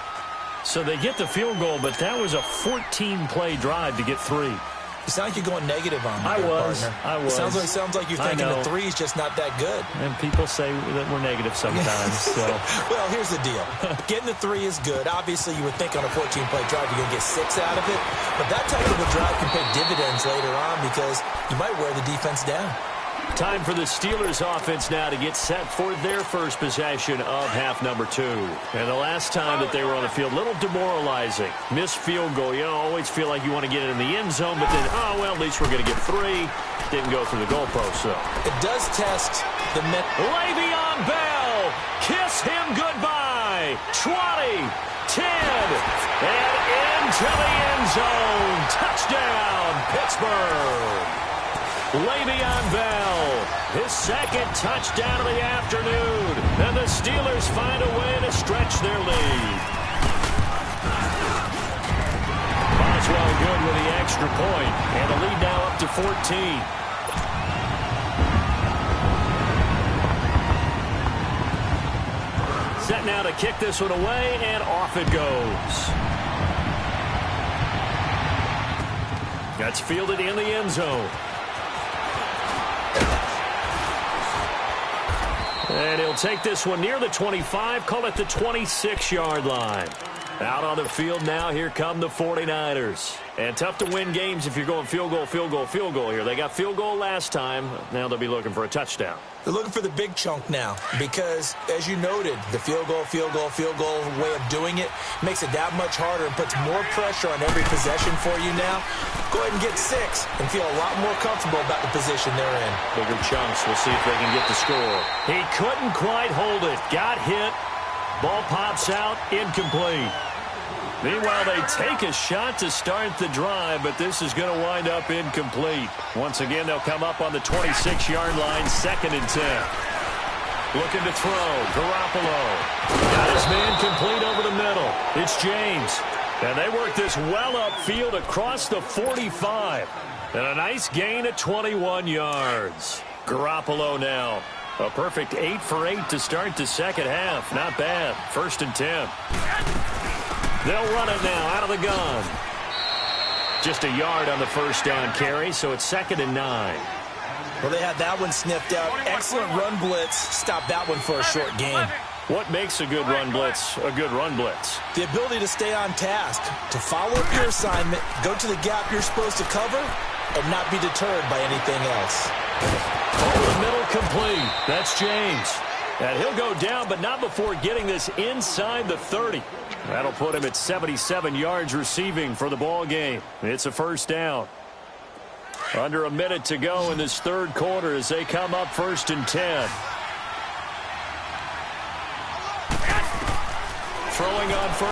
So they get the field goal, but that was a 14-play drive to get 3. You sound like you're going negative on me, I was. It sounds like you're thinking the 3 is just not that good. And people say that we're negative sometimes. So. Well, here's the deal. Getting the 3 is good. Obviously, you would think on a 14-play drive you're going to get 6 out of it. But that type of a drive can pay dividends later on because you might wear the defense down. Time for the Steelers offense now to get set for their first possession of half number 2. And the last time that they were on the field, a little demoralizing. Missed field goal. You always feel like you want to get it in the end zone, but then, at least we're going to get 3. Didn't go through the goalpost, though. It does test the Le'Veon Bell. Kiss him goodbye. 20, 10, and into the end zone. Touchdown, Pittsburgh. Le'Veon Bell, his 2nd touchdown of the afternoon, and the Steelers find a way to stretch their lead. Boswell good with the extra point, and the lead now up to 14. Set now to kick this one away, and off it goes. That's fielded in the end zone. And he'll take this one near the 25, call it the 26-yard line. Out on the field now, here come the 49ers. And tough to win games if you're going field goal here. They got field goal last time. Now they'll be looking for a touchdown. They're looking for the big chunk now because, as you noted, the field goal way of doing it makes it that much harder and puts more pressure on every possession for you now. Go ahead and get 6 and feel a lot more comfortable about the position they're in. Bigger chunks. We'll see if they can get the score. He couldn't quite hold it. Got hit. Ball pops out. Incomplete. Meanwhile, they take a shot to start the drive, but this is going to wind up incomplete. Once again, they'll come up on the 26-yard line, 2nd and 10. Looking to throw. Garoppolo. Got his man complete over the middle. It's James. And they work this well upfield across the 45. And a nice gain of 21 yards. Garoppolo now. A perfect 8 for 8 to start the 2nd half. Not bad. 1st and 10. They'll run it now out of the gun. Just a yard on the 1st down carry, so it's 2nd and 9. Well, they had that one sniffed out. Excellent run blitz. Stopped that one for a short gain. What makes a good run blitz a good run blitz? The ability to stay on task, to follow up your assignment, go to the gap you're supposed to cover, and not be deterred by anything else. Over the middle, complete. That's James. And he'll go down, but not before getting this inside the 30. That'll put him at 77 yards receiving for the ball game. It's a 1st down. Under a minute to go in this 3rd quarter as they come up 1st and 10. Throwing on first.